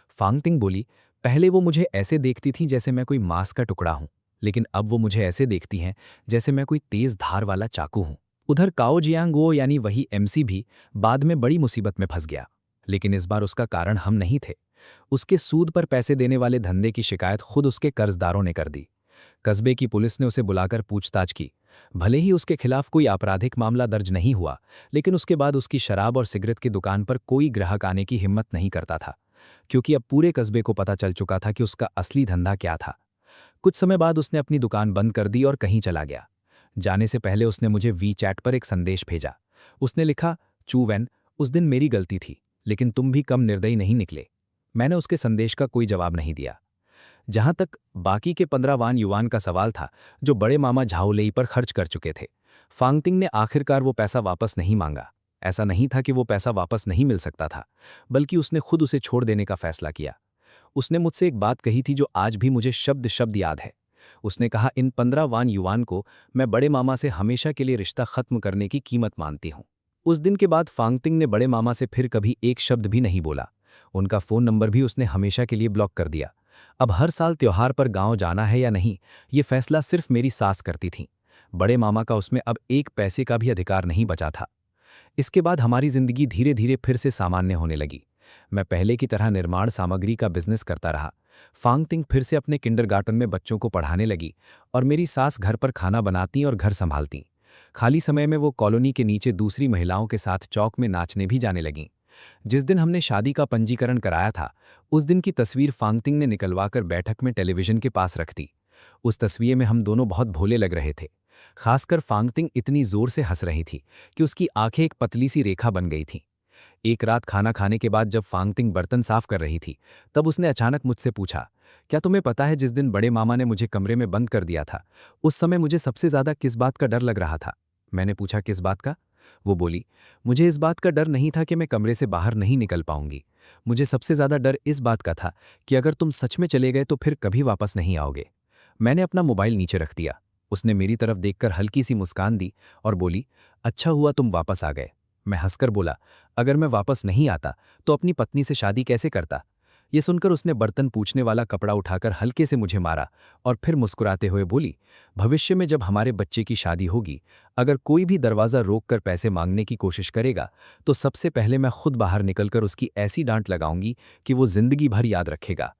फांगटिंग बोली, पहले वो मुझे ऐसे देखती थीं जैसे मैं कोई मांस का टुकड़ा हूं, लेकिन अब वो मुझे ऐसे देखती हैं जैसे मैं कोई तेज धार वाला चाकू हूं। उधर काओ जियांगो यानी वही एमसी भी बाद में बड़ी मुसीबत में फंस गया, लेकिन इस बार उसका कारण हम नहीं थे। उसके सूद पर पैसे देने वाले धंधे की शिकायत खुद उसके कर्जदारों ने कर दी। कस्बे की पुलिस ने उसे बुलाकर पूछताछ की। भले ही उसके खिलाफ कोई आपराधिक मामला दर्ज नहीं हुआ, लेकिन उसके बाद उसकी शराब और सिगरेट की दुकान पर कोई ग्राहक आने की हिम्मत नहीं करता था, क्योंकि अब पूरे कस्बे को पता चल चुका था कि उसका असली धंधा क्या था। कुछ समय बाद उसने अपनी दुकान बंद कर दी और कहीं चला गया। जाने से पहले उसने मुझे वी-चैट पर एक संदेश भेजा। उसने लिखा, चूवैन, उस दिन मेरी गलती थी, लेकिन तुम भी कम निर्दयी नहीं निकले। मैंने उसके संदेश का कोई जवाब नहीं दिया। जहां तक बाकी के 15 वान युवान का सवाल था जो बड़े मामा झाओलेई पर खर्च कर चुके थे, फांगटिंग ने आखिरकार वो पैसा वापस नहीं मांगा। ऐसा नहीं था कि वो पैसा वापस नहीं मिल सकता था, बल्कि उसने खुद उसे छोड़ देने का फैसला किया। उसने मुझसे एक बात कही थी जो आज भी मुझे शब्द शब्द याद है। उसने कहा, इन 15 वान युवान को मैं बड़े मामा से हमेशा के लिए रिश्ता खत्म करने की कीमत मानती हूं। उस दिन के बाद फांगटिंग ने बड़े मामा से फिर कभी एक शब्द भी नहीं बोला। उनका फ़ोन नंबर भी उसने हमेशा के लिए ब्लॉक कर दिया। अब हर साल त्योहार पर गांव जाना है या नहीं, ये फैसला सिर्फ मेरी सास करती थी। बड़े मामा का उसमें अब एक पैसे का भी अधिकार नहीं बचा था। इसके बाद हमारी जिंदगी धीरे धीरे फिर से सामान्य होने लगी। मैं पहले की तरह निर्माण सामग्री का बिजनेस करता रहा। फांगटिंग फिर से अपने किंडरगार्टन में बच्चों को पढ़ाने लगी और मेरी सास घर पर खाना बनाती और घर संभालती। खाली समय में वो कॉलोनी के नीचे दूसरी महिलाओं के साथ चौक में नाचने भी जाने लगीं। जिस दिन हमने शादी का पंजीकरण कराया था, उस दिन की तस्वीर फांगटिंग ने निकलवाकर बैठक में टेलीविजन के पास रख दी। उस तस्वीर में हम दोनों बहुत भोले लग रहे थे। खासकर फांगटिंग इतनी जोर से हंस रही थी कि उसकी आंखें एक पतली सी रेखा बन गई थीं। एक रात खाना खाने के बाद जब फांगटिंग बर्तन साफ कर रही थी, तब उसने अचानक मुझसे पूछा, क्या तुम्हें पता है जिस दिन बड़े मामा ने मुझे कमरे में बंद कर दिया था, उस समय मुझे सबसे ज्यादा किस बात का डर लग रहा था? मैंने पूछा, किस बात का? वो बोली, मुझे इस बात का डर नहीं था कि मैं कमरे से बाहर नहीं निकल पाऊंगी। मुझे सबसे ज्यादा डर इस बात का था कि अगर तुम सच में चले गए तो फिर कभी वापस नहीं आओगे। मैंने अपना मोबाइल नीचे रख दिया। उसने मेरी तरफ देखकर हल्की सी मुस्कान दी और बोली, अच्छा हुआ तुम वापस आ गए। मैं हंसकर बोला, अगर मैं वापस नहीं आता तो अपनी पत्नी से शादी कैसे करता? ये सुनकर उसने बर्तन पूछने वाला कपड़ा उठाकर हल्के से मुझे मारा और फिर मुस्कुराते हुए बोली, भविष्य में जब हमारे बच्चे की शादी होगी, अगर कोई भी दरवाज़ा रोककर पैसे मांगने की कोशिश करेगा तो सबसे पहले मैं खुद बाहर निकलकर उसकी ऐसी डांट लगाऊंगी कि वो जिंदगी भर याद रखेगा।